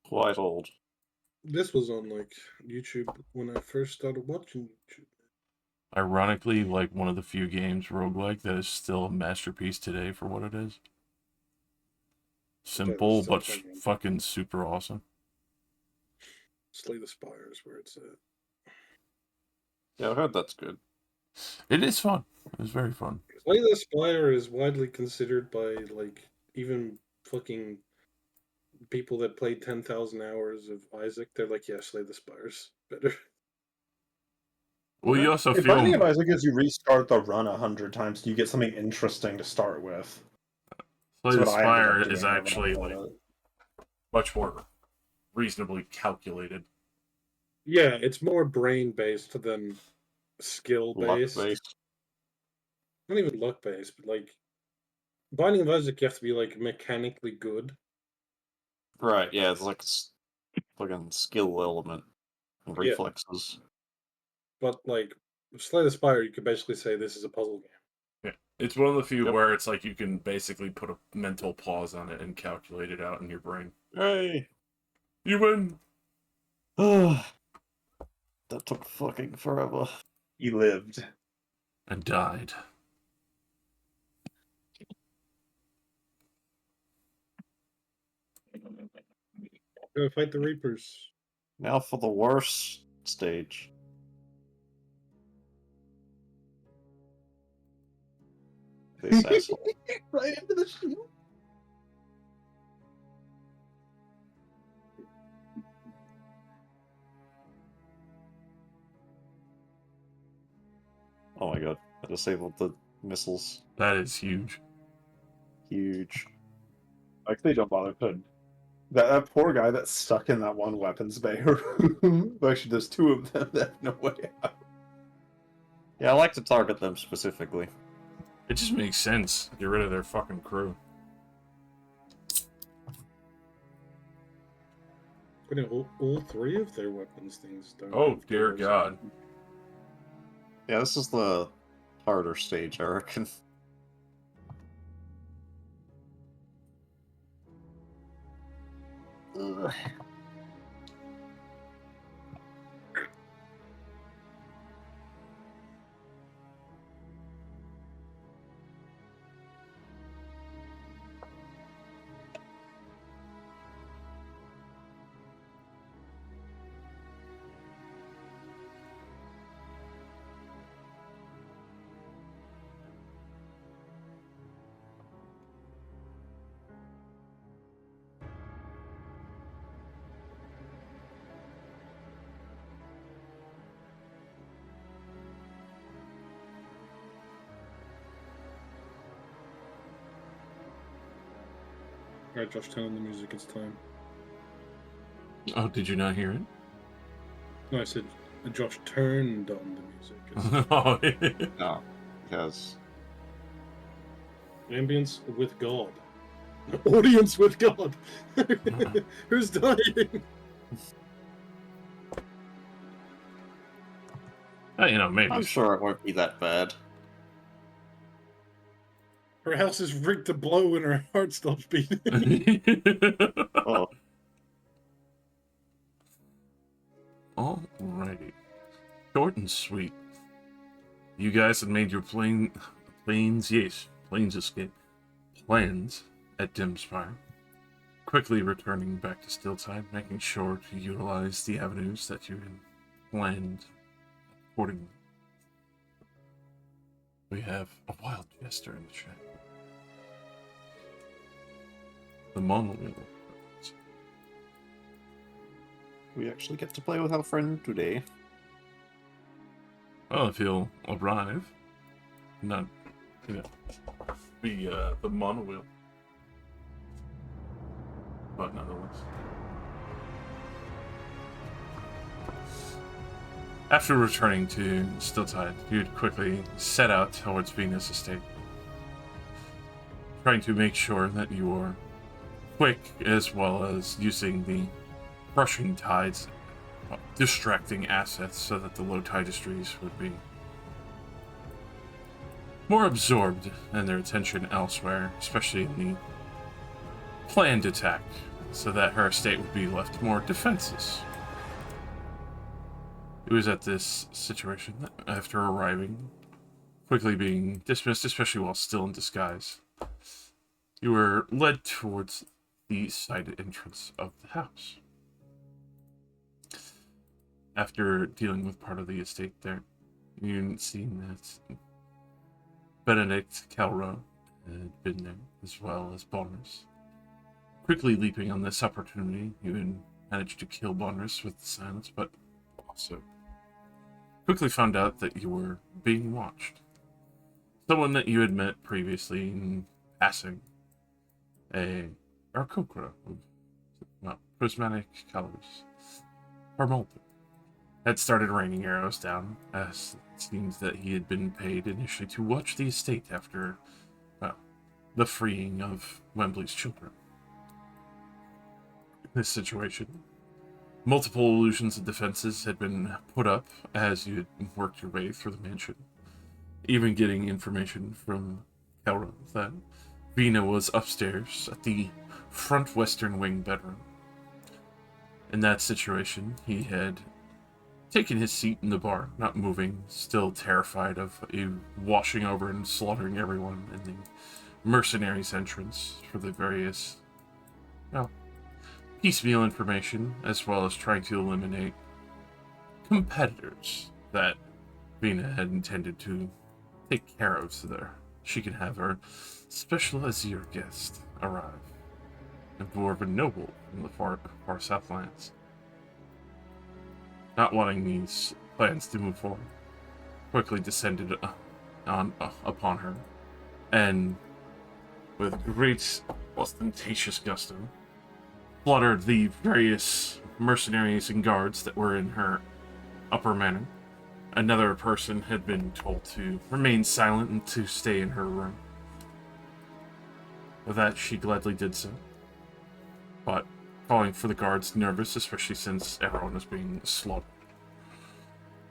Quite old. This was on like YouTube when I first started watching YouTube. Ironically, like one of the few games roguelike that is still a masterpiece today for what it is. Simple, but fucking super awesome. Slay the Spire is where it's at. Yeah, I heard that's good. It is fun. It's very fun. Slay the Spire is widely considered by like even fucking people that played 10,000 hours of Isaac. They're like, yeah, Slay the Spire's better. Well, you also feel... Binding of Isaac is you restart the run 100 times, you get something interesting to start with. Slay the Spire is actually like much more reasonably calculated. Yeah, it's more brain-based than skill-based. Luck-based. Not even luck-based, but like Binding of Isaac, you have to be like mechanically good. Right, yeah, it's like a fucking skill element and reflexes. Yeah. But like Slay the Spire, you could basically say this is a puzzle game. Yeah, it's one of the few where it's like you can basically put a mental pause on it and calculate it out in your brain. Hey, you win. That took fucking forever. You lived and died. Go fight the Reapers. Now for the worst stage. This asshole. Right into the shield. Oh my god, I disabled the missiles. That is huge. Huge. Like, they don't bother putting... That poor guy that's stuck in that one weapons bay room. Actually, there's two of them that have no way out. Yeah, I like to target them specifically. It just makes sense. Get rid of their fucking crew. Putting all three of their weapons things down. Oh, dear God. Yeah, this is the harder stage, I reckon. Ugh. Alright, Josh, turn on the music, it's time. Oh, did you not hear it? No, I said Josh turned on the music. Oh, no, because... Ambience with God. Audience with God! Who's dying? You know, maybe. I'm sure it won't be that bad. Her house is rigged to blow when her heart stops beating. Oh. Alrighty. Short and sweet. You guys have made your planes escape plans at Dimspire. Quickly returning back to Stilltide, making sure to utilize the avenues that you had planned accordingly. We have a wild jester in the chat. The monolith. We actually get to play with our friend today. Well, if he'll arrive, not, you know, the monowheel. But nonetheless. After returning to Stilltide, you'd quickly set out towards Venus Estate, trying to make sure that you are quick as well as using the rushing tides, distracting assets so that the low tidistries would be more absorbed and their attention elsewhere, especially in the planned attack so that her estate would be left more defenseless. It was at this situation that, after arriving, quickly being dismissed, especially while still in disguise, you were led towards the side entrance of the house. After dealing with part of the estate there, you'd seen that Benedict Calro had been there, as well as Bonus. Quickly leaping on this opportunity, you had managed to kill Bonus with silence, but also quickly found out that you were being watched. Someone that you had met previously in passing, a Arcocra of prismatic colors, Harmolder, had started raining arrows down, as it seems that he had been paid initially to watch the estate after, well, the freeing of Wembley's children. In this situation, multiple illusions and defenses had been put up as you had worked your way through the mansion, even getting information from Kelro that Vina was upstairs at the front western wing bedroom. In that situation, he had taken his seat in the bar, not moving, still terrified of washing over and slaughtering everyone in the mercenaries' entrance for the various, piecemeal information, as well as trying to eliminate competitors that Vina had intended to take care of so that she could have her special Azir guest arrive, a dwarven noble from the far southlands. Not wanting these plans to move forward, quickly descended upon her, and with great ostentatious gusto, slaughtered the various mercenaries and guards that were in her upper manor. Another person had been told to remain silent and to stay in her room. With that, she gladly did so, but calling for the guards nervous, especially since everyone was being slaughtered.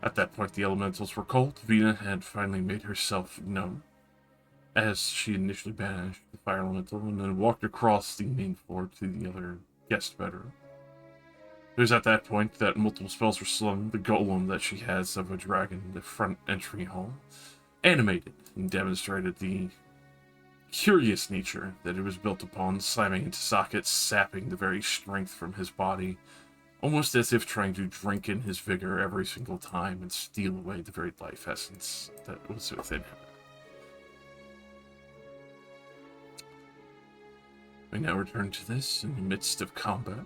At that point, the elementals were called. Vina had finally made herself known, as she initially banished the fire elemental and then walked across the main floor to the other guest bedroom. It was at that point that multiple spells were slung. The golem that she has of a dragon in the front entry hall animated and demonstrated the curious nature that it was built upon, slamming into sockets, sapping the very strength from his body, almost as if trying to drink in his vigor every single time and steal away the very life essence that was within him. We now return to this in the midst of combat,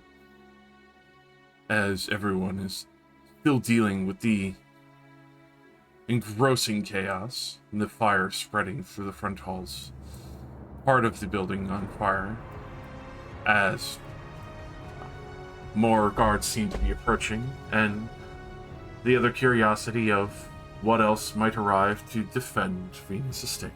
as everyone is still dealing with the engrossing chaos and the fire spreading through the front halls. Part of the building on fire, as more guards seem to be approaching, and the other curiosity of what else might arrive to defend Venus' estate.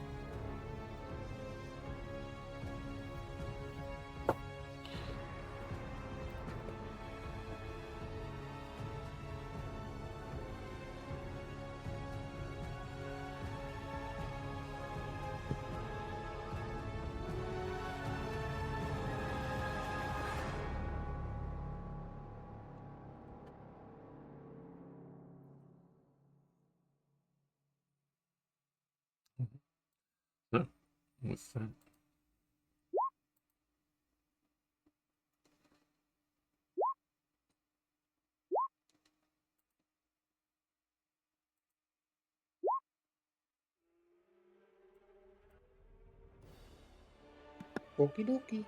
So, with that. Okie dokie.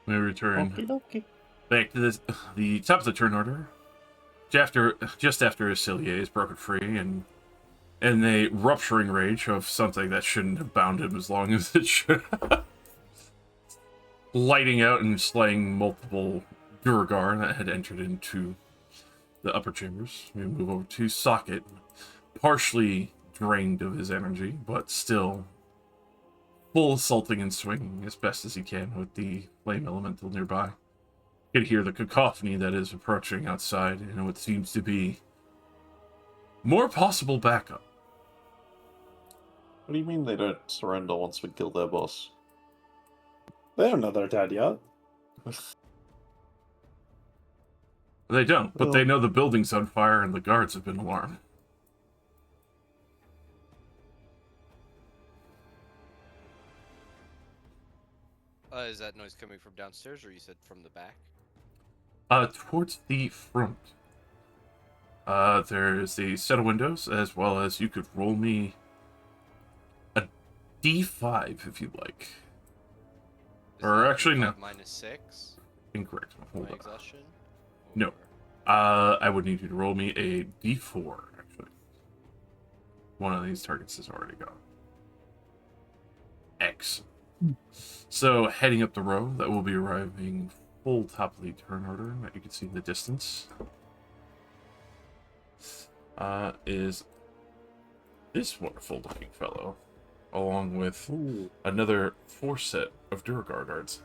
We return Okie dokie. back to the top of the turn order. Just after Acilier is broken free and a rupturing rage of something that shouldn't have bound him as long as it should have. Lighting out and slaying multiple Durgar that had entered into the upper chambers. We move over to Socket, partially drained of his energy, but still full assaulting and swinging as best as he can with the flame elemental nearby. You can hear the cacophony that is approaching outside and what seems to be more possible backup. What do you mean they don't surrender once we kill their boss? They don't know they're dead yet. They don't, but they Well- know the building's on fire and the guards have been alarmed. Is that noise coming from downstairs, or you said from the back? Towards the front. There's a set of windows, as well as you could roll me a D5 if you'd like. Is Or that actually, no. -6? Incorrect. Hold My on. exhaustion? No. Or- I would need you to roll me a D4, actually. One of these targets is already gone. X. So, heading up the row, that will be arriving full top of the turn order that you can see in the distance. Is this wonderful looking fellow, along with another 4 set of Durgar guards.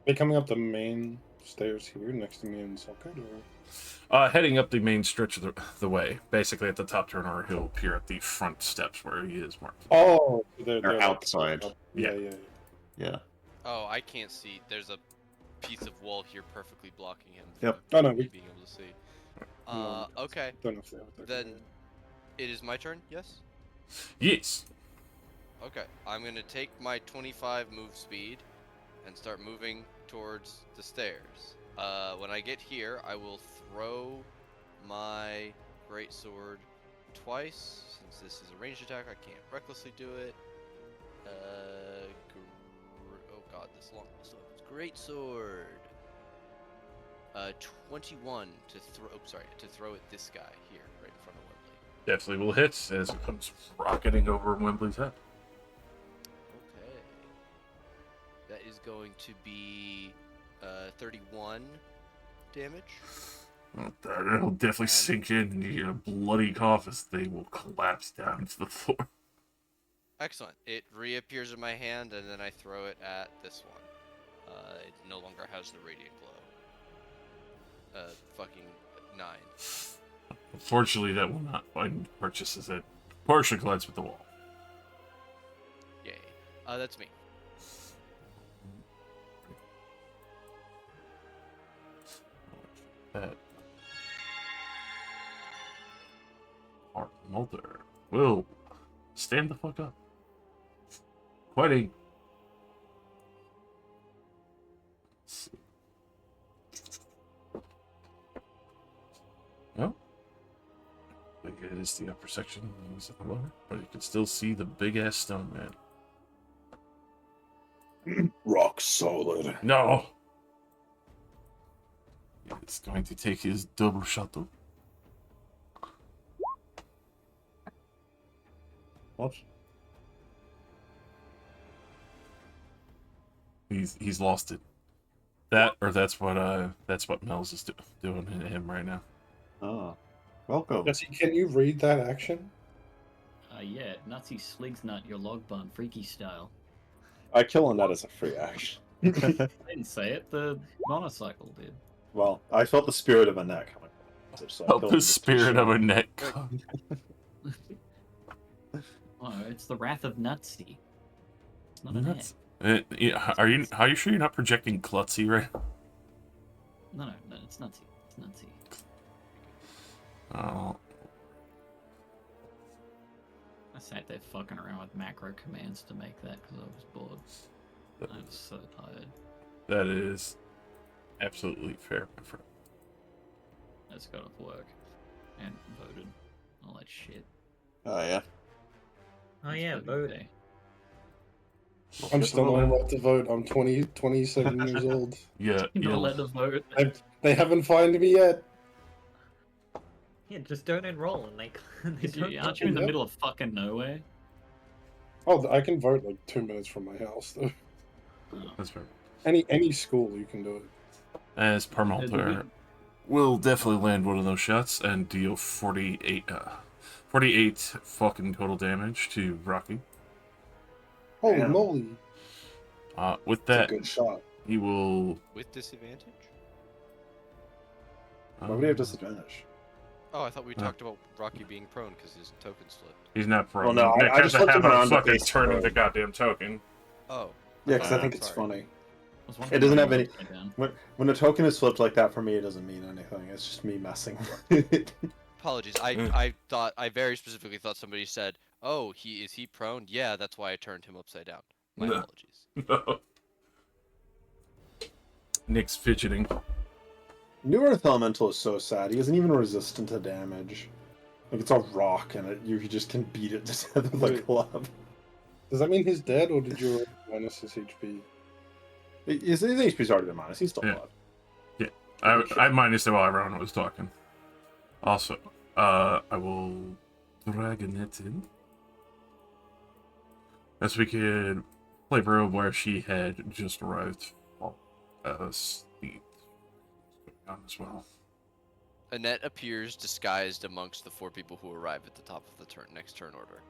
They coming up the main stairs here next to me in Socket, or Heading up the main stretch of the way, basically at the top turn order, he'll appear at the front steps where he is marked. oh, They're like, outside. Yeah. Yeah. Oh, I can't see. There's a piece of wall here perfectly blocking him. Yep. from Oh, no, me we- being able to see. No, Okay. Don't know if they have there. Then it is my turn. Yes. Yes. Okay. I'm gonna take my 25 move speed and start moving towards the stairs. When I get here, I will throw my greatsword twice. Since this is a ranged attack, I can't recklessly do it. Oh god, this long greatsword. 21 to throw. Oh, sorry, to throw at this guy here, right in front of Wembley. Definitely will hit as it comes rocketing over Wembley's head. Okay. That is going to be 31 damage. That'll definitely sink in and you get a bloody cough as they will collapse down to the floor. Excellent. It reappears in my hand, and then I throw it at this one. It no longer has the radiant glow. Fucking 9. Unfortunately, that will not find purchases that partially collides with the wall. Yay. That's me. That Art Mulder will stand the fuck up. Quitting. Let's see. Well, I think it is the upper section, but you can still see the big ass stone man. Rock solid. No! It's going to take his double shot. What? He's lost it. That or that's what Mel's is doing to him right now. Oh. Welcome. Jesse, can you read that action? Yeah, Nazi sligs nut your log bun, freaky style. I kill on that as a free action. I didn't say it, the motorcycle did. Well, I felt the spirit of a neck coming. So I Help killed the him spirit of a neck. Oh, it's the wrath of Nutsy. It's not a Nuts. neck. Yeah, are you sure you're not projecting Klutzy right? No, it's Nutsy. It's Nutsy. Oh, I sat there fucking around with macro commands to make that because I was bored. I was so tired. that is absolutely fair, my friend. I just got off work and voted. All that shit. Oh, yeah. Oh yeah, Voting vote. day. I'm still not allowed to vote. I'm 27 years old. Yeah, You're not yeah. allowed to vote. They haven't fined me yet. Yeah, just don't enroll and they don't. Aren't you in the middle of fucking nowhere? Oh, I can vote like 2 minutes from my house though. Oh. That's fair. Any school you can do it. As Parmalter will definitely land one of those shots and deal 48 fucking total damage to Rocky. Holy Damn. moly! With It's a that, good shot. he will. With disadvantage? Why would he have disadvantage? Oh, I thought we talked about Rocky being prone because his token slipped. He's not prone. Well, no, I Because just of flipped him having a around to fucking face turning prone. the goddamn token. Oh. Yeah, because I Uh, think it's sorry. funny. Was one It doesn't thing have I any. upside down. When a token is flipped like that, for me, it doesn't mean anything. It's just me messing with it. Apologies. I very specifically thought somebody said, "Oh, is he prone?" Yeah, that's why I turned him upside down. My No. apologies. No. Nick's fidgeting. New Earth Elemental is so sad. He isn't even resistant to damage. Like, it's a rock, and you just can beat it to death with a Wait. club. Does that mean he's dead, or did you minus his HP? His HP's already been minus. He's still Yeah. alive. I minused it while everyone was talking. Also, I will Dragonet in. As we could play room where she had just arrived. Steve on as well. Annette appears disguised amongst the 4 people who arrive at the top of the next turn order.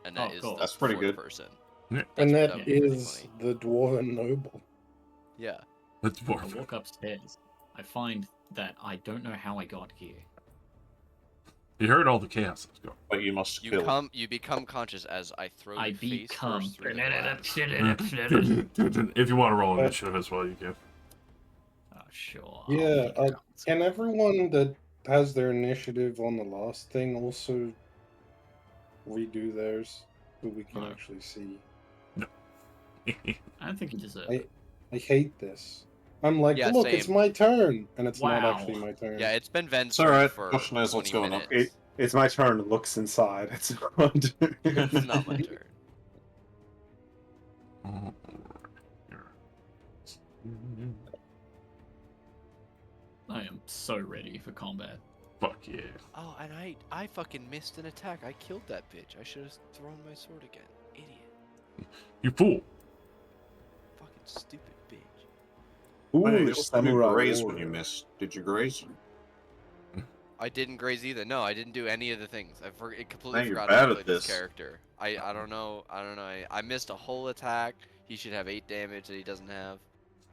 Annette Oh, is cool. the That's pretty 4th good. person. Yeah. And That's that pretty is funny. the Dwarven Noble. Yeah. Let's I dwarf. walk upstairs. I find that I don't know how I got here. You heard all the chaos that's going. But you must kill. You become conscious as I throw I you face become. first through the glass. If you want to roll initiative as well, you can. Oh, sure. Yeah, I'll figure out what's Can going on. everyone that has their initiative on the last thing also redo theirs so we can No. actually see? I don't think you deserve I it. I hate this. I'm like, Yeah, look, it's same. my turn, and it's not Wow. actually my turn. Yeah, it's been Ven's It's all turn right. for Josh knows what's 20 going on. minutes. It's my turn. Looks inside. It's not. It's not my turn. I am so ready for combat. Fuck yeah. Oh, and I fucking missed an attack. I killed that bitch. I should have thrown my sword again. Idiot. You fool. Fucking stupid bitch. Ooh, Hey, you there's also did samurai graze when warrior. you missed. Did you graze? I didn't graze either. No, I didn't do any of the things. I completely Man, you're forgot bad how at to play this this. character. I don't know. I missed a whole attack. He should have 8 damage that he doesn't have.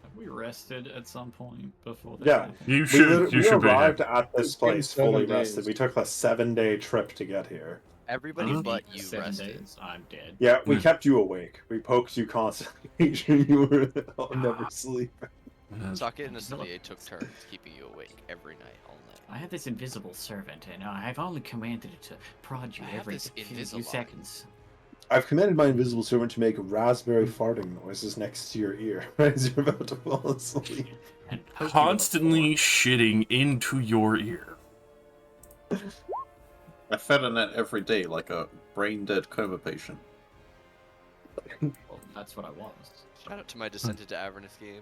Have we rested at some point before this Yeah. happened? You should. You We should be arrived here. at this It's been place 7 fully days. rested. We took a 7-day trip to get here. Everybody Huh? but For you 7 rested. days, I'm dead. Yeah, we Hmm. kept you awake. We poked you constantly, made sure you were never sleep. Socket and Acilia took turns keeping you awake every night, all night. I have this invisible servant, and I've only commanded it to prod you I have every this few Invisalign. seconds. I've commanded my invisible servant to make raspberry farting noises next to your ear as you're about to fall asleep. And poke you with a Constantly fork. shitting into your ear. I fed Annette every day like a brain-dead coma patient. Well, that's what I was. Shout out to my Descended to Avernus game.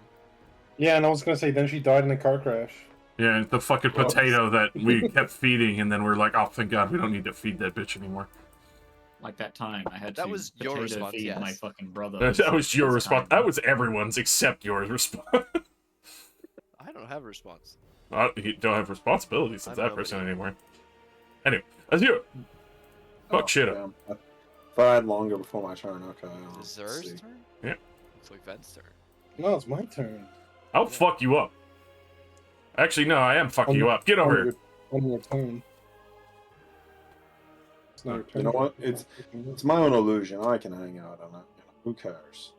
Yeah, and I was gonna say, then she died in a car crash. Yeah, the fucking Whoops. potato that we kept feeding, and then we're like, oh, thank God, we don't need to feed that bitch anymore. Like that time I had That to was your potato response, feed my yes. fucking brother. That was your this response. time. That was everyone's except yours response. I don't have a response. You don't have responsibilities as I'm that person nobody. anymore. Anyway, let's do it. Fuck shit up. Damn. I thought I had longer before my turn. Okay. Is let's Zer's see. turn? Yeah. Looks like Ven's turn. No, it's my turn. I'll fuck you up. Actually, no, I am fucking you up. Get over here. On your turn. It's not your You turn. know what? It's my own illusion. I can hang out on it. Who cares?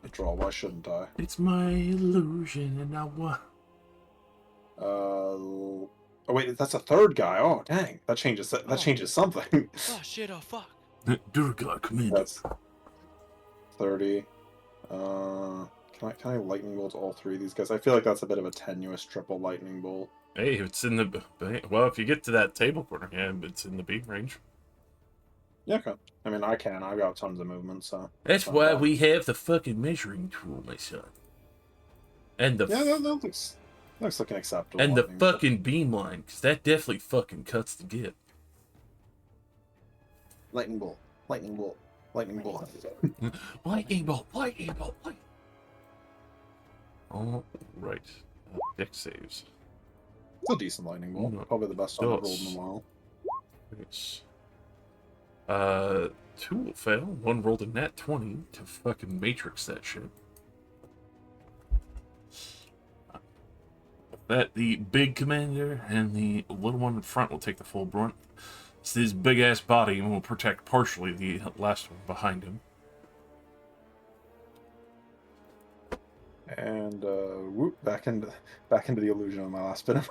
After all, why shouldn't I? It's my illusion, and I want. Oh wait, that's a third guy. Oh dang, that changes. That Oh. changes something. Oh shit, oh fuck. Durga, come in. That's 30. Can I lightning bolt all 3 of these guys? I feel like that's a bit of a tenuous triple lightning bolt. Hey, it's in the. Well, if you get to that table corner, yeah, it's in the beam range. Yeah, okay. I mean, I can. I've got tons of movement, so. That's not why bad. we have the fucking measuring tool, my son. And the Yeah, that looks like an acceptable. and the lightning bolt. fucking beam line, because that definitely fucking cuts the gap. Lightning bolt. Lightning bolt. Lightning bolt. Lightning bolt, lightning bolt, lightning. All right. Deck saves. It's a decent lightning bolt. No. Probably the best I've rolled in a while. Yes. 2 will fail. 1 rolled a nat 20 to fucking matrix that shit. That the big commander and the little one in front will take the full brunt. So his big ass body will protect partially the last one behind him. And whoop, back into the illusion of my last bit of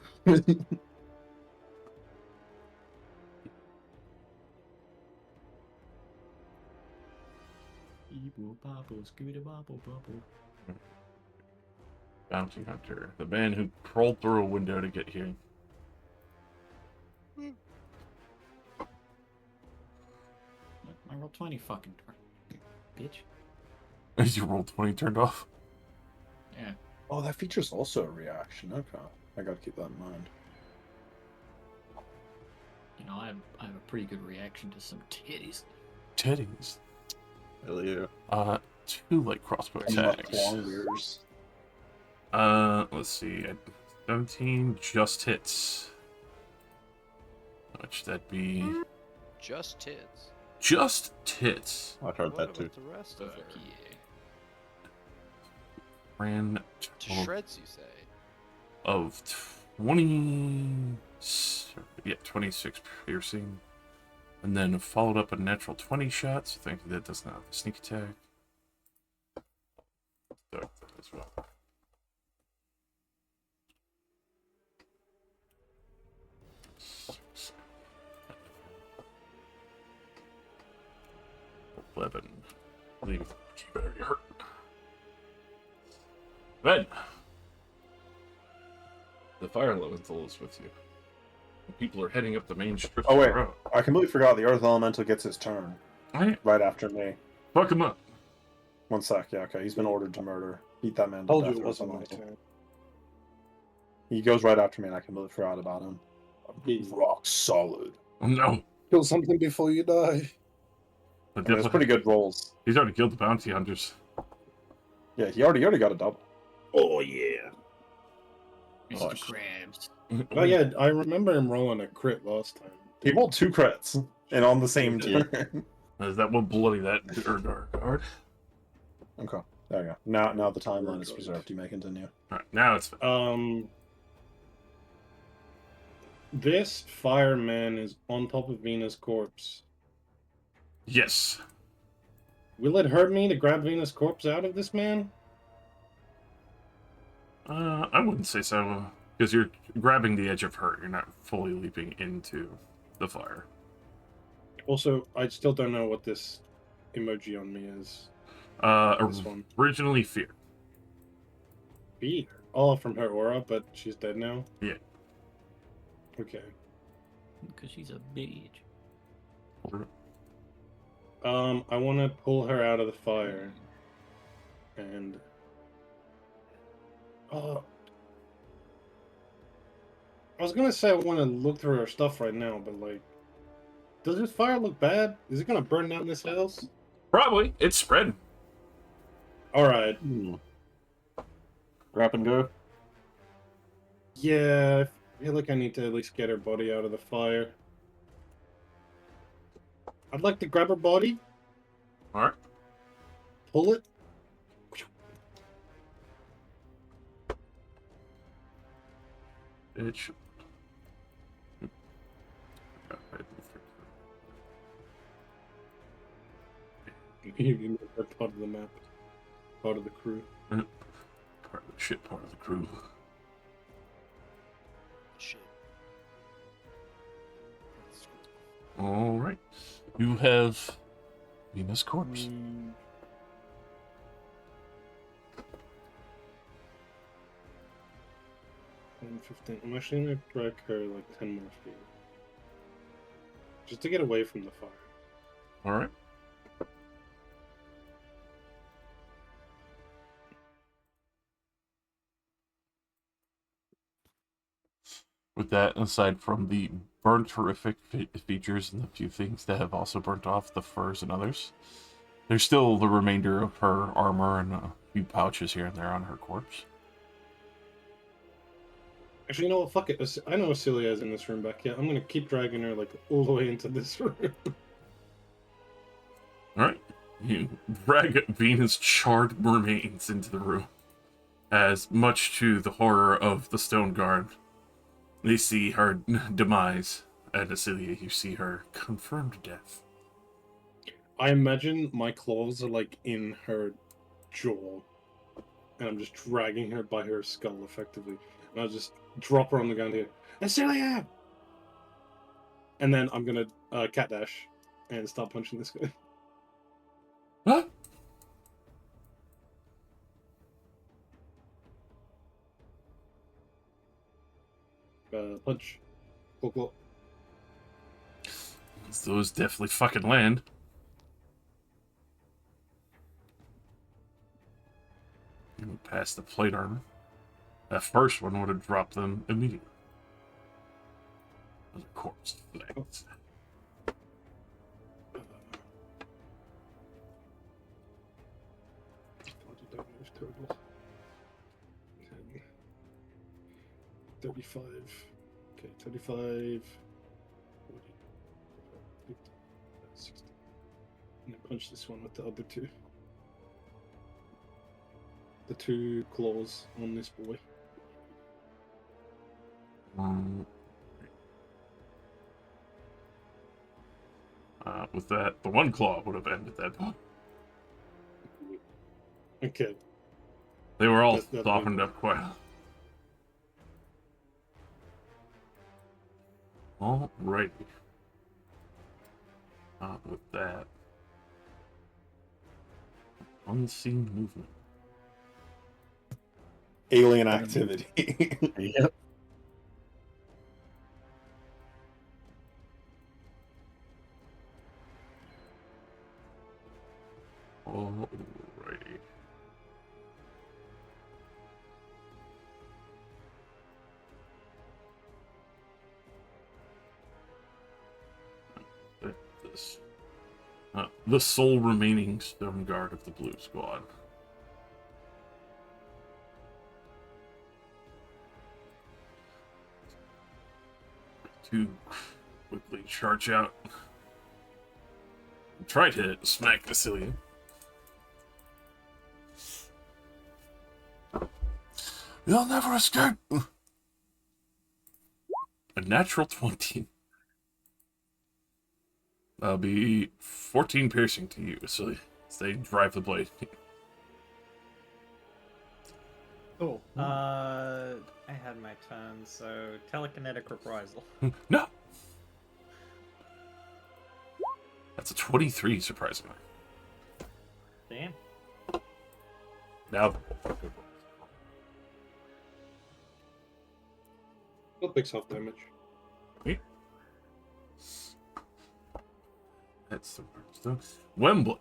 Bounty Hunter, the man who crawled through a window to get here. My roll 20 fucking bitch. Is your roll 20 turned off? Yeah. Oh, that feature's also a reaction. Okay. I gotta keep that in mind. You know, I have a pretty good reaction to some titties. Titties. Hell yeah. 2 light crossbow Unlock attacks. long ears. Let's see. 17 just hits. Which that'd be Just tits. just tits. I heard What that too. about the rest of her? Fuck yeah. Ran To 12 shreds, you say? of 20. Yeah, 26 piercing. And then followed up a natural 20 shot, so thankfully that does not have a sneak attack. So, as well. Eleven. Leave. Keep already hurt. Then the fire elemental is with you. People are heading up the main strip Oh of wait, the road. I completely forgot the Earth Elemental gets his turn I right after me. fuck him up. 1 sec, yeah, okay. He's been ordered to murder. Beat that man to Told death. you it Earth wasn't my Elemental. turn. He goes right after me, and I completely forgot about him. Rock solid. Oh no. Kill something before you die. But I mean, it's pretty good rolls. He's already killed the bounty hunters. Yeah, he already got a double. Oh yeah. Mr. Nice. Krabs. Oh yeah, I remember him rolling a crit last time. He rolled 2 crits, and on the same Yeah. turn. Is that one bloody that or dark card? Okay, there you go. Now the timeline is preserved. You may continue. Alright, now it's This fireman is on top of Venus' corpse. yes. Will it hurt me to grab Venus' corpse out of this man? I wouldn't say so. Because you're grabbing the edge of hurt, you're not fully leaping into the fire. Also, I still don't know what this emoji on me is. This one. Originally fear. Fear. Oh, from her aura, but she's dead now? Yeah. Okay. Because she's a bitch. I want to pull her out of the fire. And... I was gonna say I want to look through her stuff right now, but like... Does this fire look bad? Is it gonna burn down this house? Probably. It's spread. Alright. Grab and go. Yeah, I feel like I need to at least get her body out of the fire. I'd like to grab her body, Alright. pull it. Bitch. You make her part of the map. Part of the crew. Part of the shit part of the crew. Shit. Alright. You have Venus corpse. 15. I'm actually gonna drag her like 10 more feet. Just to get away from the fire. Alright. With that, aside from the burnt horrific features and the few things that have also burnt off, the furs and others, there's still the remainder of her armor and a few pouches here and there on her corpse. Actually, you know what? Fuck it. I know Celia is in this room back here. I'm gonna keep dragging her like all the way into this room. Alright. You drag Venus' charred remains into the room. As much to the horror of the stone guard, they see her demise. And Acelia, you see her confirmed death. I imagine my claws are like in her jaw. and I'm just dragging her by her skull, effectively. And I'll just drop her on the ground here. Cecilia! And then I'm gonna cat dash and start punching this guy. Huh? Punch. Claw, claw. Those definitely fucking land. Past the plate armor. That first one would have dropped them immediately. Those are corpse flags. 35. Okay, 35. 60. And I punch this one with the other two. The two claws on this boy. With that, the one claw would have ended that point. Okay. They were all That's softened up quite. Alrighty. With that, unseen movement. Alien activity. Yep. Alrighty. This. The sole remaining stone guard of the blue squad. To quickly charge out. Try to smack Cecilia. You'll never escape! A natural 20. That'll be 14 piercing to you, Cecilia, as they drive the blade. Cool. I had my turn, so telekinetic reprisal. No! That's a 23, surprisingly. Damn. Now, Still takes half damage. that's the worst stuff. Wembley.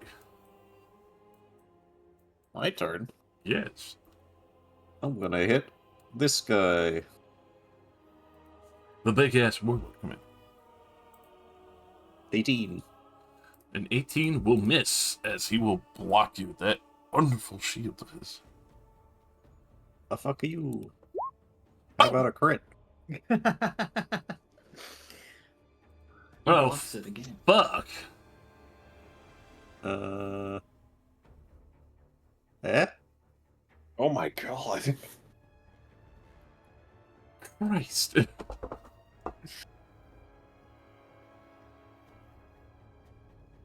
My turn. Yes. I'm gonna hit this guy. The big ass warlord. Come in. 18. An 18 will miss, as he will block you with that wonderful shield of his. The fuck are you? How about a crit? Oh, Blocks it again. fuck. Eh? Oh my god. Christ.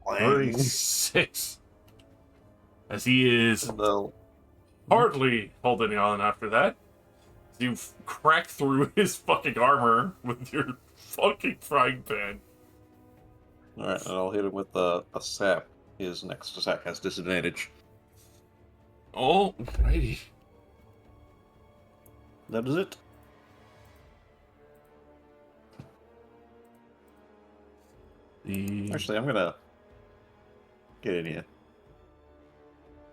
36. As he is No. hardly holding on after that. You crack through his fucking armor with your fucking frying pan. Alright, and I'll hit him with a sap. His next attack has disadvantage. Alrighty. That is it. Actually, I'm gonna get in here.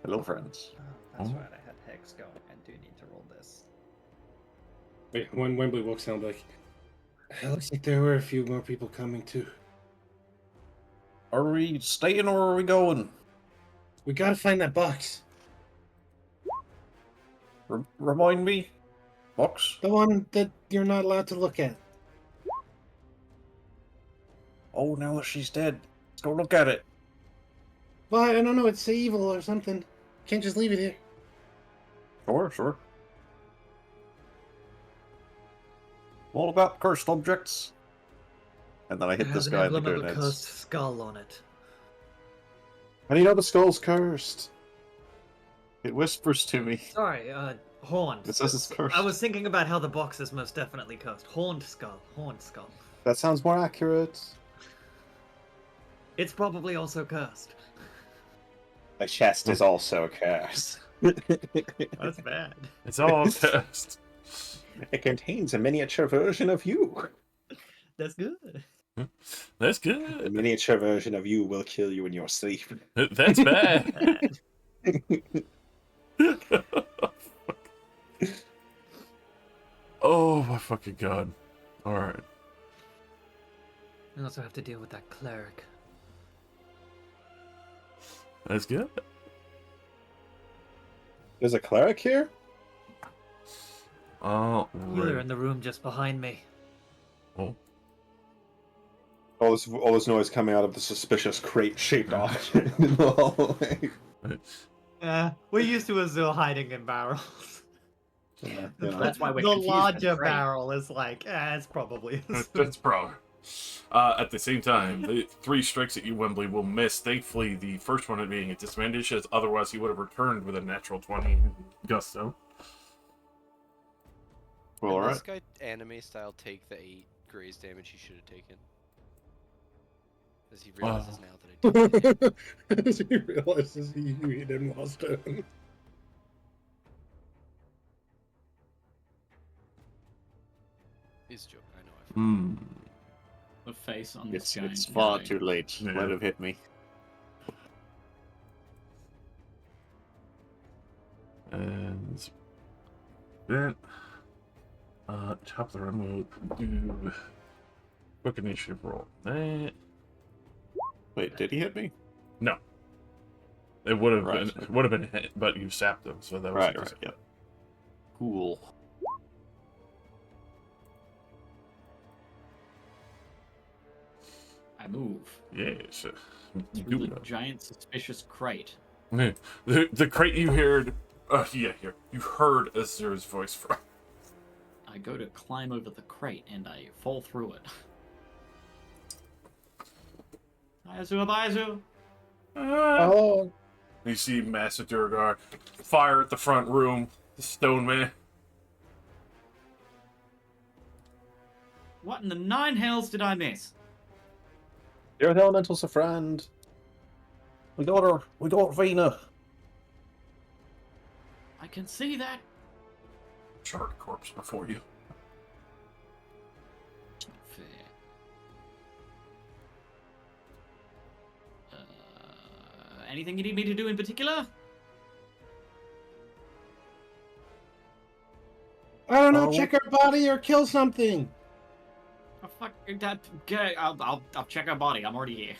Hello, friends. Oh, that's right, I had Hex going. I do need to roll this. Wait, when Wembley walks down, like, it looks like there were a few more people coming too. Are we staying or are we going? We gotta find that box. Remind me? Box? The one that you're not allowed to look at. Oh, now that she's dead. Let's go look at it. Well, I don't know, it's evil or something. Can't just leave it here. Sure. All about cursed objects. And then I hit this guy in the gonads. skull on it. How do you know the skull's cursed? It whispers to me. Sorry, horned. It says it's cursed. I was thinking about how the box is most definitely cursed. Horned skull. Horned skull. That sounds more accurate. It's probably also cursed. My chest is also cursed. That's bad. It's all cursed. It contains a miniature version of you. That's good. That's A good. miniature version of you will kill you in your sleep. That's bad. Oh my fucking god. Alright. I also have to deal with that cleric. That's good. There's a cleric here? Oh, Healer right. in the room just behind me. Oh. All this noise coming out of the suspicious crate-shaped object in the hallway. We're used to Azul hiding in barrels. Yeah, you know. That's why we're The confused by larger the crate. barrel is like, it's probably Azul. That's probably. At the same time, the 3 strikes at you, Wembley, will miss. Thankfully, the first one being a disadvantage, as otherwise he would have returned with a natural 20 gusto. Well, Did alright. this guy anime style take the 8 graze damage he should have taken? As he realizes now that I did. As he realizes he hit him while stone. He's a joke, I know. Hmm. The face on this It's giant. far guy. too late. Yeah. Might have hit me. And then, top of the run, we'll do quick initiative roll. Wait, did he hit me? No. It would have Right. been, it would have been a hit, but you sapped him, so that was Right, right, yep. Cool. I move. Yes. You Through do the that. giant suspicious crate. The crate you heard, here. You heard Azur's voice from. I go to climb over the crate and I fall through it. Bye, Azur, bye, Azur. Oh, You see Master Durgar fire at the front room, the stone man. What in the 9 hells did I miss? your elemental's a friend. We got her. We got Vina. I can see that. Charred corpse before you. Fair. Anything you need me to do in particular? I don't know, Oh. check her body or kill something. Oh, fuck that. Okay, I'll check her body. I'm already here.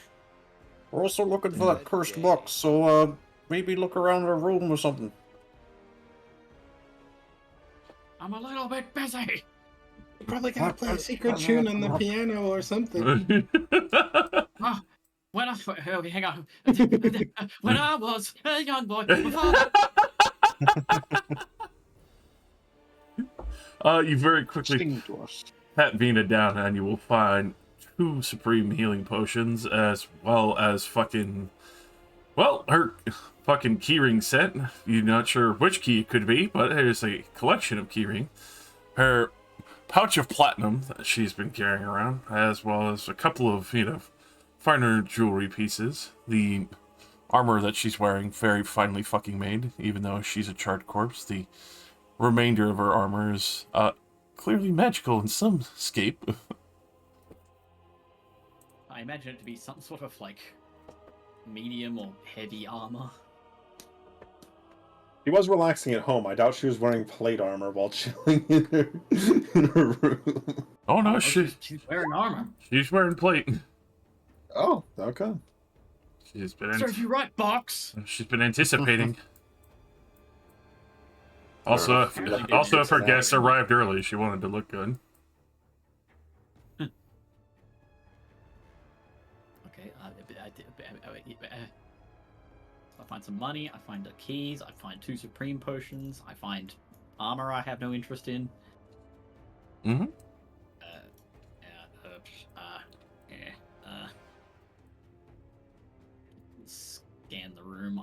We're also looking for that cursed Okay. box, so maybe look around her room or something. I'm a little bit busy. You probably gotta play a secret tune on the piano or something. When I okay, hang on. When I was a young boy, before You very quickly Sing to us. pat Vina down, and you will find 2 supreme healing potions, as well as her fucking keyring set. You're not sure which key it could be, but there's a collection of keyring. Her pouch of platinum that she's been carrying around, as well as a couple of, finer jewelry pieces. The armor that she's wearing, very finely fucking made, even though she's a charred corpse. The remainder of her armor is clearly magical in some scape. I imagine it to be some sort of like medium or heavy armor. He was relaxing at home. I doubt she was wearing plate armor while chilling in her room. Oh no, Oh, she's wearing armor. she's wearing plate. Oh, okay. She's been Serves you right, box. she's been anticipating. Also, Really did if her answer that. guests arrived early, she wanted to look good. Okay, I find some money. I find the keys. I find 2 supreme potions. I find armor I have no interest in. Mm-hmm. Scan the room.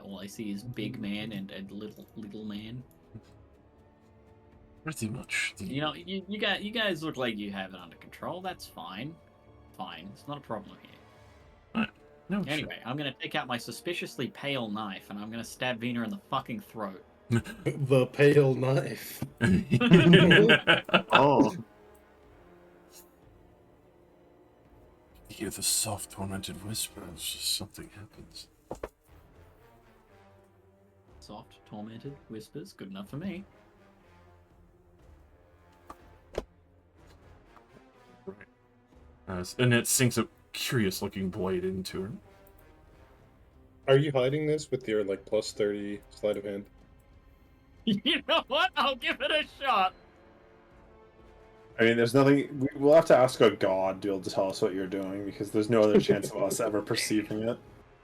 all I see is big man and little man. Pretty much. You know, you guys look like you have it under control. That's fine. Fine. It's not a problem here. No, Anyway, I'm gonna take out my suspiciously pale knife and I'm gonna stab Vina in the fucking throat. The pale knife. Oh, You hear the soft, tormented whisper as something happens. Soft, tormented whispers, good enough for me. As Annette sinks a curious-looking blade into her. Are you hiding this with your like plus 30 sleight of hand? You know what? I'll give it a shot. I mean, there's nothing. We'll have to ask a god to be able to tell us what you're doing because there's no other chance of us ever perceiving it.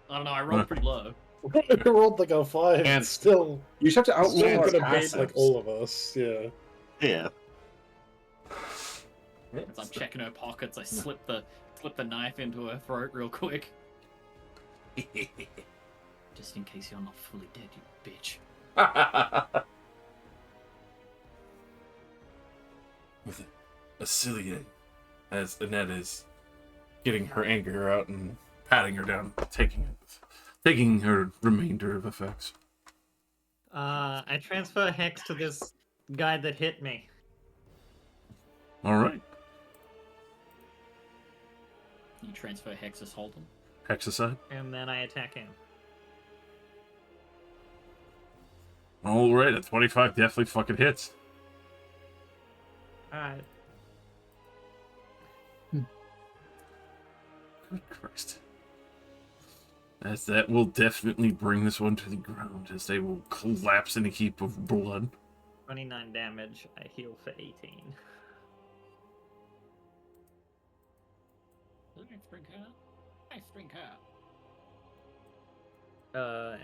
I don't know. I rolled pretty low. I rolled like a 5. And Still, You just have to outlaw still our gonna bait like passives. all of us. Yeah. yeah. As I'm checking her pockets, I slip the knife into her throat real quick. Just in case you're not fully dead, you bitch. With a silly as Annette is getting her anger out and patting her down, taking her remainder of effects. I transfer Hex to this guy that hit me. All right. You transfer Hexus Hold'em. Hex aside. And then I attack him. All right, a 25 definitely fucking hits. Alright. Good Christ. As that will definitely bring this one to the ground, as they will collapse in a heap of blood. 29 damage. I heal for 18.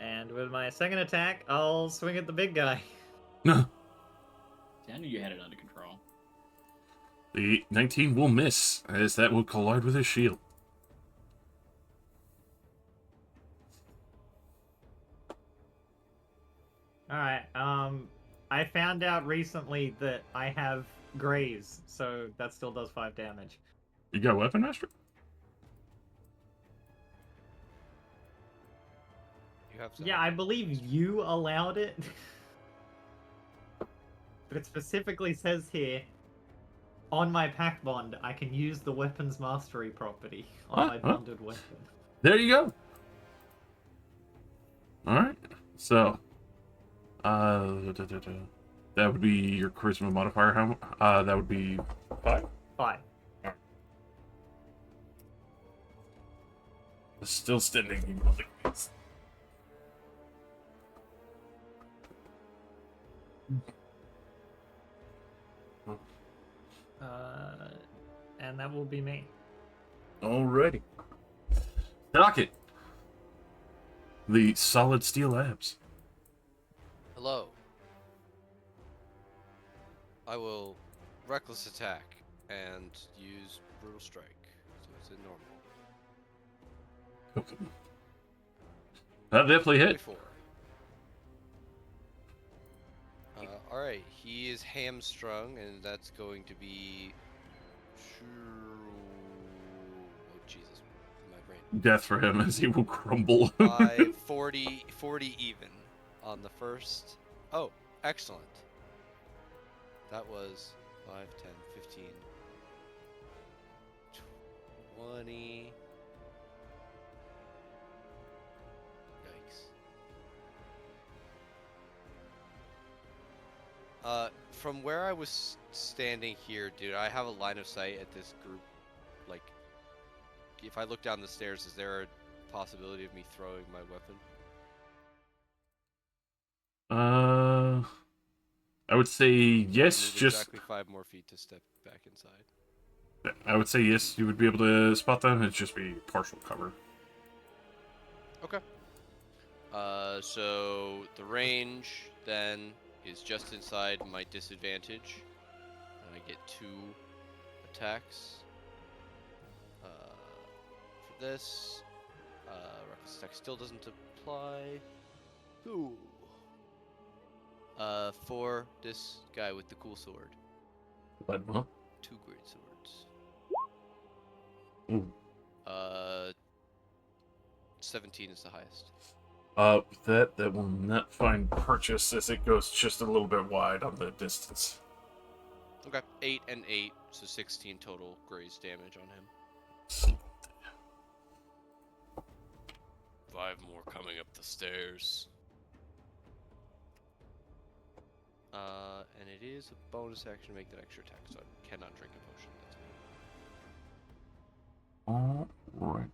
And with my second attack, I'll swing at the big guy. No. I knew you had it under control. The 19 will miss, as that will collide with his shield. Alright, I found out recently that I have graze, so that still does 5 damage. You got weapon master? You have some. Yeah, I believe you allowed it. But it specifically says here, on my pack bond, I can use the weapons mastery property on my bonded weapon. There you go. Alright, so that would be your charisma modifier. How that would be 5? 5. Still standing even on the gates. And that will be me. Alrighty. Docket. The solid steel abs. Hello. I will reckless attack and use brutal strike. So it's a normal. Okay. That definitely hit. 24. Alright, he is hamstrung, and that's going to be. Oh, Jesus. My brain. Death for him as he will crumble. 40 even on the first. Oh, excellent. That was 5, 10, 15, 20. Yikes. From where I was standing here, dude, I have a line of sight at this group. Like, if I look down the stairs, is there a possibility of me throwing my weapon? I would say yes, Move just... exactly 5 more feet to step back inside. I would say yes, you would be able to spot them. It'd just be partial cover. Okay. So the range then is just inside my disadvantage, and I get 2 attacks. For this, reckless attack still doesn't apply. Ooh. For this guy with the cool sword. Leadwell. 2 great swords. Ooh. 17 is the highest. That will not find purchase as it goes just a little bit wide on the distance. Okay, 8 and 8, so 16 total graze damage on him. 5 more coming up the stairs. And it is a bonus action to make that extra attack, so I cannot drink a potion. That's Alright.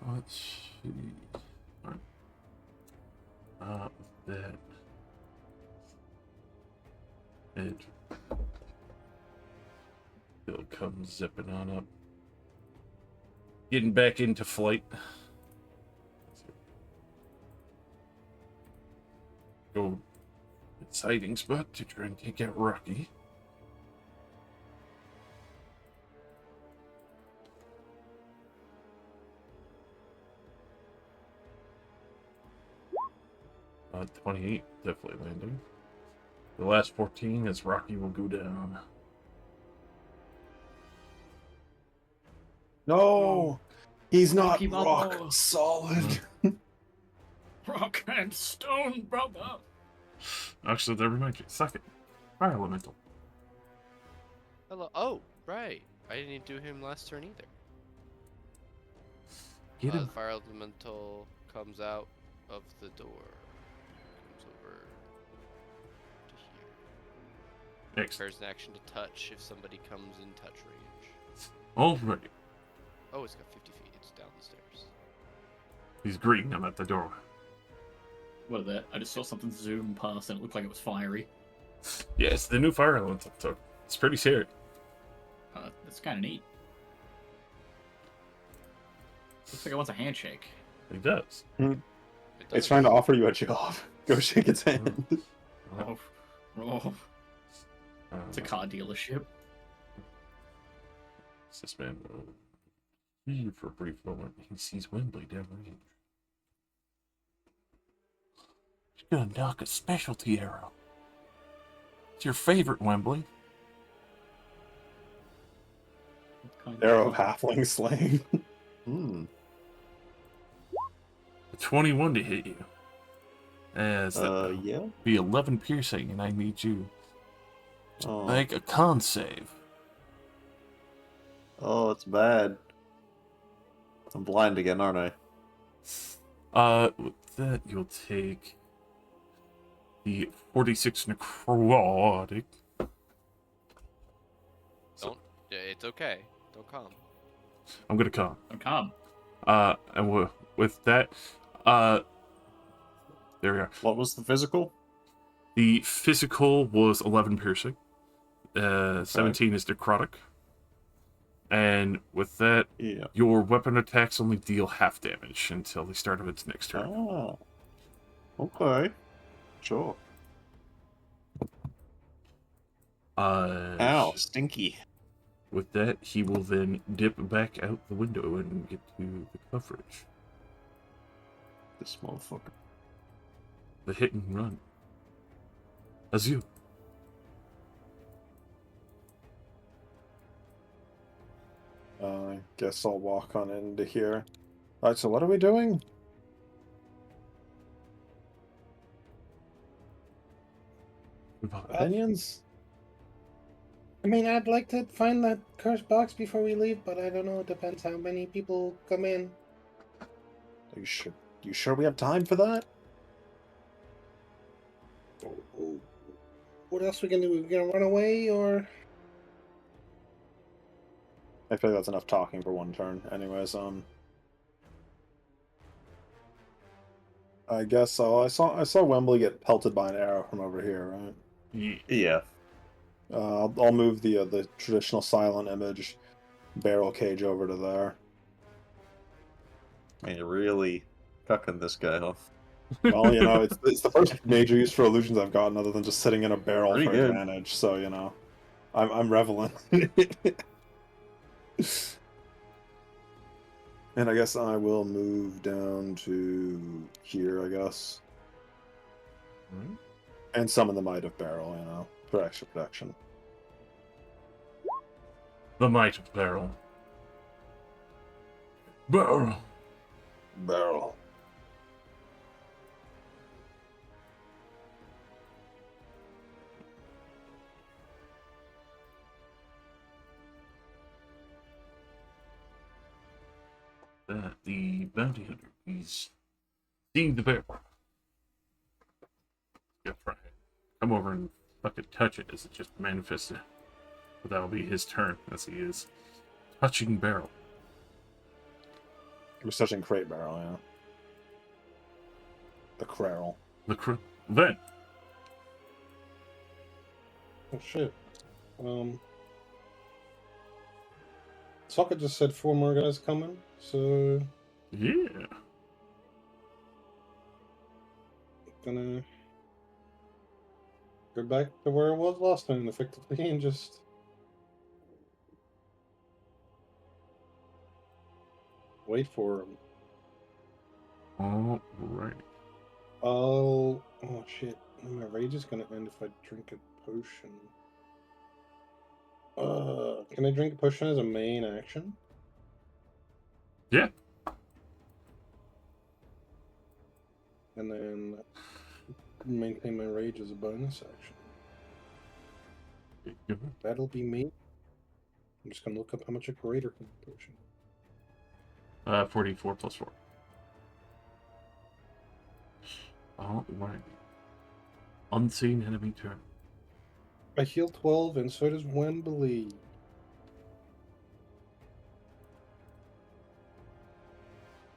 Let's see. Alright. That. It'll come zipping on up. Getting back into flight. Go its hiding spot to try and take out Rocky. Uh, 28, definitely landing. The last 14 is Rocky will go down. No, he's not Rocky rock Balboa. solid. Rock and stone, brother. Actually, that reminds me. Second, Fire Elemental. Hello. Oh, right. I didn't do him last turn either. Get him. The fire elemental comes out of the door. Comes over to here. Next. Prepares an action to touch if somebody comes in touch range. Alright. Oh, it's got 50 feet. It's down the stairs. He's greeting him at the door. What is that? I just saw something zoom past and it looked like it was fiery. Yeah, it's the new Fire Elemental. So it's pretty scary. That's kind of neat. Looks like it wants a handshake. He does. It's trying to offer you a job. Go shake its hand. Oh, oh. It's a car dealership. This man here for a brief moment. He sees Wembley downrange. He's gonna knock a specialty arrow. It's your favorite, Wembley. Arrow of halfling slaying. A 21 to hit you. As that yeah. be 11 piercing, and I need you to Oh. make a con save. Oh, it's bad. I'm blind again, aren't I? With that, you'll take the 46 necrotic. Don't. Yeah, it's okay. Don't come. I'm gonna con. I'm calm. And with that, there we are. What was the physical? The physical was 11 piercing. 17 is necrotic. And with that, Yeah. your weapon attacks only deal half damage until the start of its next turn. Oh. Okay. Sure. Ow, stinky. With that, he will then dip back out the window and get to the coverage. This motherfucker. The hit and run. As you. I guess I'll walk on into here. Alright, so what are we doing? Opinions? I mean, I'd like to find that cursed box before we leave, but I don't know. It depends how many people come in. Are you sure we have time for that? What else we can do? We gonna run away, or I feel like that's enough talking for one turn. Anyways, I guess so. I saw Wembley get pelted by an arrow from over here, right? Yeah. I'll move the traditional silent image barrel cage over to there. I mean, you're really cucking this guy off. Well, you know, it's the first major use for illusions I've gotten other than just sitting in a barrel Pretty for good. advantage. So you know, I'm reveling. And I guess I will move down to here, I guess. Alright. And summon the Might of Barrel, you know, for extra protection. The Might of Barrel. Barrel. Barrel. The bounty hunter. He's seeing the barrel. Yeah, right. Come over and fucking touch it as it just manifested. But that'll be his turn, as he is touching barrel. We're touching Crate Barrel, yeah. The Crarl. Then, Oh shit. Socket just said 4 more guys coming, so yeah. gonna go back to where it was last time, effectively, and just wait for them. Alright. Oh shit. My rage is gonna end if I drink a potion. Can I drink a potion as a main action? Yeah. And then maintain my rage as a bonus action. That'll be me. I'm just gonna look up how much a greater potion. 44 plus 4. Alright. Unseen enemy turn. I heal 12, and so does Wembley.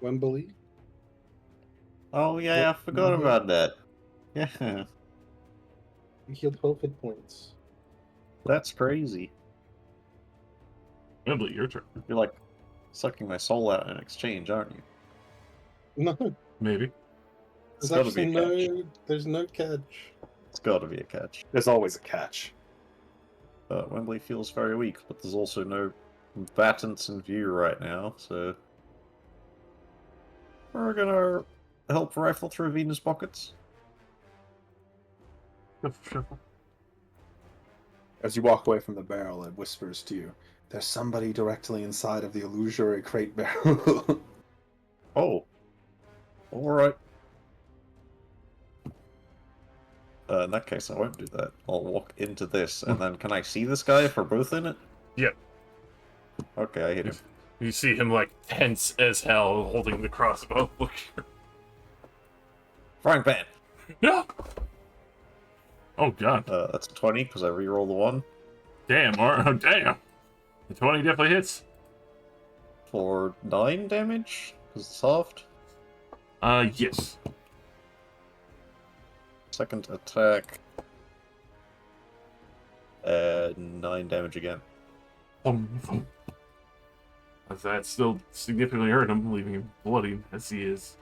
Wembley? Oh yeah, Yep. I forgot Mhm. about that. Yeah, You heal 12 hit points. that's crazy. Wembley, your turn. You're like sucking my soul out in exchange, aren't you? No, Maybe. It's there's gotta be actually a catch. there's no catch. It's gotta be a catch. There's always a catch. Wembley feels very weak, but there's also no combatants in view right now, so we're gonna help rifle through Venus pockets. Shuffle. As you walk away from the barrel, it whispers to you, "There's somebody directly inside of the illusory Crate Barrel." Oh, all right. In that case, I won't do that. I'll walk into this, and then can I see this guy if we're both in it? Yep. Okay, I hit him. You see him like tense as hell, holding the crossbow. Look. Frying pan! No. Oh god. That's a 20, because I reroll the 1. Damn. Oh, damn. The 20 definitely hits. For 9 damage, because it's soft. Yes. Second attack. 9 damage again. As that still significantly hurt him, leaving him bloody as he is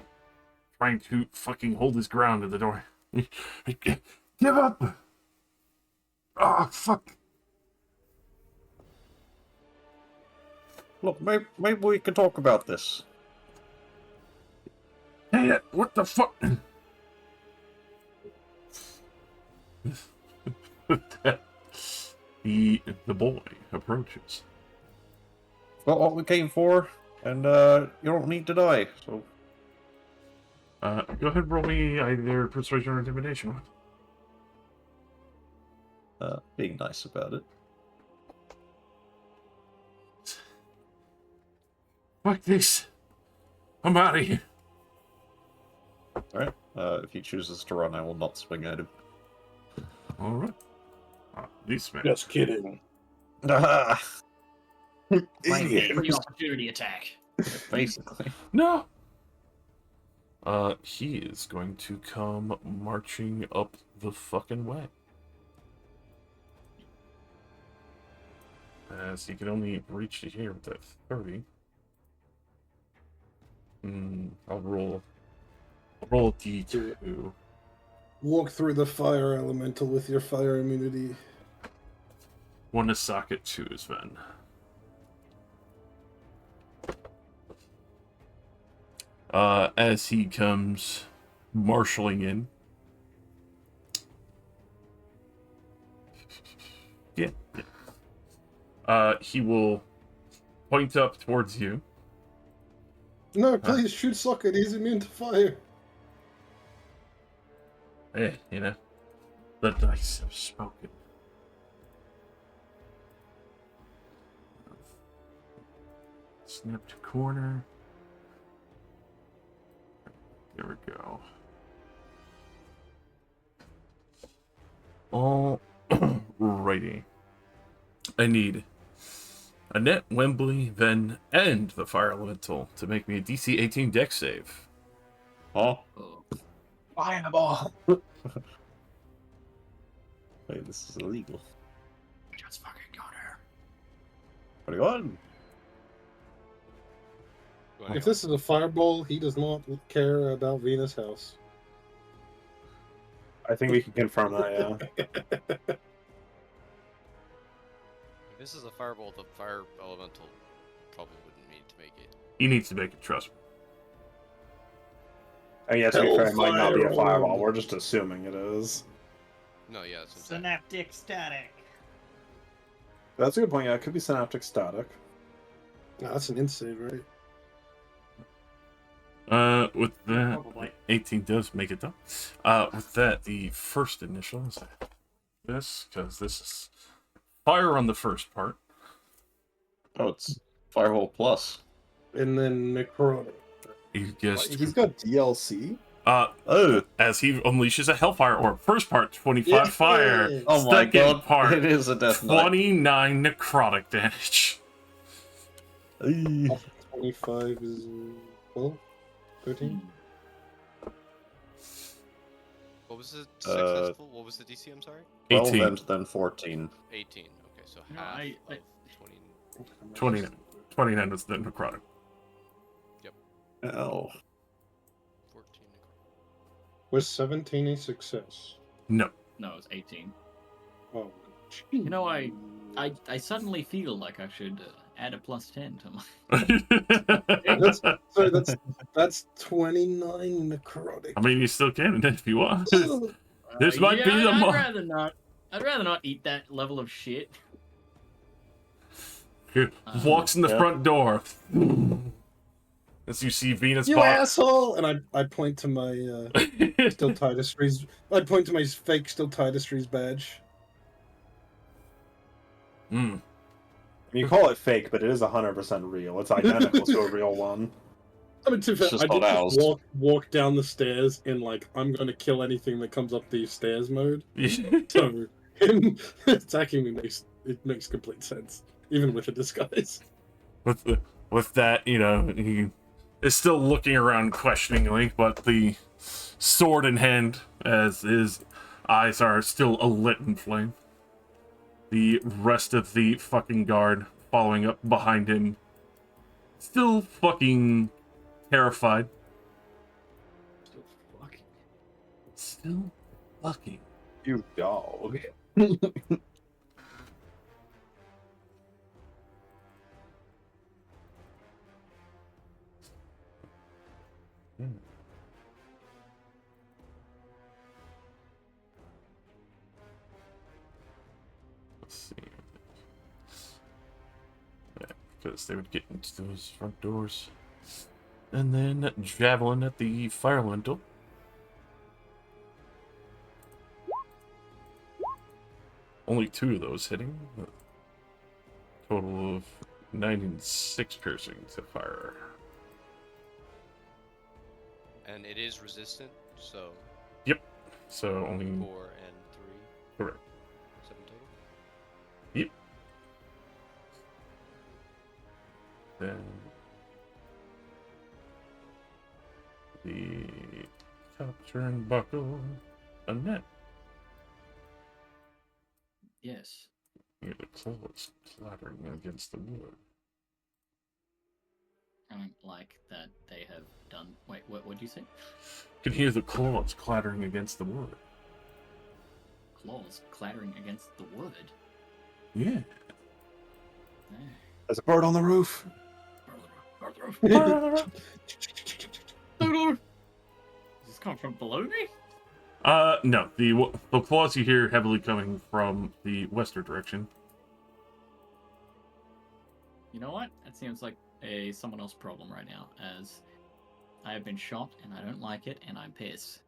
trying to fucking hold his ground at the door. Give up! Oh, fuck. Look, maybe we can talk about this. Hey, what the fuck? The boy approaches. Got what we came for, and you don't need to die, so... Go ahead and roll me either persuasion or intimidation. Being nice about it. Fuck this. I'm out of here. Alright, if he chooses to run, I will not swing at him. Alright. This man. Just kidding. Ah, Free opportunity attack. basically. No! He is going to come marching up the fucking way. As he can only reach to here with that 30. I'll roll a D2. Walk through the fire elemental with your fire immunity. One to socket, two is Ven. As he comes marshaling in. Yeah. He will point up towards you. No, please shoot Socket. He's immune to fire. Hey, you know, the dice have spoken. Snap to corner. There we go. Alrighty. I need Annette, Wembley, Ven, and the Fire Elemental to make me a DC 18 dex save. Oh, Oh, Fireball. wait, this is illegal. just fucking got her. 21. If this is a fireball, he does not care about Venus House. I think we can confirm that, yeah. If this is a fireball, the fire elemental probably wouldn't need to make it. He needs to make it, trust me. And yeah, to be fair, it might not be a Hellfire. fireball. We're just assuming it is. No, yeah, that's what I'm saying. Synaptic static. That's a good point. Yeah, it could be synaptic static. No, that's an insane, right? With that, Probably. 18 does make it though. With that, the first initial is this, because this is fire on the first part. Oh, it's Firewall Plus. And then necrotic. He gets He's got DLC. Oh, as he unleashes a Hellfire Orb. First part, 25 fire. oh my Second god, part, it is a Death Knight. 29 necrotic damage. Eee. 25 is 12? 13? What was the successful? What was the DC? I'm sorry. 12 18. and then 14. 18. Okay, so No, half I- of 20. 29. 29 is the necrotic. Oh. 14. Was 17 a success? No. No, it's 18. Oh, You know, I suddenly feel like I should add a +10 to my. that's 29 necrotic. I mean, you still can if you want. This might be the I'd mo- rather not. I'd rather not eat that level of shit. Here, walks in the Yeah. front door. As you see Venus You box. asshole! And I point to my Still Titus Rees. I point to my fake Still Titus Rees badge. Mm. You call it fake, but it is 100% real. It's identical to a real one. I mean, to be fair, It's just I did not just ours. walk down the stairs in like I'm gonna kill anything that comes up these stairs mode. So him attacking me makes complete sense, even with a disguise. with that, you know, he is still looking around questioningly, but the sword in hand, as his eyes are still alit in flame. The rest of the fucking guard following up behind him, still fucking terrified. Still fucking. Still fucking. You dog. Let's see. Yeah, because they would get into those front doors. And then javelin at the fire elemental. Only 2 of those hitting. Total of 9 and 6 piercing to fire. And it is resistant, so So only 4 and 3. correct. 7 total. Yep. Then the top turnbuckle, a net. Yes. Hear the claws clattering against the wood. I don't like that they have done. Wait, what would you say? You can hear the claws clattering against the wood. Claws clattering against the wood. Yeah. There's a bird on the roof. Does this come from below me? No. The claws you hear heavily coming from the western direction. You know what? That seems like someone else's problem right now, as I have been shot and I don't like it, and I'm pissed.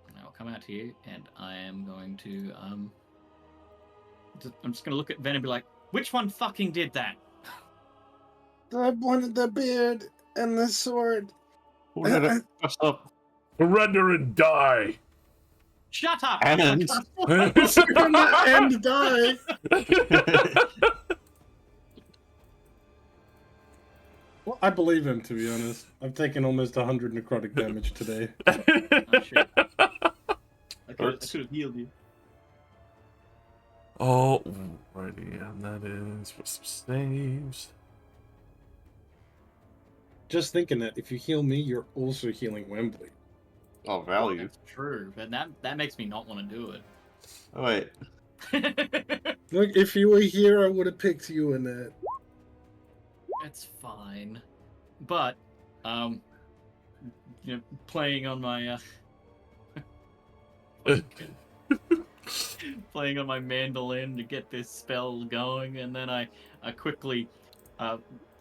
And I will come out to you, and I am going to I'm just gonna look at Ven and be like, which one fucking did that? I wanted the beard and the sword. Who did it? What's up? Surrender and die! Shut up! And- And die. Well, I believe him, to be honest. I've taken almost 100 necrotic damage today. Oh, shit. I could Hurts. have healed you. Oh, righty, and that is for some saves. Just thinking that if you heal me, you're also healing Wembley. Oh, value. That's true, but that makes me not want to do Oh, wait. it. Look, if you were here, I would have picked you in that. It's fine. But, you know, playing on my, playing on my mandolin to get this spell going, and then I quickly,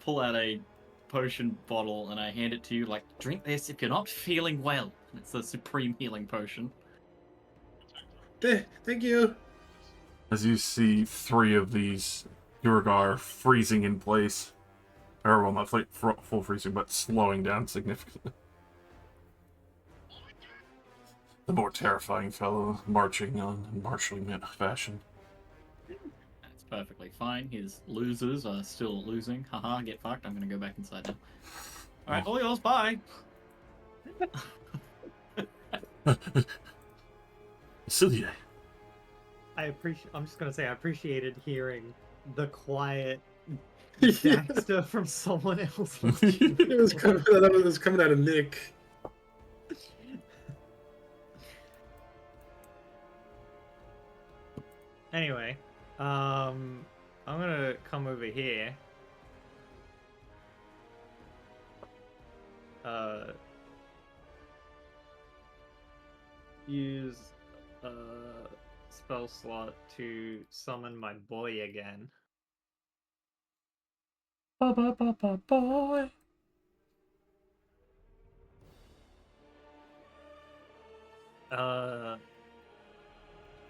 pull out a potion bottle and I hand it to you, like, drink this if you're not feeling well. It's the supreme healing potion. Thank you. As you see 3 of these Durgar freezing in place. Or, well, not full freezing, but slowing down significantly. The more terrifying fellow marching on in martially fashion. That's perfectly fine. His losers are still losing. Haha, get fucked. I'm gonna go back inside now. Alright, all yours, bye! Celia. I'm just gonna say I appreciated hearing the quiet Baxter from someone else. It was coming out of Nick. Anyway, I'm gonna come over here. Use a spell slot to summon my boy again. Boy.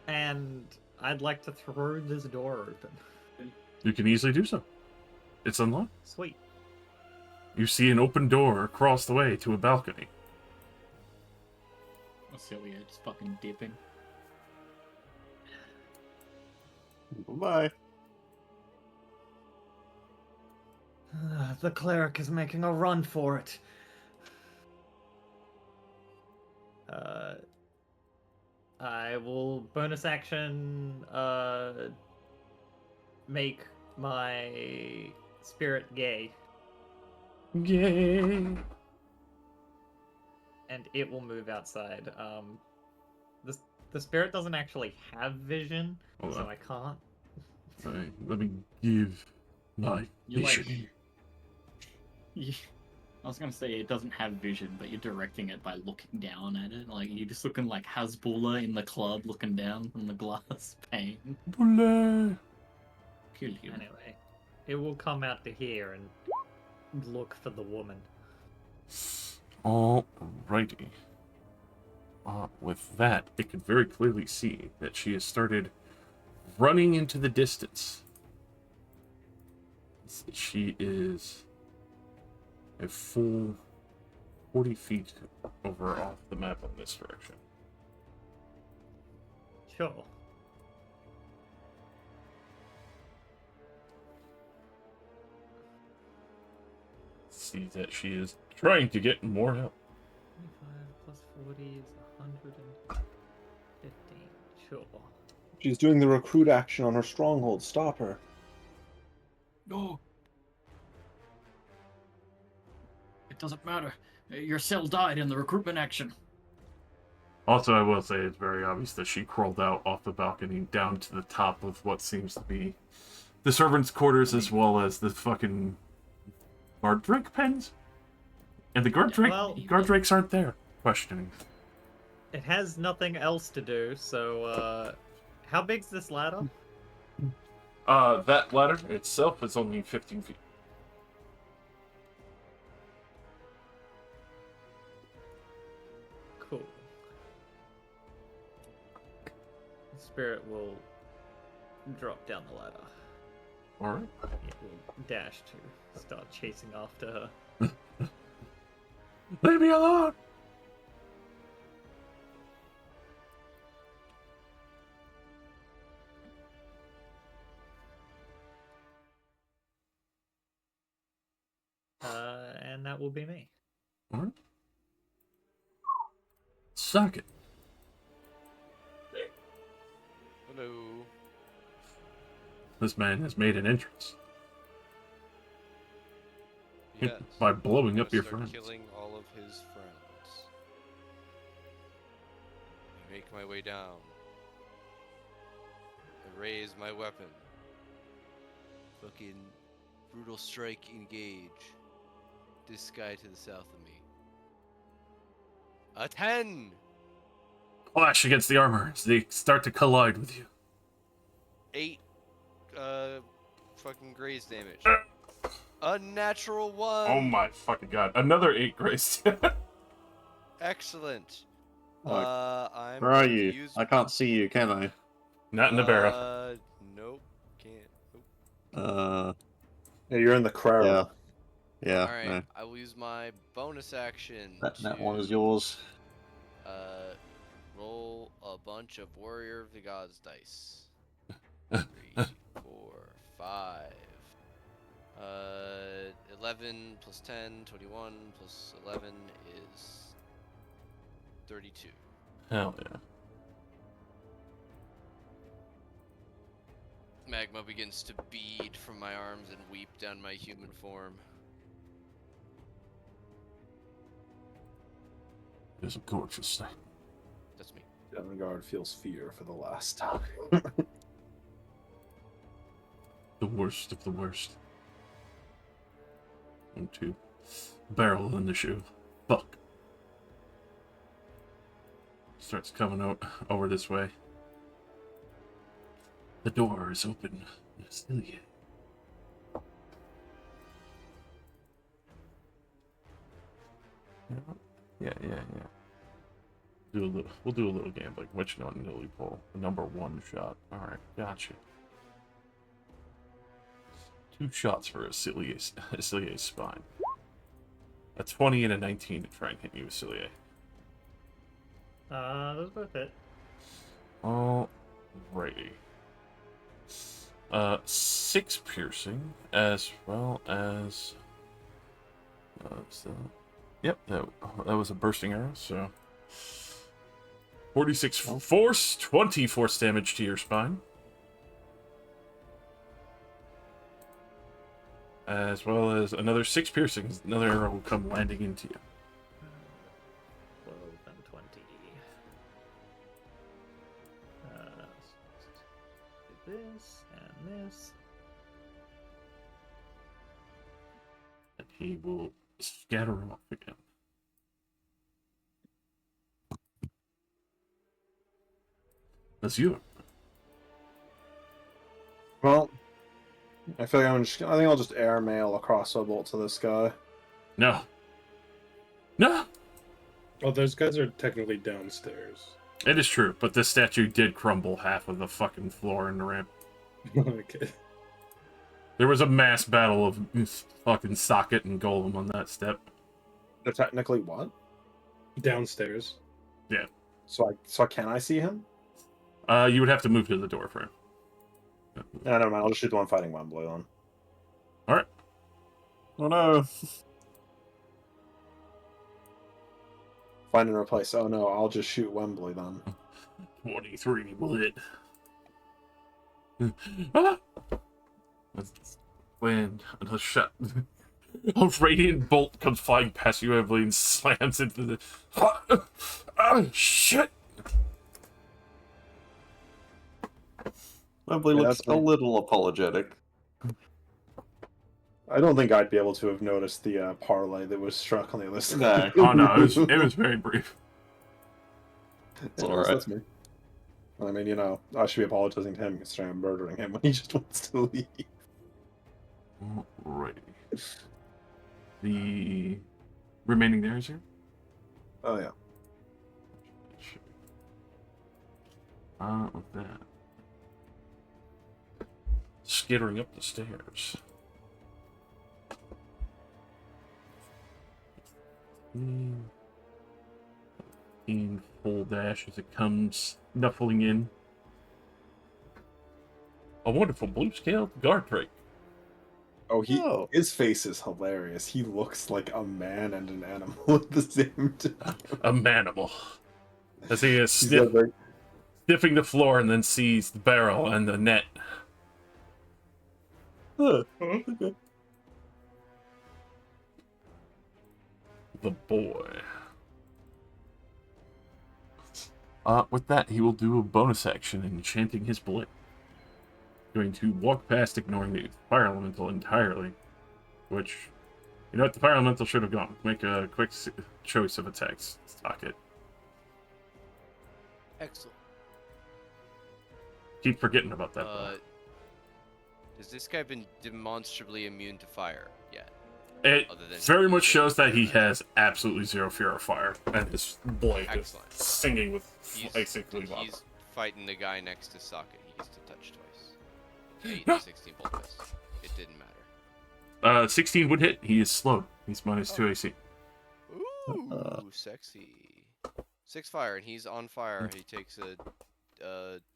And I'd like to throw this door open. You can easily do so. It's unlocked. Sweet. You see an open door across the way to a balcony. Celia just fucking dipping. Bye. The cleric is making a run for it. I will bonus action make my spirit gay, Yay! and it will move outside. The spirit doesn't actually have vision, Hold so on. I can't. Right, let me give my You like- vision. I was gonna say it doesn't have vision, but you're directing it by looking down at it. Like, you're just looking like Hasbulla in the club, looking down from the glass pane. Bula. Kill him. Anyway, it will come out to here and look for the woman. Alrighty. With that, it can very clearly see that she has started running into the distance. She is a full 40 feet over off the map in this direction. Sure. See that she is trying to get more help. 25 plus 40 is 115. Sure. She's doing the recruit action on her stronghold. Stop her. No. It doesn't matter. Your cell died in the recruitment action. Also, I will say it's very obvious that she crawled out off the balcony down to the top of what seems to be the servants' quarters as well as the fucking guard drake pens. And the guard drakes aren't there. Questioning. It has nothing else to do, so how big's this ladder? That ladder itself is only 15 feet. Cool. Spirit will drop down the ladder. Alright. It will dash to start chasing after her. Leave me alone! And that will be me. Alright. Suck it. Hello. This man has made an entrance. Yes. By blowing I'm up your gonna start friends. killing all of his friends. I make my way down. I raise my weapon. Fucking brutal strike, engage. This guy to the south of me. A 10! Clash against the armor as they start to collide with you. 8 fucking graze damage. A natural 1! Oh my fucking god. Another 8 grace. Excellent. Oh, I'm where are going to you? use... I can't see you, can I? Not in the barrel. Nope. Can't. Nope. Yeah, you're in the crowd. Yeah. Yeah, Alright, no. I will use my bonus action That to one is yours. roll a bunch of Warrior of the Gods dice. 3, 4, 5. 11 plus 10, 21 plus 11 is 32. Hell yeah. Magma begins to bead from my arms and weep down my human form. It's a gorgeous thing. That's me. Demigod feels fear for the last time. The worst of the worst. 1, 2. Barrel in the shoe. Fuck. Starts coming out over this way. The door is open. Still yet. Yeah. We'll do a little gambling. Which one will we pull? The number 1 shot. Alright, gotcha. 2 shots for a Cilier's spine. A 20 and a 19 to try and hit you with Cilier. Those both hit. Alrighty. 6 piercing, as well as... Yep, that was a bursting arrow, so... 46 force, 20 force damage to your spine. As well as another 6 piercings. Another arrow will come landing into you. 12 and 20. This and this. And he will scatter off again. That's you. Well, I feel like I think I'll just airmail a crossbow bolt to this guy. No. No! Oh, those guys are technically downstairs. It is true, but this statue did crumble half of the fucking floor in the ramp. Okay. There was a mass battle of fucking socket and golem on that step. They're technically what? Downstairs. Yeah. So can I see him? You would have to move to the door for him. Yeah, never mind. I'll just shoot the one fighting Wembley then. Alright. Oh no. Find and replace. Oh no, I'll just shoot Wembley then. 23 will hit. Ah! When a shot, a radiant bolt comes flying past you, Evelyn, and slams into the. Oh, shit! Wembley Yeah, looks that's a like- little apologetic. I don't think I'd be able to have noticed the parlay that was struck on the other side. No. Oh no, it was very brief. It's Yeah, alright. that's me. I mean, you know, I should be apologizing to him considering I'm murdering him when he just wants to leave. Alrighty. The remaining there is here. Oh yeah. With that. Skittering up the stairs. In full dash as it comes snuffling in. A wonderful blue scaled guard drake. Oh, Oh. his face is hilarious. He looks like a man and an animal at the same time. A manimal. As he is He's got very- sniffing the floor and then sees the barrel and the net. Okay. The boy. With that, he will do a bonus action, enchanting his blade. Going to walk past, ignoring the fire elemental entirely. Which, you know what, the fire elemental should have gone. Make a quick choice of attacks. Stock it. Excellent. Keep forgetting about that. though. Has this guy been demonstrably immune to fire yet? It Other than very much shows that he fire? has absolutely zero fear of fire, and his blade Excellent. is singing with He's, basically lava. he's fighting the guy next to socket. He gets to touch twice. 8 No. and 16 bolt miss. It didn't matter. 16 would hit. He is slowed. He's minus 2 AC. Ooh, sexy. 6 fire, and he's on fire. He takes a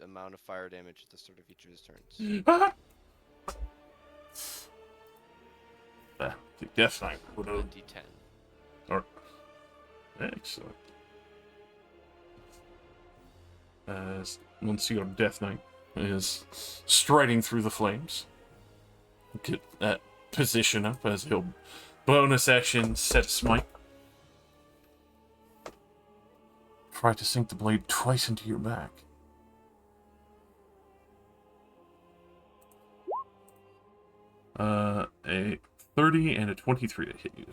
amount of fire damage at the start of each of his turns. The Death Knight would A have. D10. Or, excellent. As once your Death Knight is striding through the flames, get that position up as he'll bonus action set a smite. Try to sink the blade twice into your back. A 30 and a 23 to hit you.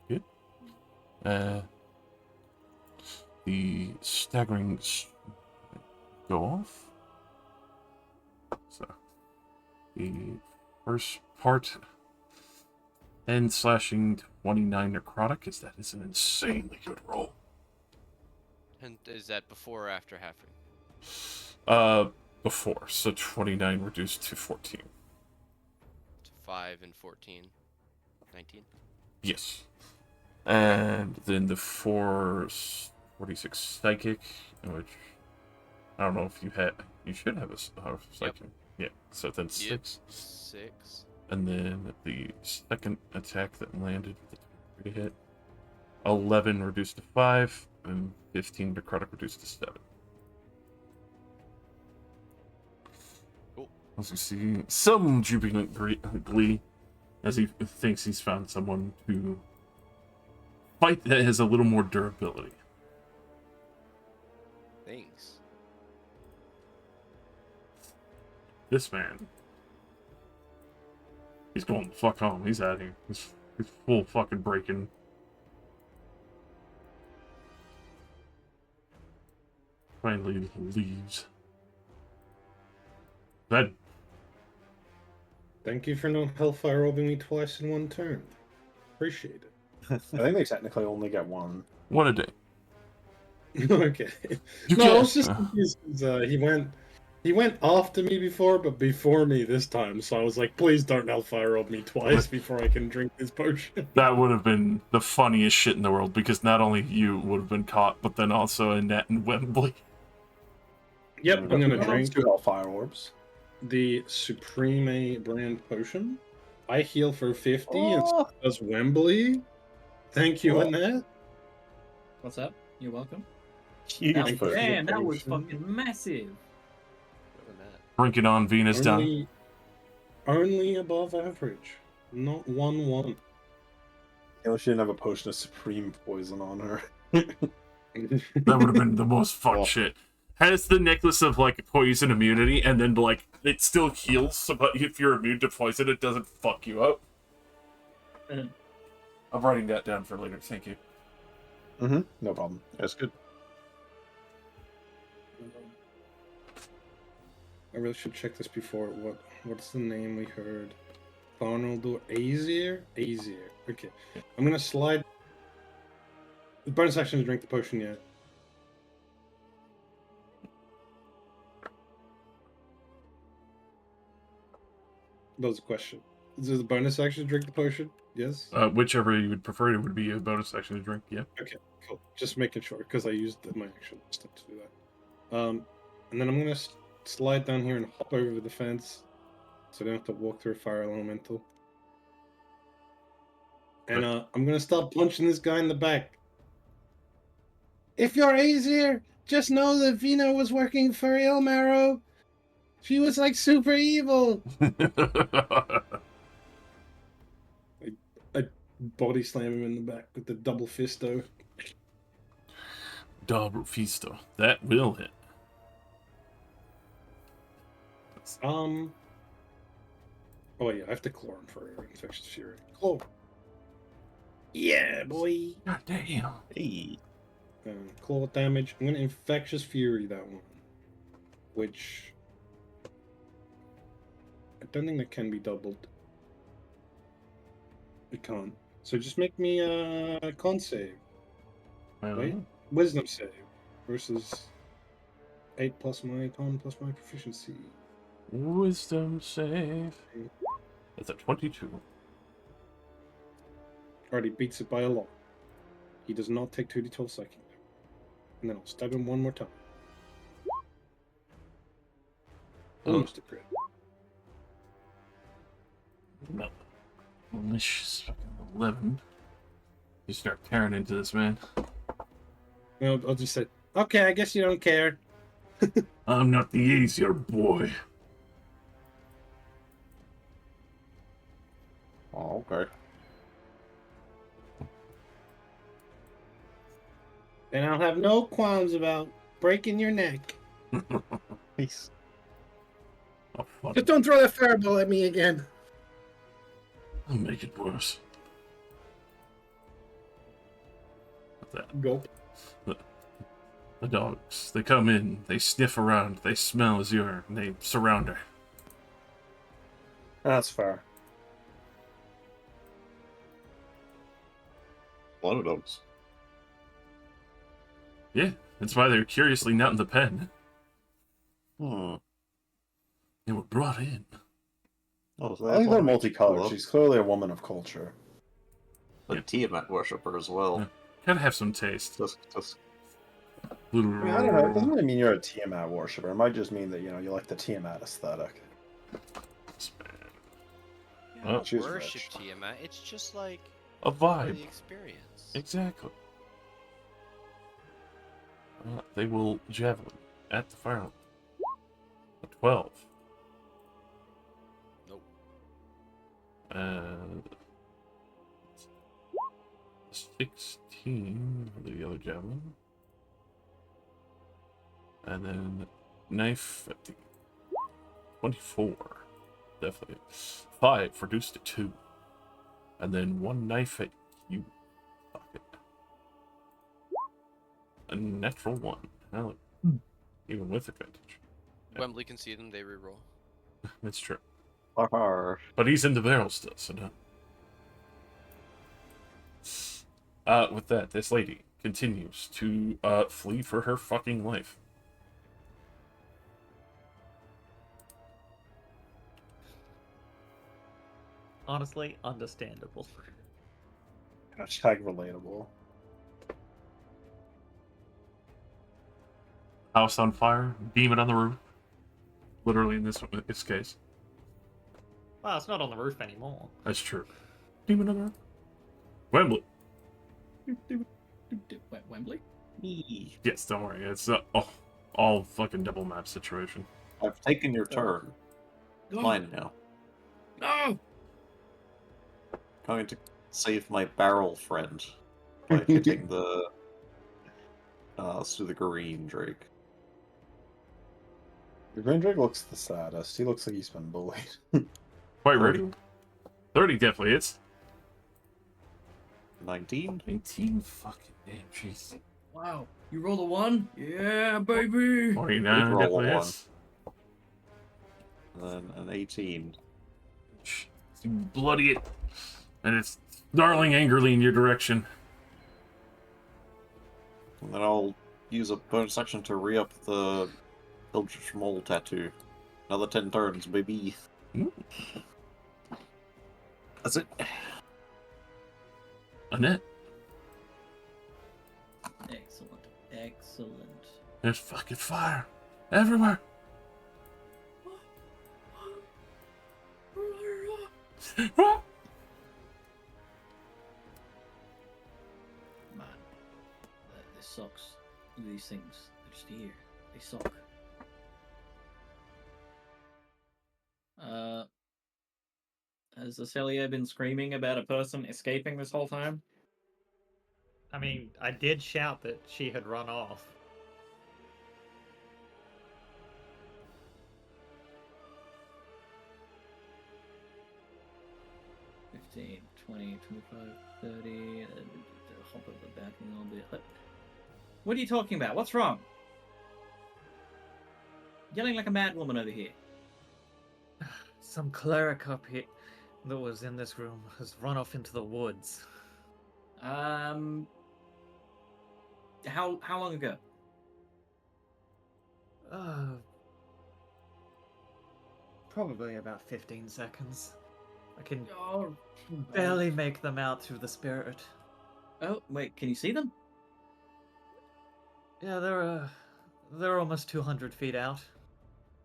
Good. The staggering go off. So the first part 10 slashing 29 necrotic, is that is an insanely good roll. And is that before or after halfing? Before, so 29 reduced to 14. To 5 and 14. 19. Yes. And then the 46 psychic, which I don't know if you had. You should have a psychic. Yeah. So then 6. 6. And then the second attack that landed with the hit. 11 reduced to 5, and 15 necrotic reduced to 7. Cool. As you see, some jubilant glee as he thinks he's found someone to fight that has a little more durability. Thanks. This man, he's going the fuck home. He's out of here. He's full fucking breaking. Finally leaves. That Thank you for no hellfire robbing me twice in one turn. Appreciate it. I think they technically only get one. one a day. Okay. You No, I can't- was just confused 'cause, he went after me before, but before me this time. So I was like, please don't hellfire rob me twice before I can drink this potion. That would have been the funniest shit in the world because not only you would have been caught, but then also Annette and Wembley. Yep, I'm gonna Let's drink do Hellfire Orbs. the Supreme brand potion. I heal for 50 and Oh. so does Wembley. Thank you, Oh. Annette. What's up? You're welcome. Huge That, potion. damn, that was fucking massive. Doing that. Drink it on Venus down. Only above average, not 1-1. You know, she didn't have a potion of supreme poison on her. That would have been the most fun Oh. shit. has the necklace of like poison immunity, and then like it still heals, so but if you're immune to poison, it doesn't fuck you up. Mhm. I'm writing that down for later. Thank you. Mm-hmm. No problem. That's good. I really should check this before. What's the name we heard? Arnold Azier? Azier. Okay. I'm gonna slide. The bonus action to drink the potion yet. That was a question. Is there the bonus action to drink the potion? Yes? Whichever you would prefer, it would be a bonus action to drink. Yeah. Okay, cool. Just making sure, because I used my action step to do that. And then I'm gonna slide down here and hop over the fence, so I don't have to walk through a fire elemental. And I'm gonna start punching this guy in the back. If you're Azir, just know that Vina was working for Ilmarrow. She was like super evil. I body slam him in the back with the double fisto. Double Fisto. That will hit. Oh yeah, I have to claw him for infectious fury. Claw. Yeah, boy. God damn. Hey. Claw damage. I'm gonna infectious fury that one, which I don't think that can be doubled. It can't. So just make me a con save. Wait, wisdom save versus 8 plus my con plus my proficiency. Wisdom save. That's a 22. Already beats it by a lot. He does not take 2d12 psychic damage. And then I'll stab him one more time. Almost a crit. No. Malicious fucking 11. You start tearing into this man. I'll just say, okay, I guess you don't care. I'm not the easier boy. Oh, okay. And I'll have no qualms about breaking your neck. Peace. Oh, fuck. Just don't throw that fireball at me again. I'll make it worse. What's that? Gulp. The dogs. They come in, they sniff around, they smell Azure, and they surround her. That's fair. A lot of dogs. Yeah, that's why they're curiously not in the pen. Hmm. They were brought in. Oh, so I think they're multicolored. Well, She's clearly a woman of culture. a Tiamat worshipper as well. Yeah. Gotta have some taste. Just I mean, I don't know. It doesn't really mean you're a Tiamat worshiper. It might just mean that, you like the Tiamat aesthetic. I don't She's worship rich. Tiamat. It's just like A for vibe. the experience. Exactly. They will javelin at the fire. A 12. Nope. And 16 for the other javelin. And then knife at the 24. Definitely. 5 reduced to 2. And then 1 knife at you. Fuck it. A natural 1. Hell, even with advantage. Wembley can see them. They reroll. That's true. Arr. But he's in the barrel still, so no. With that, this lady continues to flee for her fucking life. Honestly, understandable. Hashtag relatable. House on fire, demon on the roof. Literally in this case. Well, it's not on the roof anymore. That's true. Demon on the roof. Wembley. Wembley? Yes, don't worry. It's all fucking double map situation. I've taken your turn. Mine now. No! Going to save my barrel friend by hitting the through the green Drake. The Green Drake looks the saddest. He looks like he's been bullied. Quite ready. 30 definitely hits. 19. 19 fucking damn, jeez. Wow. You roll a 1? Yeah, baby. 29 roll a definitely 1. hits. And then an 18. You bloody it. And it's snarling angrily in your direction. And then I'll use a bonus action to re-up the Eldritch Mole tattoo. Another 10 turns, baby. Ooh. That's it. Annette. Excellent. Excellent. There's fucking fire everywhere. Man, this sucks. These things, they're just here. They suck. Has Acelia been screaming about a person escaping this whole time? I mean, I did shout that she had run off. $15, $20, $25, $30. Hop over the back a little bit. What are you talking about? What's wrong? Yelling like a mad woman over here. Some cleric up here that was in this room has run off into the woods. How long ago? Probably about 15 seconds. I can Oh, barely make them out through the spirit. oh, wait, can you see them? Yeah, they're almost 200 feet out.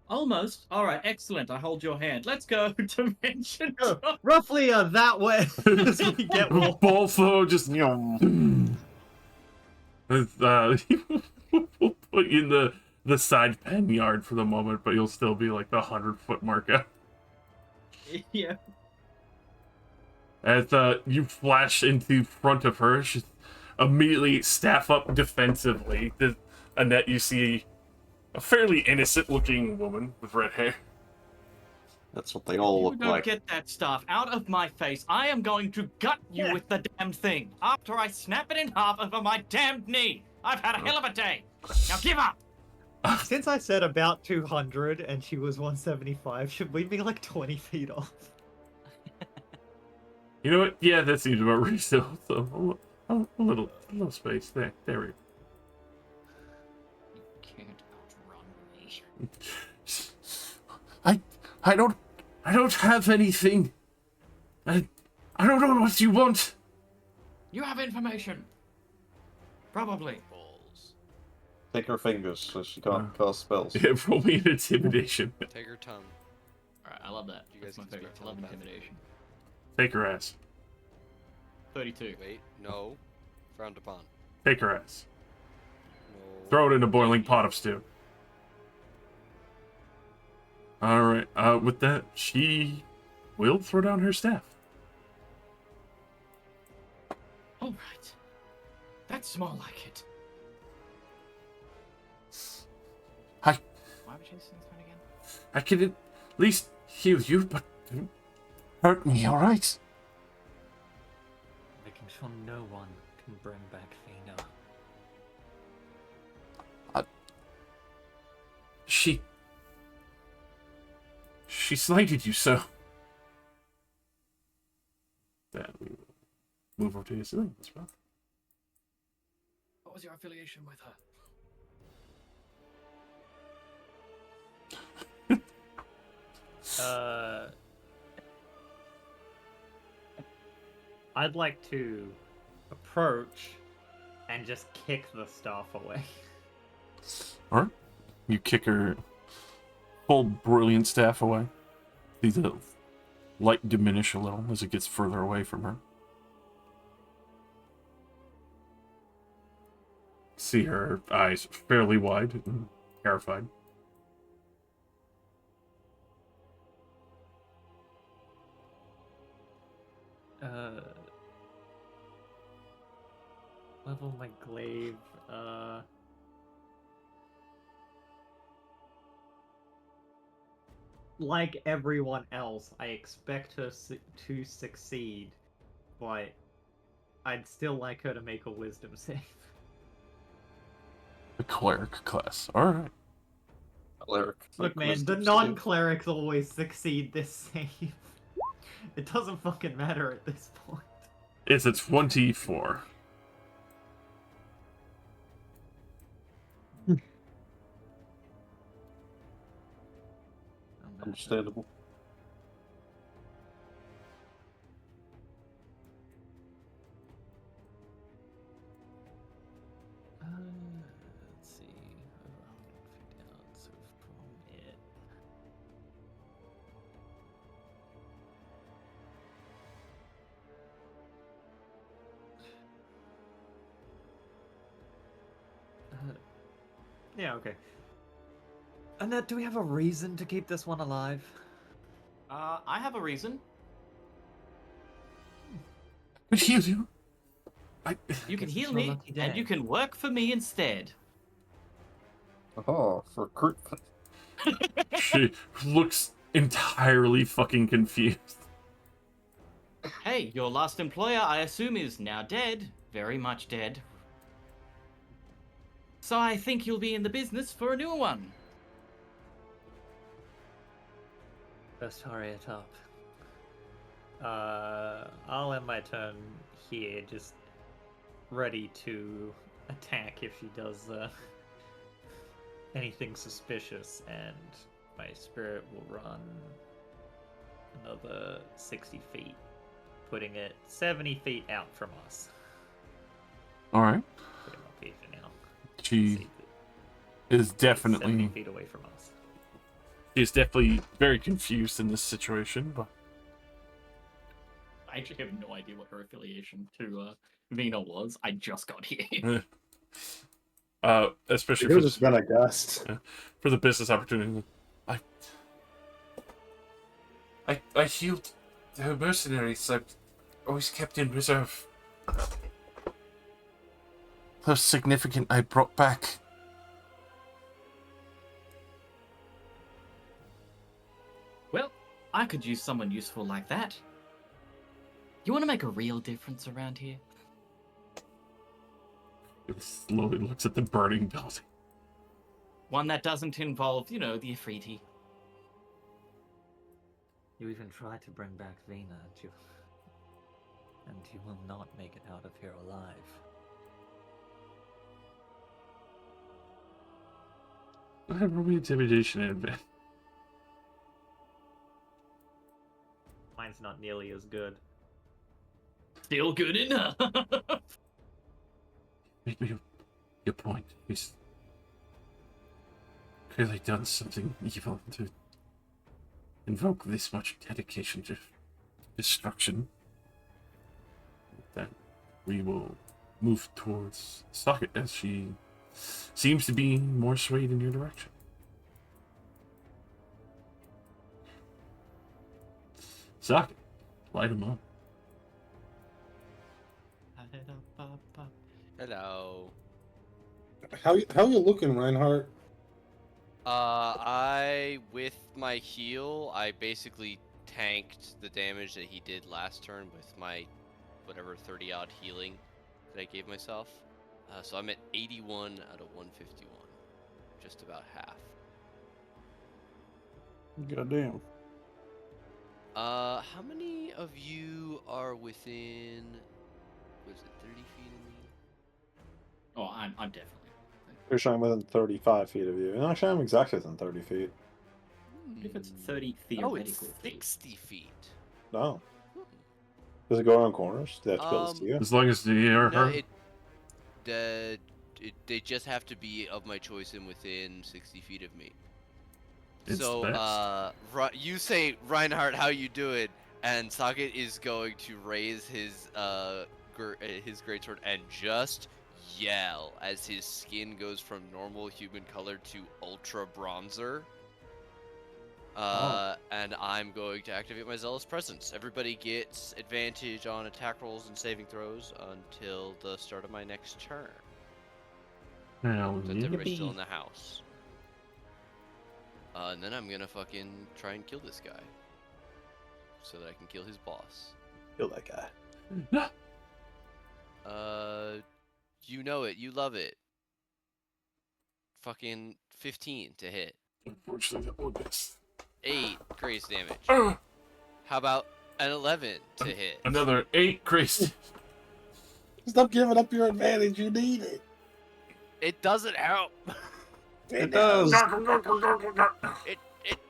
Almost. All right, excellent. I hold your hand. Let's go. Dimension. Roughly that way as we get more. Balfo just we'll put you in the side pen yard for the moment, but you'll still be like the 100-foot mark out. Yeah. As you flash into front of her, she immediately staff up defensively. Annette, you see a fairly innocent-looking woman with red hair. That's what they all You look don't like. get that stuff out of my face. I am going to gut you with the damned thing after I snap it in half over my damned knee. I've had a hell of a day. Now give up. Since I said about 200 and she was 175, should we be like 20 feet off? You know what? Yeah, that seems about reasonable. So a little space there. There we go. You can't outrun me. I don't have anything. I don't know what you want. You have information. Probably. Balls. Take her fingers so she can't cast spells. Yeah, roll me an intimidation. Take her tongue. Alright, I love that. You That's guys my can favorite. speak I love telepathically. intimidation. Take her ass. 32. Wait, no. Frowned upon. Take her ass. No. Throw it in a boiling pot of stew. Alright, with that, she will throw down her staff. Alright. That's more like it. I Why would you say this one again? I can at least heal you, but don't hurt me, alright? Making sure no one can bring back Fina. She slighted you, so. Then we will move over to the ceiling as well. What was your affiliation with her? I'd like to approach and just kick the staff away. Alright. You kick her whole brilliant staff away. See the light diminish a little as it gets further away from her. See her eyes fairly wide and terrified. Level my glaive. like everyone else, I expect her to succeed, but I'd still like her to make a wisdom save. The cleric class. Alright. Cleric. Look, man, the Wisdom save. non-clerics always succeed this save. It doesn't fucking matter at this point. It's a 24. Understandable. Let's see. Over 100 feet down, so from it. Yeah, okay. Annette, do we have a reason to keep this one alive? I have a reason. Could heal you. You can Guess it's heal your me, lucky and day. you can work for me instead. Oh, recruitment. She looks entirely fucking confused. Hey, your last employer, I assume, is now dead. Very much dead. So I think you'll be in the business for a newer one. Best hurry it up. I'll end my turn here, just ready to attack if she does anything suspicious, and my spirit will run another 60 feet, putting it 70 feet out from us. Alright. Put him up here for now. She See, is 70 definitely feet away from us. she's definitely very confused in this situation, but I actually have no idea what her affiliation to Vina was. I just got here. especially You've for just been a guest. for the business opportunity. I healed the mercenaries. I've always kept in reserve. The significant I brought back. Well, I could use someone useful like that. You want to make a real difference around here? It slowly looks at the burning building. One that doesn't involve, the Ifriti. You even tried to bring back Vina, and you will not make it out of here alive. I have roll me intimidation in advance. Mine's not nearly as good. Still good enough. Make me your point. He's clearly done something evil to invoke this much dedication to destruction. Then we will move towards Socket as she seems to be more swayed in your direction. Socket, light him up. Hello. How you looking, Reinhardt? With my heal, I basically tanked the damage that he did last turn with my whatever 30-odd healing that I gave myself. So I'm at 81 out of 151. Just about half. Goddamn. How many of you are within, was it 30 feet of me? Oh, I'm definitely. Pretty sure I'm within 35 feet of you. And actually, I'm exactly within 30 feet. What if it's 30 Oh, it's theoretical feet? 60 feet. No. Does it go around corners? Do they have to be able to see you? As long as you're No, her. they just have to be of my choice and within 60 feet of me. It's So, you say, Reinhardt, how you doing? And Socket is going to raise his greatsword and just yell as his skin goes from normal human color to ultra bronzer. And I'm going to activate my Zealous Presence. Everybody gets advantage on attack rolls and saving throws until the start of my next turn. Hell Since yeah. everybody's still in the house. And then I'm gonna fucking try and kill this guy. So that I can kill his boss. Kill that guy. You know it. You love it. Fucking 15 to hit. Unfortunately, that will miss. 8 grace damage. Uh, How about an 11 to hit? Another 8 grace. Stop giving up your advantage. You need it. It doesn't help. It does. It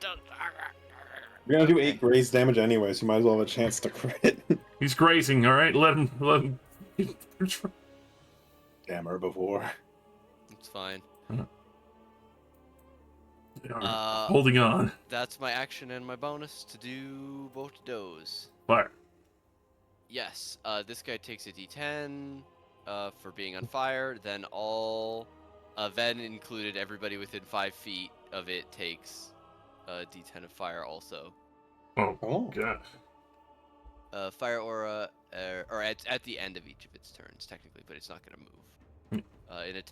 does. You're gonna do 8 graze damage anyway, so you might as well have a chance to crit. He's grazing, alright? Let him. Damn herbivore. It's fine. Holding on. That's my action and my bonus to do both of those. Fire. Yes. This guy takes a D10 for being on fire. Then all, Ven included, everybody within 5 feet of it takes a D10 of fire also. Oh, God. Fire aura, or at the end of each of its turns technically, but it's not gonna move. In a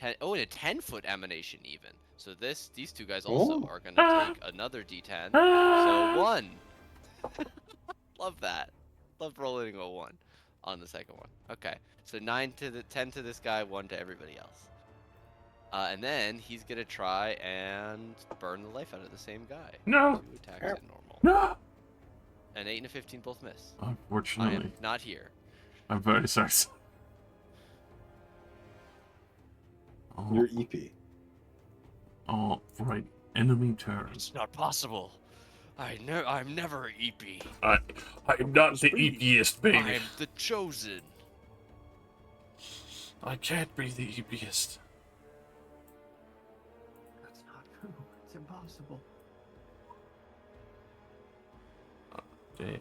10-foot emanation even. So these two guys also are gonna take another D10. So 1. Love that. Love rolling a 1 on the second one. Okay. So 10 to this guy, 1 to everybody else. And then he's gonna try and burn the life out of the same guy. No. 2 attacks at normal. No. And 8 and a 15 both miss. I Unfortunately. am not here. I'm very sorry. Oh, You're EP. all right. Enemy turn. It's not possible. I'm never an EP. I am not the eepiest, baby. I'm the chosen. I can't be the eepiest. That's not true. It's impossible. Damn.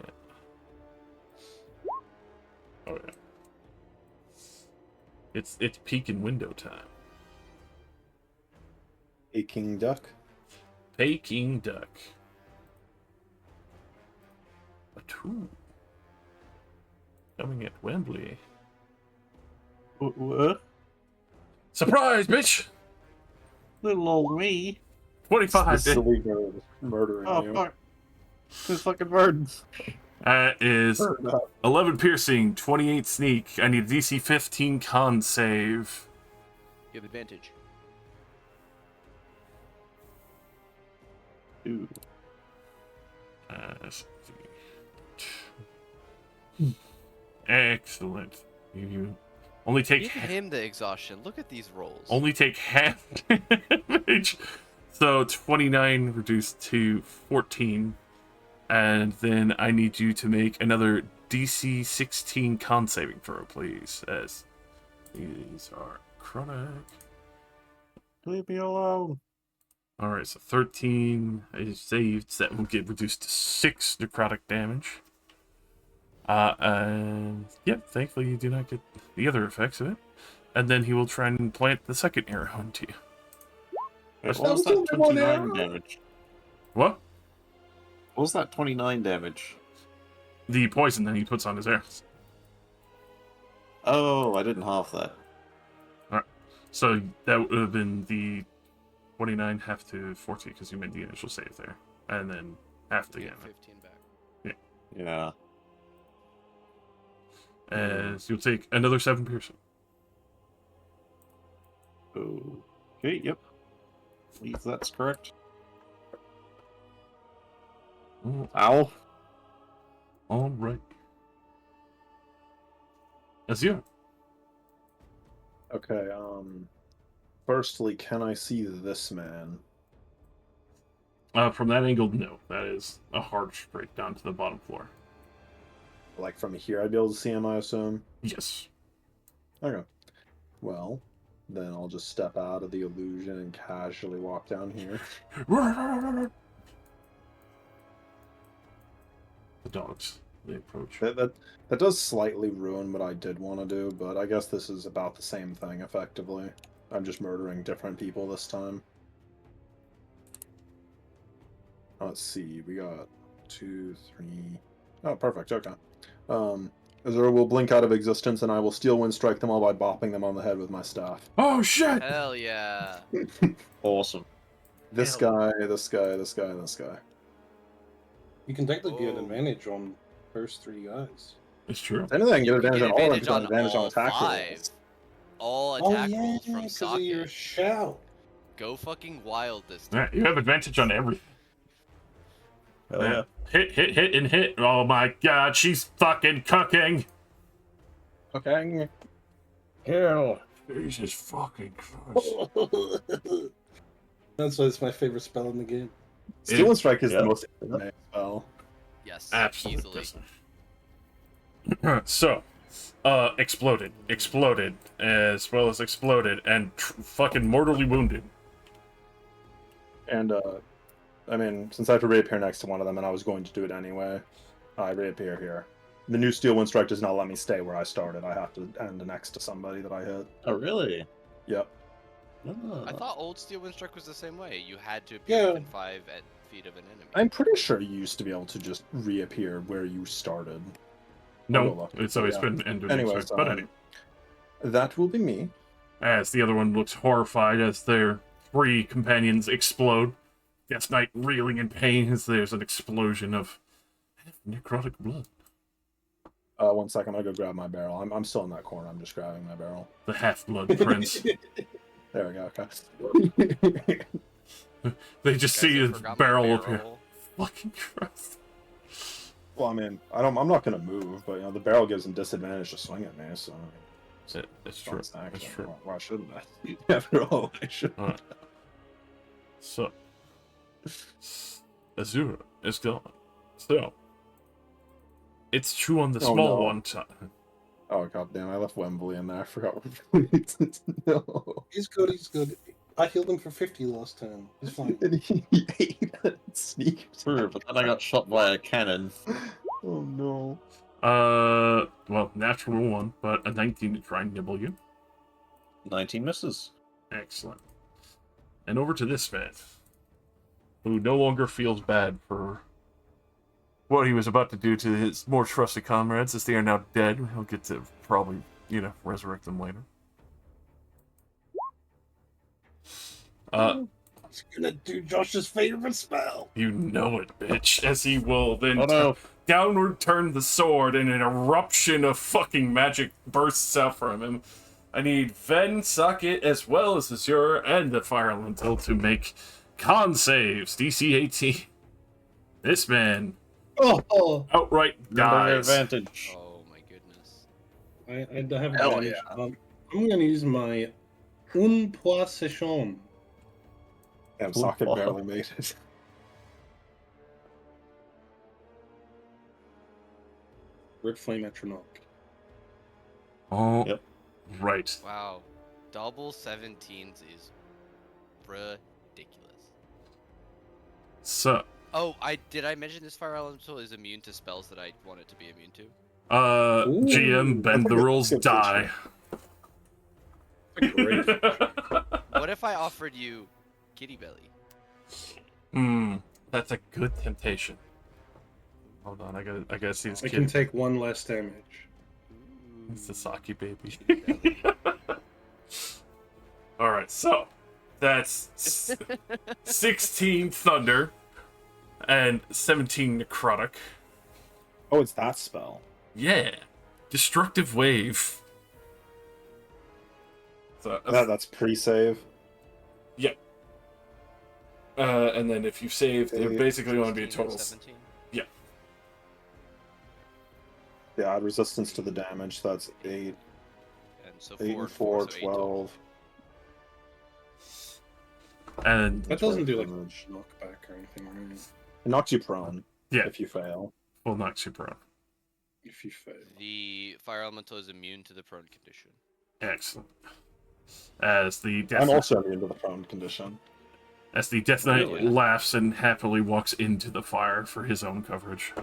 Oh yeah. It's peeking window time. A king duck. Peking duck. A 2. Coming at Wembley. What? Surprise, bitch! Little old me. 25. The silly girl murdering Oh, you. fuck. This fucking bird. That is Burn up. 11 piercing, 28 sneak. I need a DC 15 con save. You have advantage. Ooh. Let's see. Excellent. You only take Give him the exhaustion. Look at these rolls. only take half damage. So 29 reduced to 14. And then I need you to make another DC 16 con saving throw, please. As these are chronic. Leave me alone. Alright, so 13 is saved. So that will get reduced to 6 necrotic damage. And yeah, thankfully you do not get the other effects of it. And then he will try and plant the second arrow into you. Wait, what was that 29 damage? What? What was that 29 damage? The poison that he puts on his arrows. Oh, I didn't half that. So that would have been the 29 half to 40 because you made the initial save there. And then half You again. get 15 back. Yeah. As you'll take another 7 piercing. Okay, yep. I believe that's correct. Ow. Alright. Azure. Okay, firstly, can I see this man? From that angle, no. That is a hard straight down to the bottom floor. Like from here, I'd be able to see him, I assume? Yes. Okay. Well, then I'll just step out of the illusion and casually walk down here. The dogs, they approach. That does slightly ruin what I did want to do, but I guess this is about the same thing, effectively. I'm just murdering different people this time. Let's see, we got 2, 3... Oh, perfect, okay. Azura will blink out of existence, and I will steal wind strike them all by bopping them on the head with my staff. Oh shit! Hell yeah. Awesome. This Hell. guy, this guy, this guy, and this guy. You can technically get Oh. advantage on first 3 guys. It's true. If anything, You get can advantage get on all of them advantage because on advantage on all attack 5. rolls. All Oh attack yeah, rolls from because of your socket. shout. Go fucking wild this Yeah, time. you have advantage on everything. Hell yeah. Hit, and hit. Oh my god, she's fucking cooking. Okay. Kill. Jesus fucking Christ. That's why it's my favorite spell in the game. Steel and Strike is Yeah. the most anime spell. Yes, Absolutely. easily. So, exploded, as well as exploded, and fucking mortally wounded. And, I mean, since I have to reappear next to one of them, and I was going to do it anyway, I reappear here. The new Steel Wind Strike does not let me stay where I started. I have to end next to somebody that I hit. Oh, really? Yep. I thought old Steel Wind Strike was the same way. You had to appear Yeah. within 5 feet of an enemy. I'm pretty sure you used to be able to just reappear where you started. I'll go No, look. it's always Yeah. been ended. Anyways, But anyway, that will be me. as the other one looks horrified as their 3 companions explode, Death Knight reeling in pain as there's an explosion of necrotic blood. 1 second, I'm gonna go grab my barrel. I'm still in that corner. I'm just grabbing my barrel. The half-blood prince. There we go. Okay. They just Guys, see I his forgot my barrel appear. barrel. Fucking Christ. Well, I mean, I'm not gonna move, but you know, the barrel gives him disadvantage to swing at me, so. It's true. It's It's true. Why shouldn't I? After all, I should. Alright. So, Azura is gone. So, it's true on the Oh, small no. one time. Oh goddamn! I left Wembley in there. I forgot. No. He's good, he's good. I healed him for 50 last time. He's fine. And he ate it. Sneak. True, but then I got shot by a cannon. Oh no. Well, natural 1, but a 19 to try and nibble you. 19 misses. Excellent. And over to this man, who no longer feels bad for what he was about to do to his more trusted comrades, as they are now dead. He'll get to probably, resurrect them later. He's gonna do Josh's favorite spell. You know it, bitch. As he will then Oh no. downward turn the sword, and an eruption of fucking magic bursts out from him. I need Ven, Socket, as well as Azure and the Fire Elemental to make con saves. DC 18. This man Oh, outright Remember your dies. advantage. Oh my goodness. I have Hell advantage. I'm gonna use my un poissession. Damn, Cool. Socket barely made it. Red flame metronome. Oh, Yep. right. Wow. Double 17s is ridiculous. So, Oh, did I mention this fire elemental is immune to spells that I want it to be immune to? Ooh, GM, bend the that's rules, a good die. Great. What if I offered you kitty belly? That's a good temptation. Hold on, I gotta see this I can kid. take 1 less damage. It's the Saki baby. Alright, so that's 16 thunder and 17 necrotic. Oh, it's that spell. Yeah. Destructive wave. So, That's pre-save. yeah. And then if you save, they're basically going to be a 16 or total. 17? Yeah, add resistance to the damage. So that's 8, And so 8 4 and 4, so 8 total. 12. And That doesn't do like damage. knockback or anything, right? It knocks you prone. Yeah. If you fail. will knock you prone. If you fail. The fire elemental is immune to the prone condition. Excellent. As the Death, I'm also immune to the prone condition. as the Death Knight Really? laughs and happily walks into the fire for his own coverage. So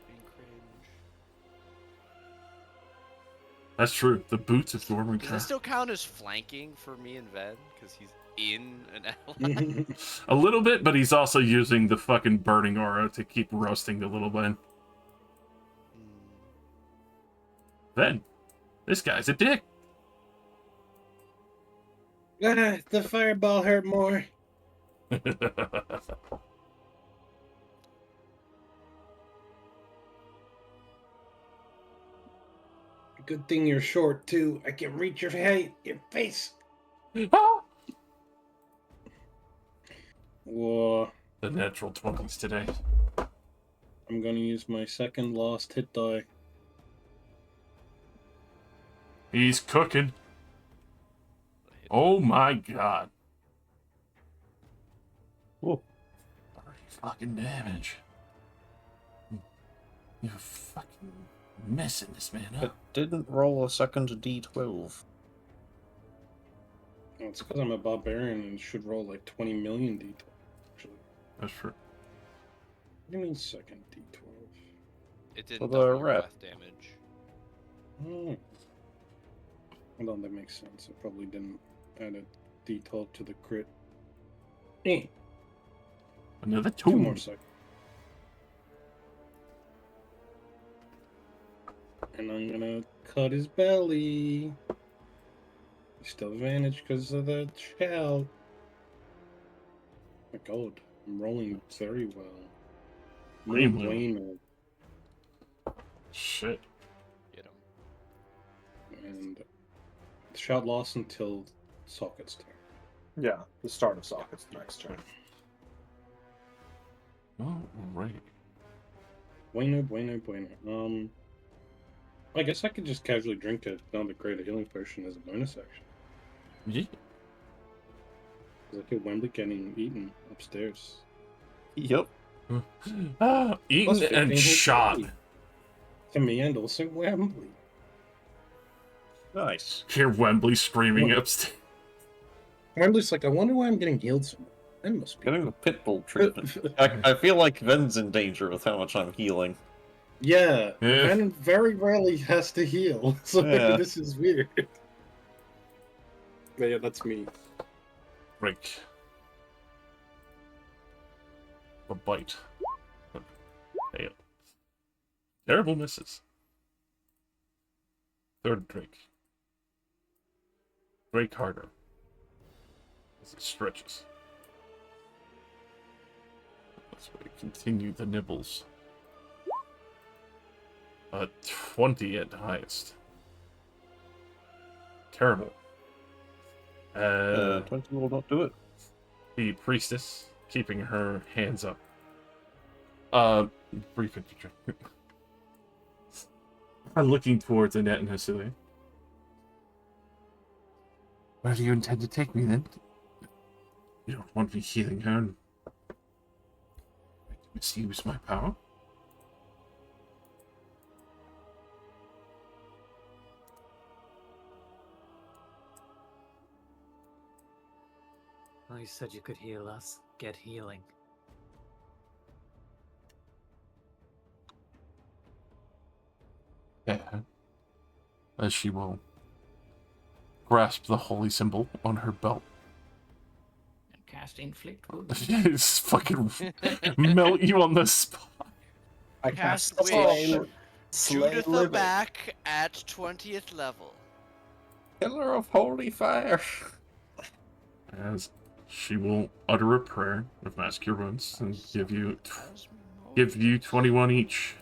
being cringe. That's true. The boots of Dorman Does this still count as flanking for me and Ven? Because he's in an ally? a little bit, but he's also using the fucking burning aura to keep roasting the little man. Then, this guy's a dick. Ah, the fireball hurt more. Good thing you're short, too. I can reach your face. Whoa. The natural 20s today. I'm gonna use my second lost hit die. He's cooking. Oh my god. Whoa. 30 fucking damage. You're fucking messing this man It up. didn't roll a second D12. Well, it's because I'm a barbarian and should roll like 20 million d12. Actually, That's true. what do you mean second d12? It didn't the double your rep. wrath damage. Oh. Well, that makes sense. I probably didn't add a d12 to the crit. Another 2 2. more seconds. And I'm gonna cut his belly. Still advantage because of the shout. My god, I'm rolling very well. Muy Extremely well. bueno. Shit. Get him. And the shout lost until Socket's turn. Yeah, the start of Socket's next turn. Alright. Bueno. I guess I could just casually drink another greater healing potion as a bonus action. Yeah. Because I hear Wembley getting eaten upstairs. Yep. Eaten Plus and 15 shot. HP. To me and also Wembley. Nice. Hear Wembley screaming What? upstairs. Wembley's like, I wonder why I'm getting healed so much. That must be. Getting the pitbull treatment. I feel like Ven's in danger with how much I'm healing. Yeah, Yeah. Ven very rarely has to heal, so Yeah. this is weird. But yeah, that's me. Break. A bite. Fail. Terrible misses. Third drink. Break harder. As it stretches. Let's continue the nibbles. 20 at highest. Terrible. 20 will not do it. The priestess, keeping her hands up. Brief infantry. I'm looking towards Annette and Hasilia. Where do you intend to take me then? You don't want me healing her and misuse my power? Well, you said you could heal us. Get healing. Yeah. As she will grasp the holy symbol on her belt. And cast inflict wounds. It's fucking melt you on the spot. I Cast cast Wish. Slay Judith Living. back at 20th level. Killer of holy fire. As she will utter a prayer of mass cure wounds and give you 21 each.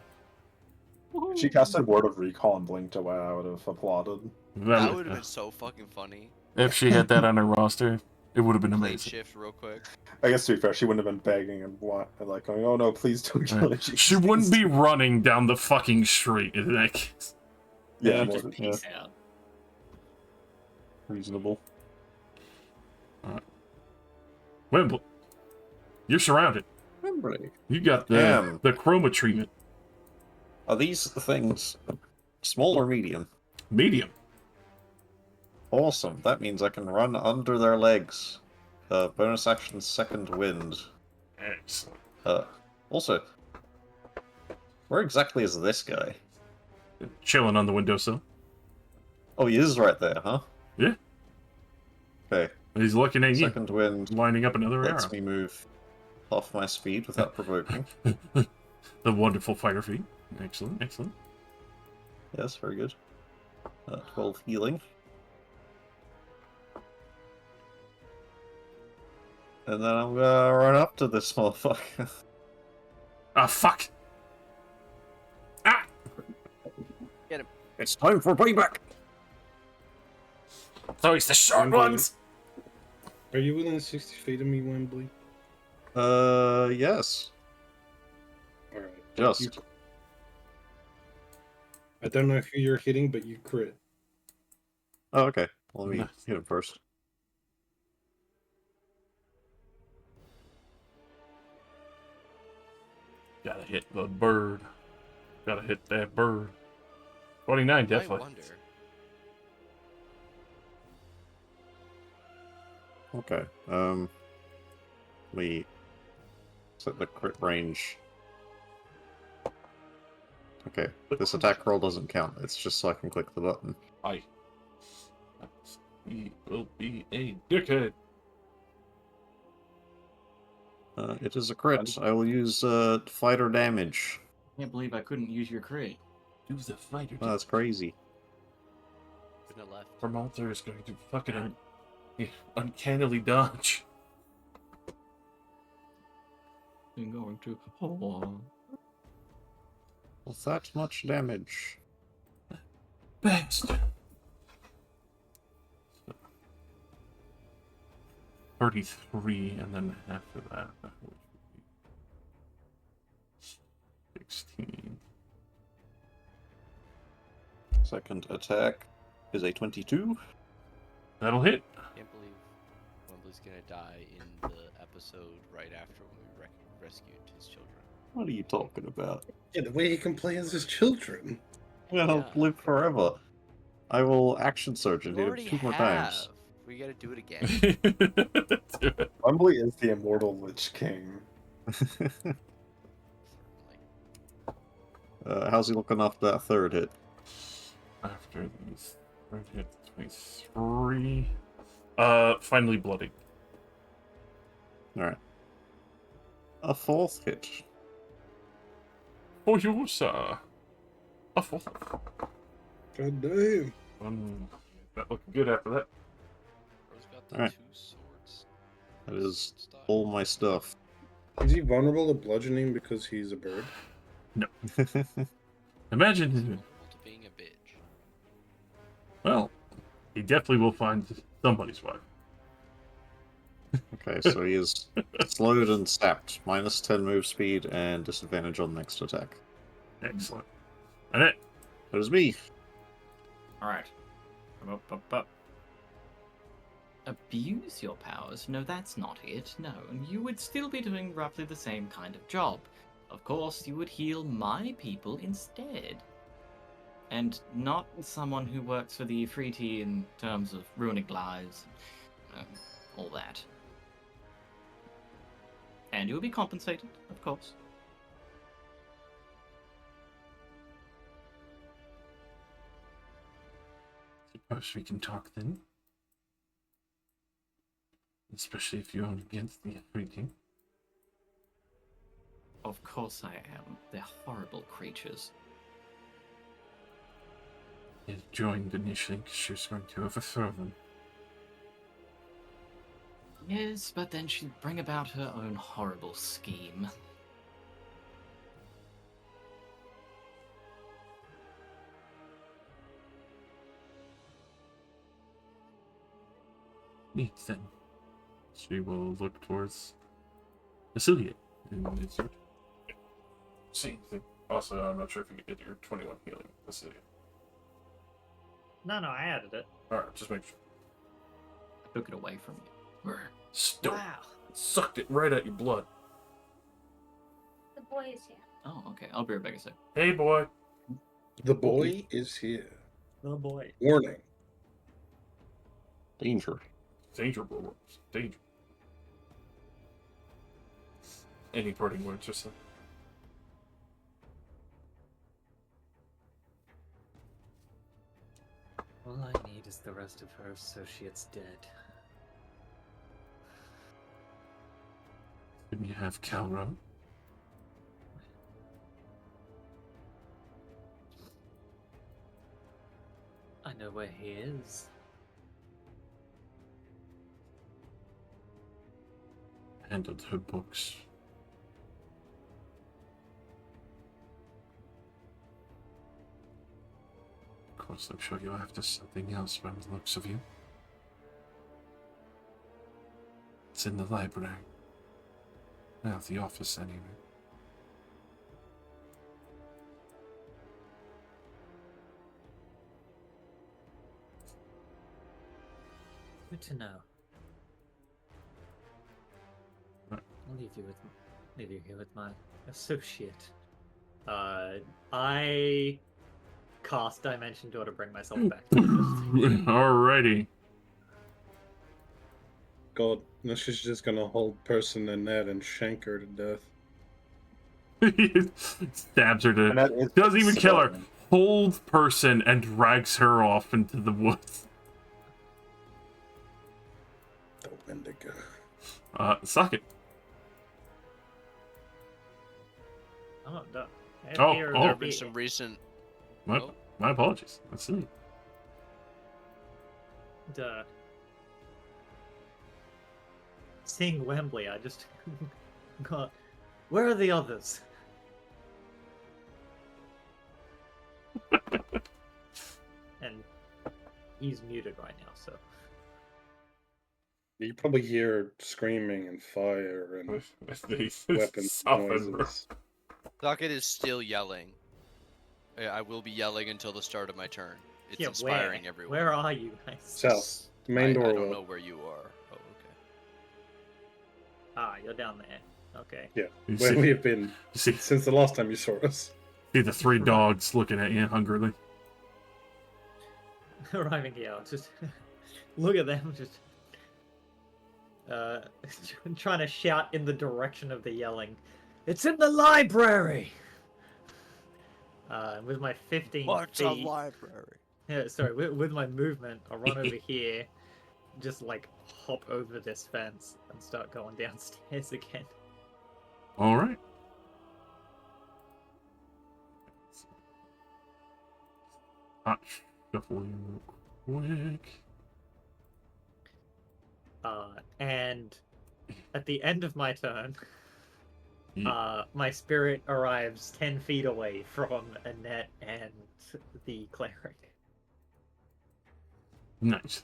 If she casted Word of Recall and blinked away, I would have applauded. That would have been so fucking funny. If she had that on her roster, it would have been Plate amazing. shift real quick. I guess to be fair, she wouldn't have been begging and like going, "Oh no, please don't kill it." She wouldn't be running down the fucking street in that case. Yeah, Yeah, more- Just peace out. Reasonable. Wembley, you're surrounded. Wembley. You got Damn. the chroma treatment. Are these things small or medium? Medium. Awesome. That means I can run under their legs. Bonus action, second wind. Excellent. Also, where exactly is this guy? Chilling on the windowsill. Oh, he is right there, huh? Yeah. Okay. He's looking at you, Second wind lining up another lets arrow. me move half my speed without provoking. The wonderful fighter feat. Excellent, excellent. Yes, very good. 12 healing. And then I'm gonna run up to this motherfucker. Ah, fuck! Ah! Get him. It's time for payback! So it's the short Wembley. ones! Are you within 60 feet of me, Wembley? Yes. Alright. Just. I don't know who you're hitting, but you crit. Oh, okay. Let me Nice. hit him first. Gotta hit the bird. Gotta hit that bird. 29, I definitely. wonder. Okay. We set the crit range. Okay, this attack roll doesn't count. It's just so I can click the button. Aye. He will be a dickhead. It is a crit. I will use fighter damage. Can't believe I couldn't use your crit. Do the fighter. Oh, that's crazy. Couldn't have left. Promoter is going to fucking uncannily dodge. I'm going to. Oh. Well, that much damage. Bastard. 33, and then after that, which would be 16. Second attack is a 22. That'll hit. Can't believe Wembley's gonna die in the episode right after when we rescued his children. What are you talking about? Yeah, the way he can play as his children. Well, Yeah. live forever. I will action surge and You hit already him 2 more have. times. We gotta do it again. Do it. Wembley is the immortal Lich King. Certainly. How's he looking off that third hit? After these, third hit 23. Finally bloody. Alright. A fourth hit. For you, sir. A fourth. God damn. That looking good after that. Bro's got the Alright. 2 swords. That is Stuff. all my stuff. Is he vulnerable to bludgeoning because he's a bird? Imagine. Vulnerable to being a bitch. Well, he definitely will find somebody's wife. Okay, so he is slowed and sapped. Minus 10 move speed and disadvantage on next attack. Excellent. And it. That is me. Alright. Up. Abuse your powers? No, that's not it. No, you would still be doing roughly the same kind of job. Of course, you would heal my people instead. And not someone who works for the Ifriti in terms of ruining lives, all that. And you will be compensated, of course. Suppose we can talk then. Especially if you're against the everything. Of course I am. They're horrible creatures. He joined initially because she was going to overthrow them. Yes, but then she'd bring about her own horrible scheme. Neat then. She will look towards Basilia. Same thing. Also, I'm not sure if you did your 21 healing, Basilia. No, I added it. Alright, just make sure. I took it away from you. Still Wow. sucked it right at your blood. The boy is here. Oh, okay. I'll be right back a sec. Hey, boy. The boy is here. Oh boy. Warning. Danger. Danger, bro. Danger. Any parting words or something? All I need is the rest of her associates dead. Didn't you have Calro? I know where he is. handled her books. Of course, I'm sure you're after something else from the looks of you. It's in the library. Well, the office, anyway. Good to know. Right. I'll leave you here with my associate. I cast Dimension Door to bring myself back to the building. Alrighty. God, no, she's just gonna hold person in that and shank her to death. Stabs her And that to... is Doesn't even kill her. civilian. Holds person and drags her off into the woods. The Wendigo. Suck it. I'm not done. Oh, Here- oh. There have been some recent. My, Oh. my apologies. Let's see. Duh. Seeing Wembley, I just got. Where are the others? And he's muted right now, so. You probably hear screaming and fire and With these weapon soften- noises. Socket is still yelling. I will be yelling until the start of my turn. It's Yeah, inspiring where? everyone. Where are you guys? South. The main I door. don't will- know where you are. Oh, okay. Ah, you're down there. Okay. Yeah, You where see, we have been you see since the last time you saw us. the three dogs looking at you hungrily. Arriving here, just look at them, just trying to shout in the direction of the yelling. It's in the library. With my 15 feet. library? Yeah, sorry, with my movement, I'll run over here, just like hop over this fence and start going downstairs again. Alright. Shuffle you quick. And at the end of my turn, Yeah. my spirit arrives 10 feet away from Annette and the cleric. Nice.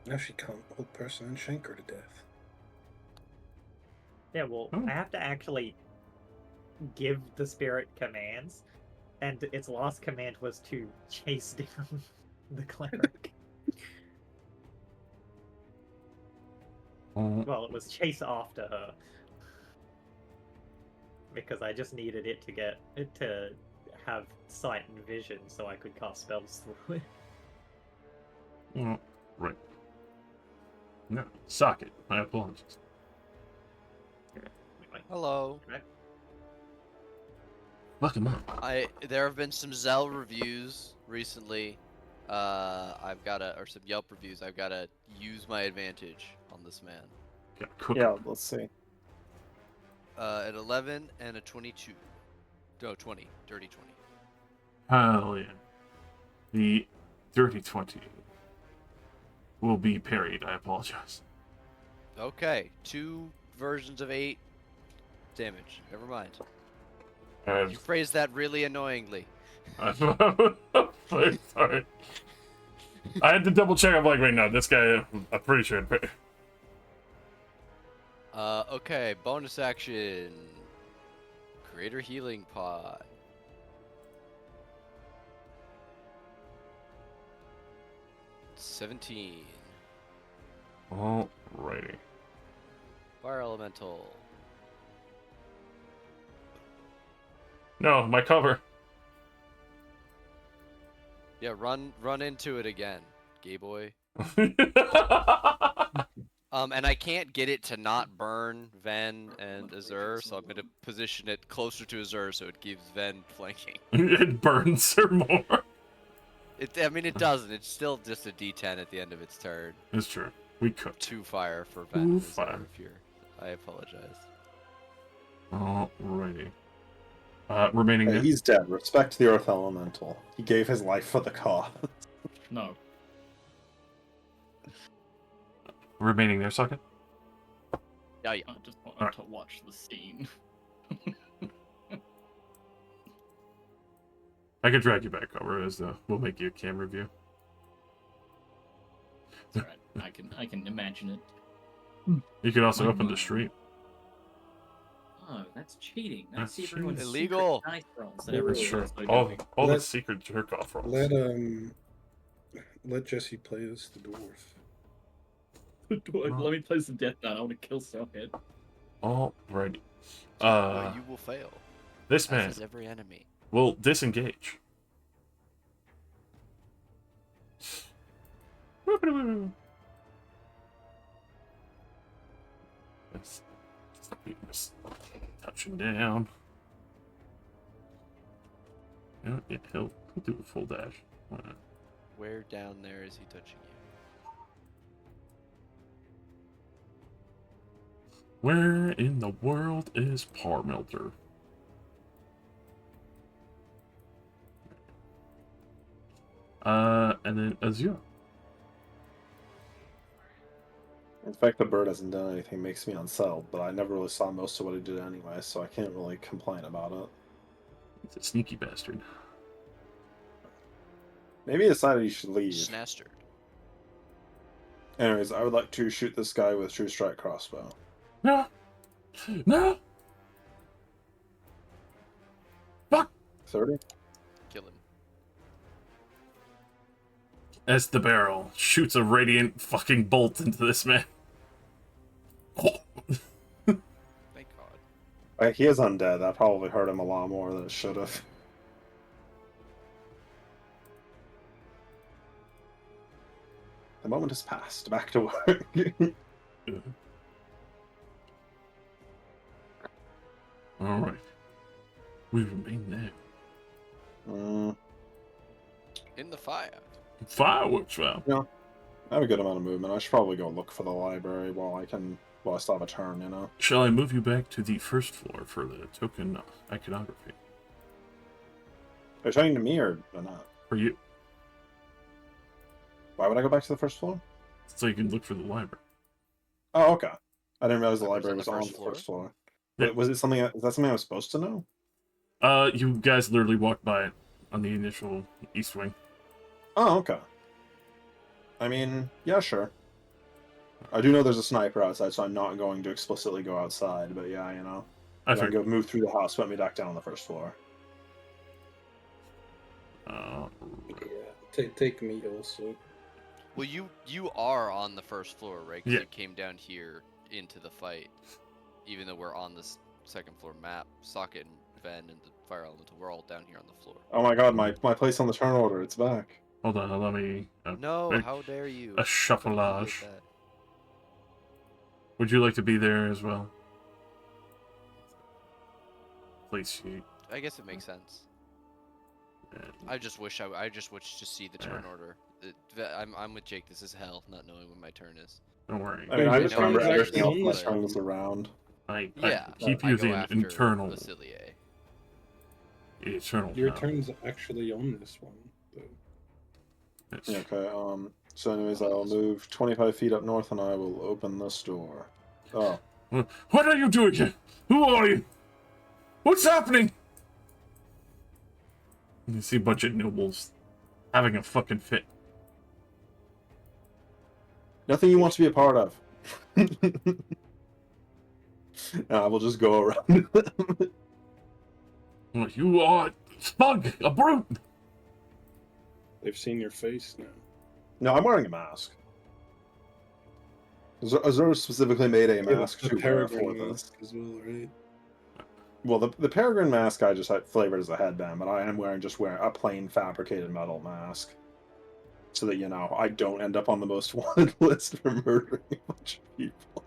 Now she can't hold person and shank her to death. Yeah, well, Oh. I have to actually give the spirit commands, and its last command was to chase down the cleric. Well, it was chase after her. Because I just needed it to get it to have sight and vision so I could cast spells through it. Oh, right. No, suck it. My apologies. Hello. Fuck him up. There have been some Zell reviews recently. Or some Yelp reviews. I've gotta use my advantage on this man. Yeah, cook Yeah, him. let's see. An 11 and a 22. No, 20. Dirty 20. Hell yeah. The dirty 20 will be parried. I apologize. Okay, 2 versions of 8 damage. Never mind. I'm You phrased that really annoyingly. sorry. I had to double check. I'm like, wait, no, this guy, I'm pretty sure. Okay, bonus action. Creator healing pod. $17. Alrighty. Fire elemental. No, my cover. Yeah, run into it again, gay boy. And I can't get it to not burn Ven and Azur, so I'm gonna position it closer to Azur so it gives Ven flanking. It burns her more. I mean, it doesn't. It's still just a D10 at the end of its turn. It's true. We could. 2 fire for Ven 2 and fire. Azur if you're... I apologize. Alrighty. Remaining Hey, then? he's dead. Respect the Earth Elemental. He gave his life for the cause. No. remaining there, Socket? Yeah, yeah. I just wanted Alright. to watch the scene. I could drag you back over as we'll make you a camera view. It's alright. I can imagine it. You could also My open the mind. stream. Oh, that's cheating. That's That's everyone's cheating. Illegal. secret dice rolls that That's everyone's Sure. also All doing. the Let- secret jerk off rolls. Let Jesse play as the dwarf. Let me play some Death Knight. I want to kill Socket. Alrighty. You will fail. This As man is every enemy. will disengage. Just touching down. Yeah, he'll do a full dash. Why not? Where down there is he touching you? Where in the world is Parmelter? And then Azure. In fact, the bird hasn't done anything makes me unsettled, but I never really saw most of what he did anyway, so I can't really complain about it. He's a sneaky bastard. Maybe he decided he should leave. Snastard. Anyways, I would like to shoot this guy with True Strike crossbow. No! No! Fuck! 30? Kill him. As the barrel shoots a radiant fucking bolt into this man. Thank God. He is undead. That probably hurt him a lot more than it should have. The moment has passed. Back to work. Alright. We remain there. In the fire. Fireworks, wow. I have a good amount of movement. I should probably go look for the library while I still have a turn, you know? Shall I move you back to the first floor for the token iconography? Are you talking to me or not? For you, Why would I go back to the first floor? so you can look for the library. Oh, okay. I didn't realize the Library's library on was the on the first first floor. Yeah. Wait, was it something? Is that something I was supposed to know? You guys literally walked by it on the initial east wing. Oh, okay. I mean, yeah, sure. I do know there's a sniper outside, so I'm not going to explicitly go outside. But yeah, you know, I I'm gonna figured. go move through the house, put me back down on the first floor. Yeah, take me also. Well, you are on the first floor, right? 'Cause Yeah. you came down here into the fight, even though we're on this second floor map. Socket and Ven and the fire elemental, we're all down here on the floor. Oh my god, my place on the turn order, it's back. Hold on, let me. No, make how dare you? a How dare you shuffleage. do that? Would you like to be there as well? Please shoot. I guess it makes sense. I just wish to see the turn order. I'm with Jake. This is hell, not knowing when my turn is. Don't worry. I mean, I just know remember it's everything else actually my like- turn was around. I Yeah, keep I you go the after internal. Vasilier. Eternal. Your power. turn's actually on this one, though. Yes. Yeah, okay, so anyways, I'll move 25 feet up north and I will open this door. Oh. What are you doing here? Who are you? What's happening? And you see a bunch of nobles having a fucking fit. Nothing you want to be a part of. I will just go around. You are a smug, a brute. They've seen your face now. No, I'm wearing a mask. Azura specifically made a mask the to wear for peregrine this. mask as well, right? Well, the peregrine mask I just had flavored as a headband, but I am wearing a plain fabricated metal mask. So that, you know, I don't end up on the most wanted list for murdering a bunch of people.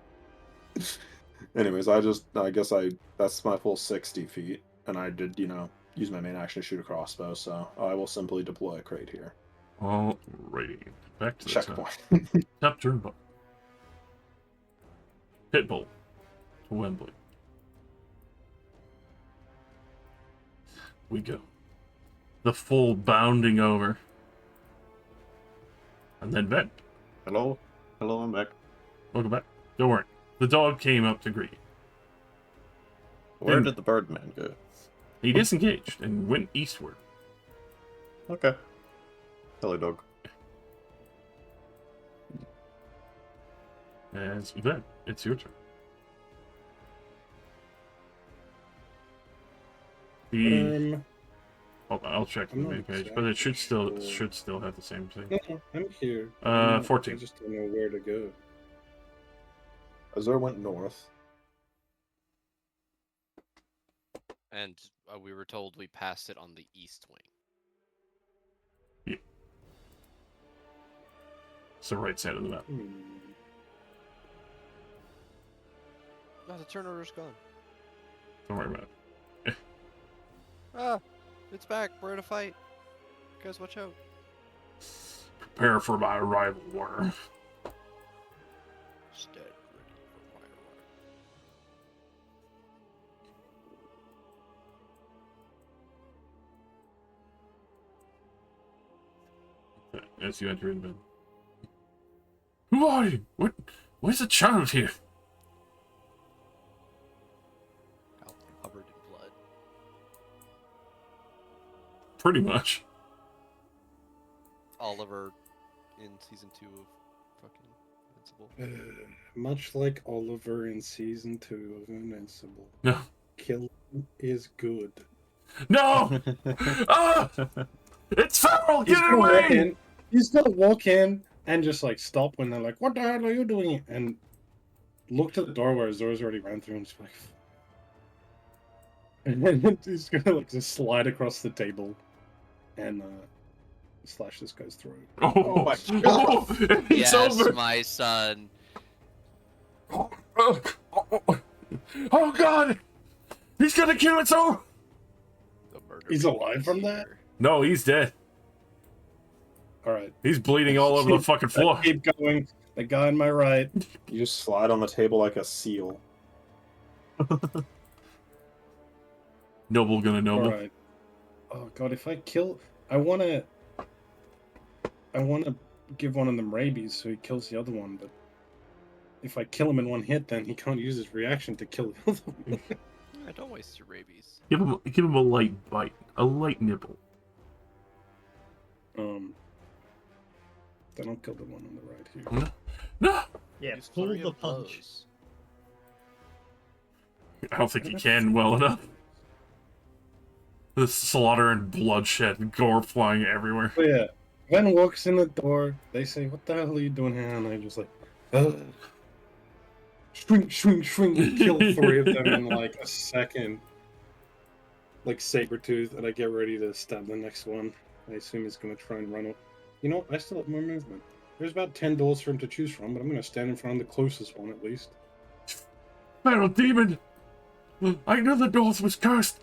Anyways, that's my full 60 feet, and I did, you know, use my main action to shoot a crossbow, so I will simply deploy a crate here. Alrighty. Back to the Checkpoint. top turnbuckle. Pitbull to Wembley. We go. The full bounding over. And then Ben. Hello? Hello, I'm back. welcome back. Don't worry. The dog came up to greet you. Where Then- did the Birdman go? He disengaged and went eastward. Okay. Hello, dog. As Yvette, it's your turn. The hold on, I'll check the I'm not main page, but it should still exactly have the same thing. No, I'm here. 14. I just don't know where to go. Azur went north. And we were told we passed it on the east wing. It's the right side of the map. No, the turn order's gone. Don't worry about it. Ah, it's back. We're in a fight. Guys, watch out. Prepare for my arrival, Warner. Stead ready for my arrival. As you enter in bed. Who are you? Where's the child here? Covered in blood. Pretty much. Oliver in season 2 of fucking Invincible. Much like Oliver in season 2 of Invincible. No. Killing is good. No! Ah! It's Feral! He's Get gonna walk away! in. He's gonna walk in and just like stop when they're like, "What the hell are you doing?" And look to the door where Azor's already ran through and just like, and then he's gonna like just slide across the table and slash this guy's throat. Oh, my oh, it's Yes, over! my son. Oh, oh, God! He's gonna kill it so! The murder He's baby alive is from that? here. No, he's dead. All right, He's bleeding all over the fucking floor. keep going. The guy on my right. You just slide on the table like a seal. Noble gonna noble. All right. Oh God, if I kill, I wanna give one of them rabies so he kills the other one, but if I kill him in one hit, then he can't use his reaction to kill the other one. Yeah, don't waste your rabies. Give him a light bite. A light nibble. Then I'll kill the one on the right here. No! No! Yeah, Use pull flurry the of punch. blows. I don't think he can well enough. The slaughter and bloodshed and gore flying everywhere. So yeah, Ven walks in the door. They say, "What the hell are you doing here?" And I'm just like, shrink, shrink, shrink. Kill 3 of them in like a second. Like Sabretooth, and I get ready to stab the next one. I assume he's gonna try and run up. You know, I still have more movement. There's about 10 doors for him to choose from, but I'm gonna stand in front of the closest one at least. Feral demon! I knew the North was cursed!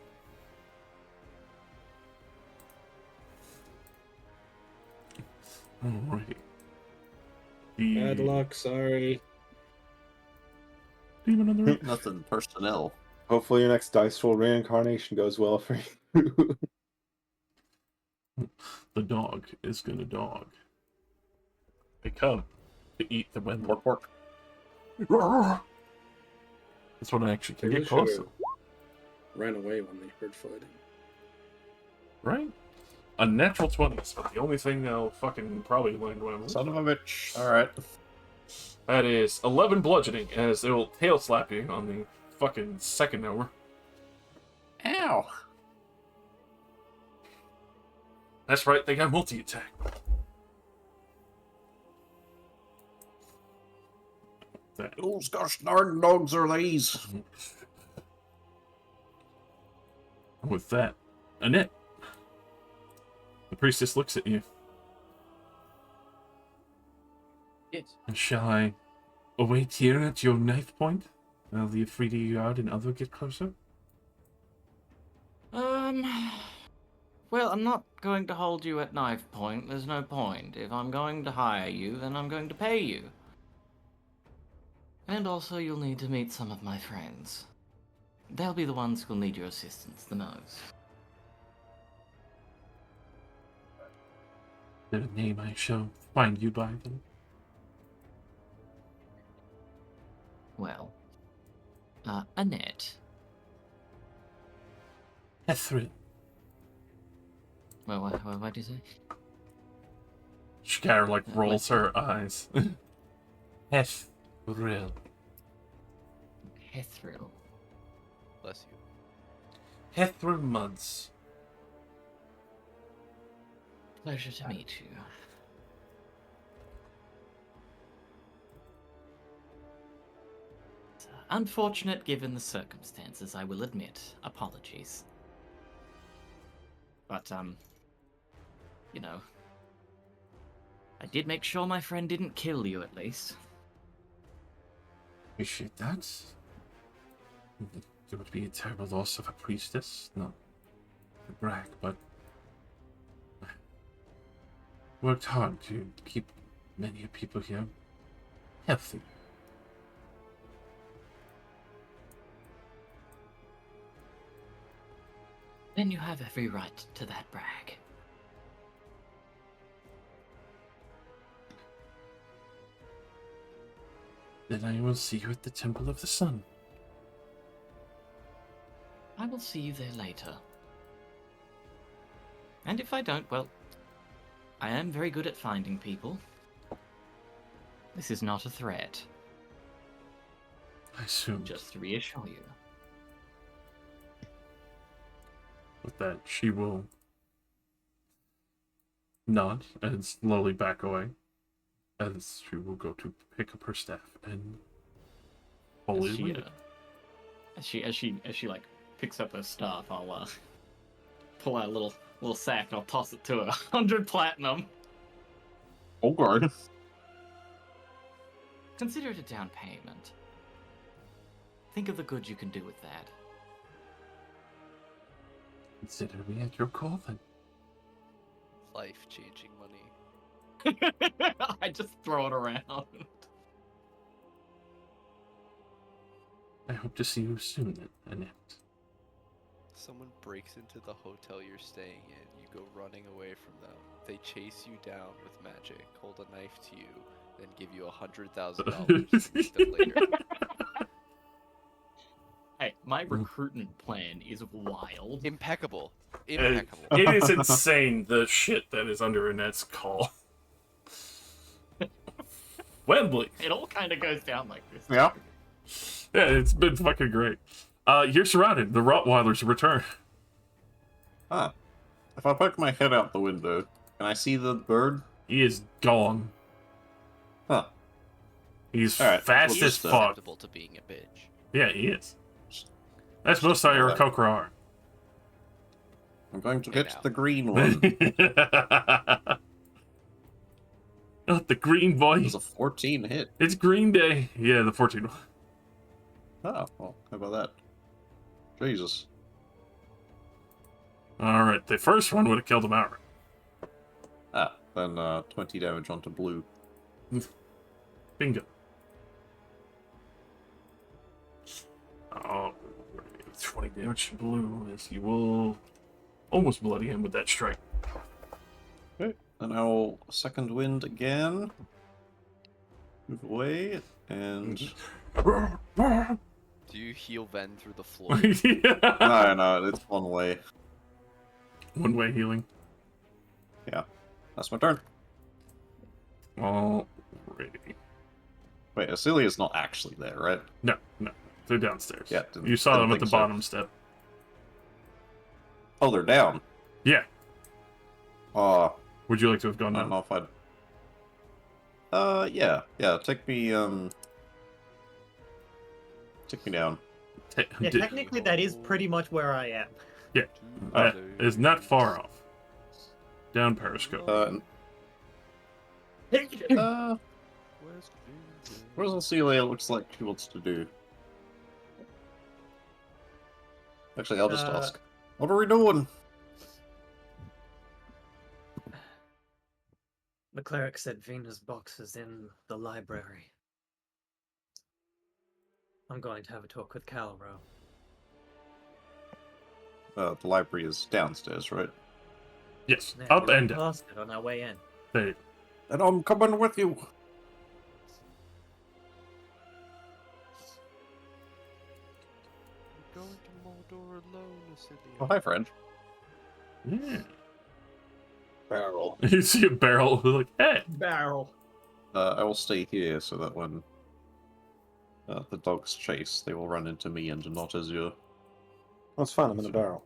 Alrighty. Bad luck, sorry. Demon on the right. Nothing personnel. Hopefully your next dice roll reincarnation goes well for you. The dog is gonna dog. They come to eat the wind. Pork, pork. This one actually can They get really closer. should've ran away when they heard fighting. Right? A natural 20 is the only thing they'll fucking probably land when I'm Son of a bitch. Alright. That is 11 bludgeoning, as they will tail slap you on the fucking second hour. Ow. That's right, they got multi-attack. Whose gosh darn dogs are these? With that, Annette. The priestess looks at you. Yes. Shall I await here at your knife point? While the Afridi Yard and other get closer? Well, I'm not going to hold you at knife point. There's no point. If I'm going to hire you, then I'm going to pay you. And also, you'll need to meet some of my friends. They'll be the ones who'll need your assistance the most. Their name I shall find you by them. Well, Annette. Hethril. Well, what do you say? She kind of like rolls what's her eyes. Hethril. Hethril. Bless you. Hethril Muds. Pleasure to meet you. Unfortunate given the circumstances, I will admit. Apologies. But, you know, I did make sure my friend didn't kill you, at least. Appreciate that. It would be a terrible loss of a priestess. Not to brag, but worked hard to keep many people here healthy. Then you have every right to that brag. Then I will see you at the Temple of the Sun. I will see you there later. And if I don't, well, I am very good at finding people. This is not a threat. I assume. Just to reassure you. With that, she will nod and slowly back away, as she will go to pick up her staff and fully leave it. As she like picks up her staff, I'll pull out a little sack and I'll toss it to her. 100 platinum. Okay. Consider it a down payment. Think of the good you can do with that. Consider me at your call then. Life-changing money. I just throw it around. I hope to see you soon, Annette. Someone breaks into the hotel you're staying in. You go running away from them. They chase you down with magic, hold a knife to you, then give you $100,000 to meet them later. Hey, my recruitment plan is wild. Impeccable. Impeccable. It is insane, the shit that is under Annette's call. Wembley. It all kind of goes down like this. Yeah. Yeah, it's been fucking great. You're surrounded. The Rottweilers return. Ah. If I poke my head out the window, can I see the bird? He is gone. Huh. He's All right, fast well, as fuck. Susceptible to being a bitch. Yeah, he is. That's most of your Kokra are. I'm going to Okay, hit now. the green one. Not the green boy. It was a 14 hit. It's Green Day. Yeah, the 14 one. Oh, well, how about that? Jesus. Alright, the first one would have killed him outright. Ah, then 20 damage onto blue. Bingo. Oh, 20 damage to blue as you will almost bloody him with that strike. Okay. And I will second wind again. Move away, and... Do you heal Ven through the floor? Yeah. No, it's one way. One way healing. Yeah. That's my turn. Alrighty. Wait, Acelia's not actually there, right? No. They're downstairs. Yeah, You saw them at the think so. bottom step. Oh, they're down. Yeah. Would Would you like to have gone I don't down? know if I'd... Yeah, take me down. Yeah, technically that is pretty much where I am. Yeah. It's not far off. Down Periscope. What does Acelia looks like she wants to do? Actually, I'll just ask. What are we doing? The cleric said Venus' box is in the library. I'm going to have a talk with Calro. The library is downstairs, right? Yes. Yeah, Up we and went down. past it on our way in. There you And I'm coming with you. Oh, hi, friend. Yeah. Barrel. You see a barrel, like, hey! Barrel. I will stay here so that when the dogs chase, they will run into me and not Azure. That's fine. I'm in a barrel.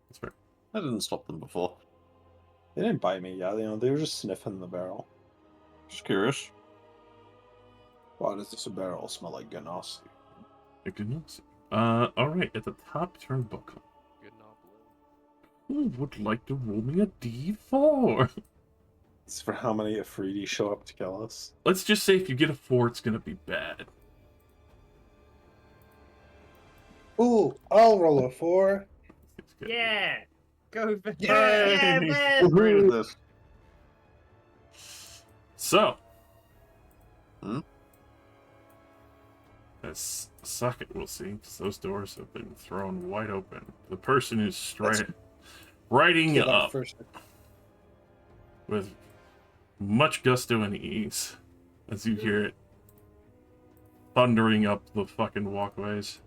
That's fair. I didn't stop them before. They didn't bite me. Yeah, they were just sniffing the barrel. Just curious. Why does this barrel smell like Ganassi? Goodness. Alright, at the top turnbuckle. Good knob Who would like to roll me a d4? It's for how many Afridi show up to kill us. Let's just say if you get a 4, it's gonna be bad. Ooh, I'll roll a 4. It's gonna be- Yeah. Go for Yay! Yeah, man. Great at this. So. Hmm? As Socket will see, because those doors have been thrown wide open. The person who's riding Kill that up first. with much gusto and ease as you hear it thundering up the fucking walkways.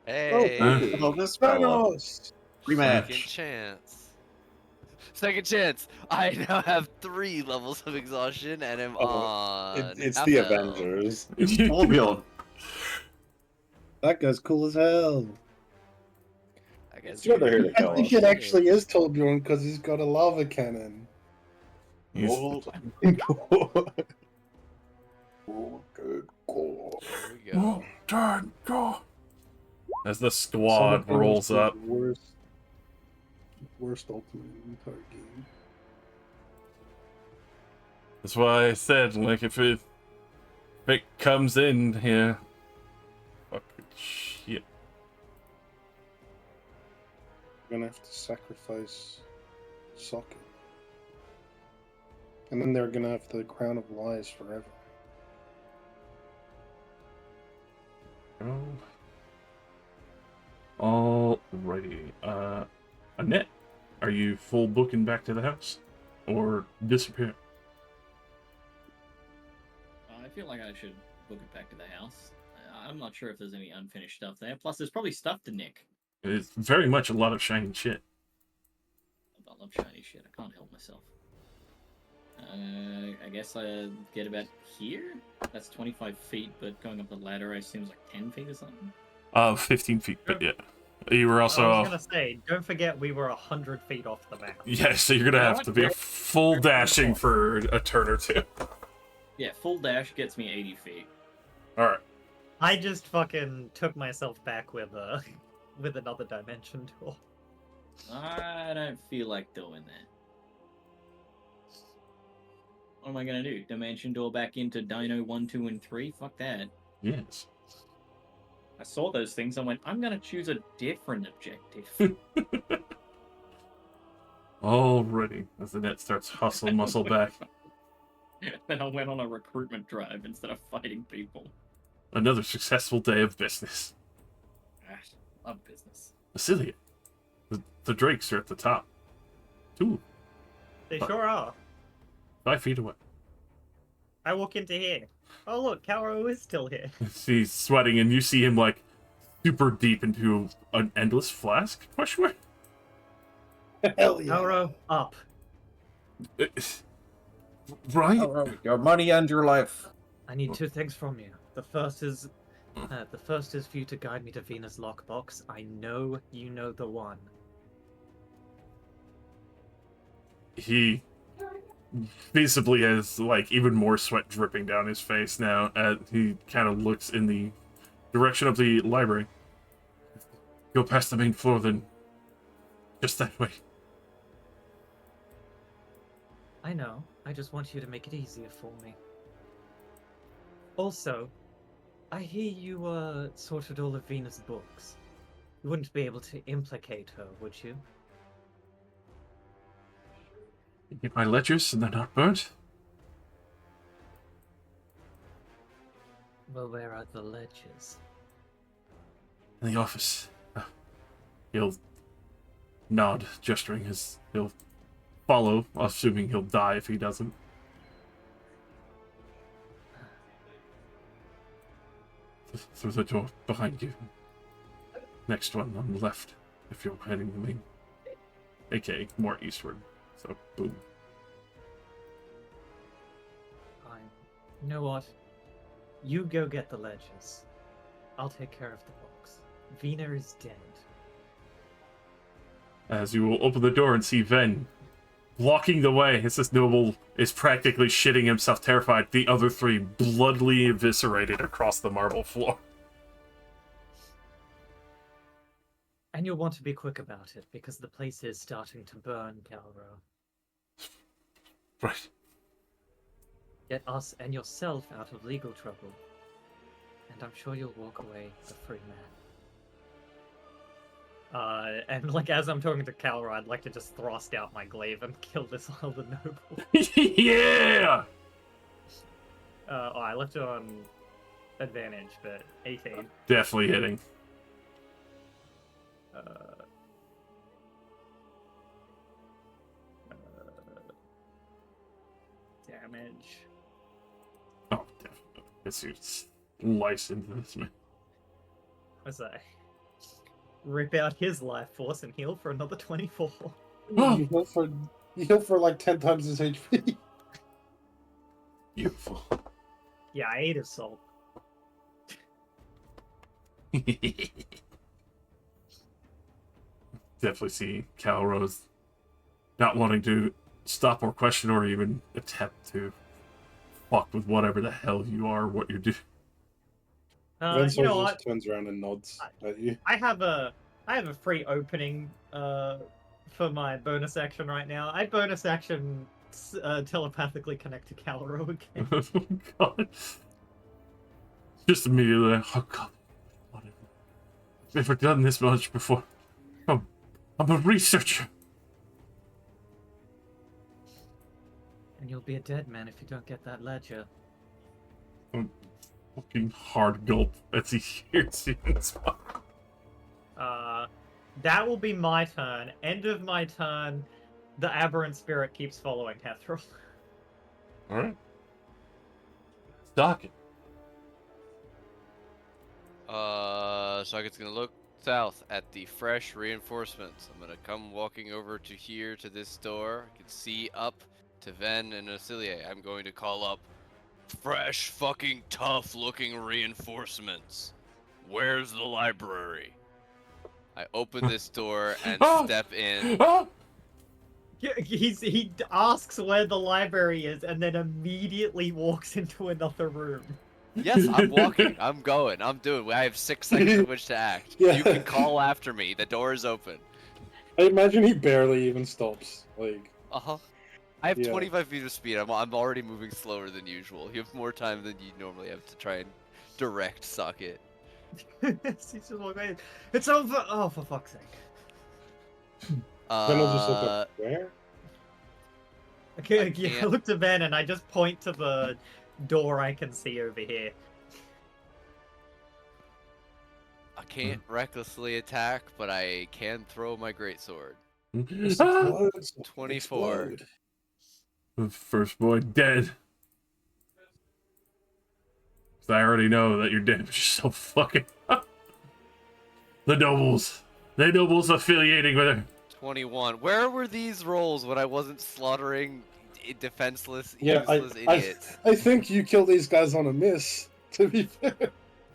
Hey, Oh, this fella. Thanos! second Rematch. chance. Second chance. I now have 3 levels of exhaustion and am on. It's half the health. Avengers. It's Torbjorn. That guy's cool as hell. I guess It's good they're here to I kill think us. it actually is Torbjorn because he's got a lava cannon. He's- Oh, good God. Here we go. Oh, turn, go! As the squad Sonic rolls was the up. Worst ultimate in the entire game. That's why I said, like, if it comes in here, fucking shit. We're gonna have to sacrifice Socket. And then they're gonna have the Crown of Lies forever. Oh. Alrighty. Annette, are you full booking back to the house? Or disappear? I feel like I should book it back to the house. I'm not sure if there's any unfinished stuff there. Plus, there's probably stuff to nick. It's very much a lot of shiny shit. I love shiny shit. I can't help myself. I guess I get about here. That's 25 feet, but going up the ladder, I assume is like 10 feet or something. 15 feet, but yeah. You were also... I was gonna say, don't forget we were 100 feet off the map. Yeah, so you're gonna have to be a full dashing for a turn or two. Yeah, full dash gets me 80 feet. Alright. I just fucking took myself back with with another dimension tool. I don't feel like doing that. What am I gonna do? Dimension door back into Dino 1, 2, and 3? Fuck that. Yes. I saw those things and went, I'm gonna choose a different objective. Alrighty. As the net starts hustle muscle back. Then I went on a recruitment drive instead of fighting people. Another successful day of business. Ah, love business. Vacilia. The drakes are at the top. 2. They sure are. 5 feet away. I walk into here. Oh look, Caro is still here. He's sweating, and you see him like super deep into an endless flask? Question mark? Hell yeah. Caro, up. Right? Your money and your life. I need 2 things from you. The first is for you to guide me to Venus lockbox. I know you know the one. He visibly has like even more sweat dripping down his face now as he kind of looks in the direction of the library. Go past the main floor, then just that way. I know. I just want you to make it easier for me. Also, I hear you sorted all of Venus' books. You wouldn't be able to implicate her, would you? Get my ledgers and they're not burnt? Well, where are the ledgers? In the office. He'll nod, gesturing he'll follow, assuming he'll die if he doesn't. Through the door behind you. Next one on the left, if you're heading the main. AKA more eastward. So, boom. Fine. You know what? You go get the ledgers. I'll take care of the box. Vina is dead. As you will open the door and see Ven blocking the way as this noble is practically shitting himself terrified, the other three bloodily eviscerated across the marble floor. And you'll want to be quick about it, because the place is starting to burn, Calro. Right. Get us and yourself out of legal trouble. And I'm sure you'll walk away a free man. And like as I'm talking to Calro, I'd like to just thrust out my glaive and kill this other noble. Yeah! I left it on advantage, but 18. Definitely hitting. Damage. Oh, definitely. It's your slice into this man. As I rip out his life force and heal for another 24. You heal for like 10 times his HP. Beautiful. Yeah, I ate his soul. Definitely see Calrose not wanting to stop or question or even attempt to fuck with whatever the hell you are, what you're doing. Vincent You know just what? turns around and nods at you. I have a free opening for my bonus action right now. I bonus action telepathically connect to Calro again. Oh, God. Just immediately, oh God, whatever. I've never done this much before. I'm a researcher. And you'll be a dead man if you don't get that ledger. Fucking hard gulp as he hears you. That will be my turn. End of my turn. The aberrant spirit keeps following Hethril. Alright. Stock it. Socket's gonna look south at the fresh reinforcements. I'm gonna come walking over to here to this door. I can see up to Ven and Osilie. I'm going to call up fresh fucking tough looking reinforcements. Where's the library? I open this door and step in. He asks where the library is and then immediately walks into another room. Yes, I'm walking. I'm going. I'm doing. I have 6 seconds in which to act. Yeah. You can call after me. The door is open. I imagine he barely even stops. Like. I have Yeah. 25 feet of speed. I'm already moving slower than usual. You have more time than you normally have to try and direct Socket. He's just walking. It's over. Oh, for fuck's sake. Then I'll just look up where. Okay, yeah, I look to Ben and I just point to the door I can see over here. I can't recklessly attack, but I can throw my greatsword. 24. The first boy dead. I already know that your damage is so fucking. The nobles. The nobles affiliating with her. 21. Where were these rolls when I wasn't slaughtering defenseless, Yeah, useless idiots? I think you kill these guys on a miss, to be fair.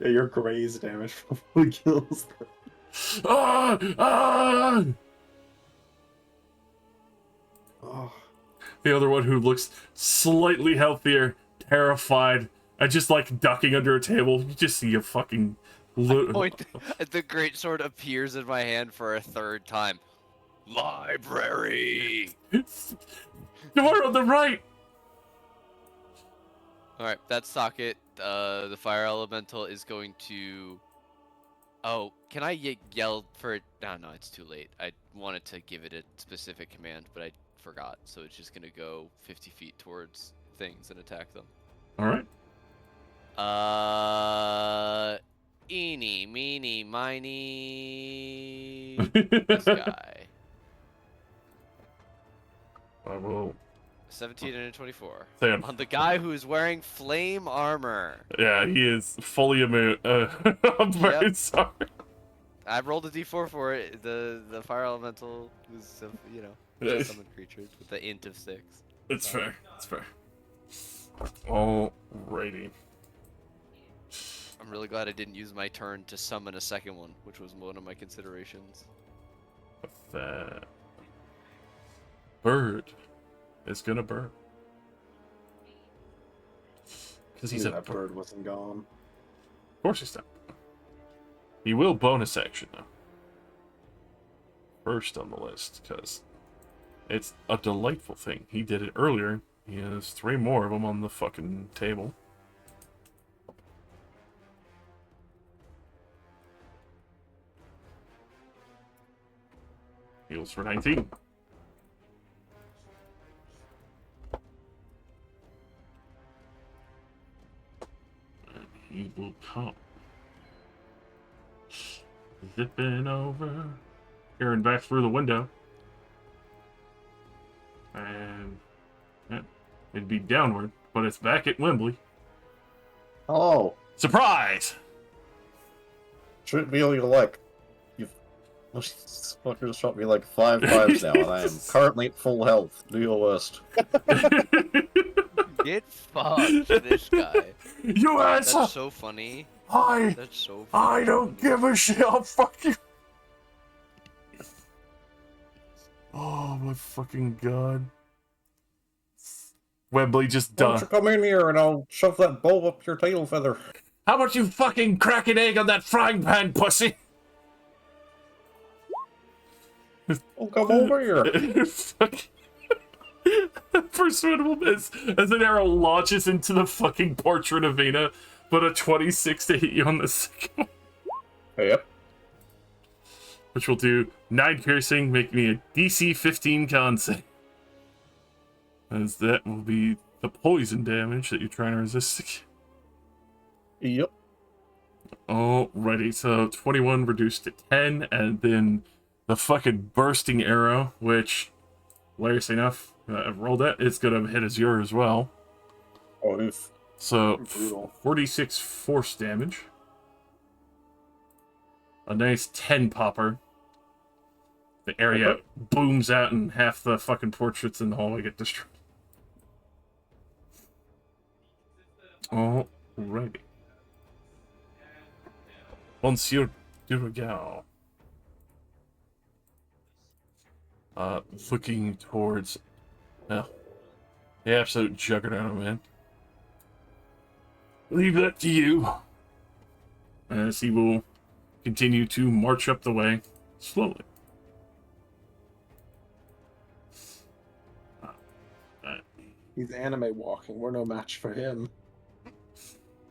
Yeah, your graze damage probably kills them. Oh. The other one who looks slightly healthier, terrified, and just like ducking under a table. You just see a fucking. The greatsword appears in my hand for a 3rd time. Library! Door on the right! Alright, that's Socket. The fire elemental is going to... Oh, can I yell for it? No, it's too late. I wanted to give it a specific command, but I forgot. So it's just going to go 50 feet towards things and attack them. Alright. Eeny, meeny, miny... this guy. I will. 17 and a 24. Damn. On the guy who's wearing flame armor. Yeah, he is fully immune. I'm very Yep. sorry. I rolled a d4 for it. The fire elemental was, you know, Yeah. summoned creatures with the int of 6. It's Sorry. fair. It's fair. Alrighty. I'm really glad I didn't use my turn to summon a second one, which was one of my considerations. That bird is gonna burn. Because he's Knew a that bird. bird wasn't gone. Of course he's not. He will bonus action though. First on the list, because it's a delightful thing. He did it earlier. He has 3 more of them on the fucking table. Heals for 19. And he will come. Zipping over. Peering back through the window. And yeah, it'd be downward, but it's back at Wembley. Oh, Surprise! should be your luck. You've this fucker shot me like 5 times now, and I am currently at full health. Do your worst. Get fucked, this guy. You answer! That's so funny. I That's so funny. don't give a shit. I'll fuck you. Oh my fucking god. Wembley just Why don't done. you come in here and I'll shove that bowl up your tail feather? How about you fucking crack an egg on that frying pan, pussy? Well, come over here. Persuadable miss as an arrow launches into the fucking portrait of Vina, but a 26 to hit you on the second one. Yep. Which will do 9 piercing, make me a DC 15 con save. As that will be the poison damage that you're trying to resist. Yep. Alrighty, so 21 reduced to 10, and then the fucking bursting arrow, which, hilariously enough, I've rolled it, it's gonna hit as yours as well. Oh, oof. So, Brutal. 46 force damage. A nice 10 popper. The area booms out and half the fucking portraits in the hallway get destroyed. Alrighty. Monsieur Durgal. Looking towards the absolute juggernaut, man. Leave that to you. As he will continue to march up the way slowly. He's anime walking. We're no match for him.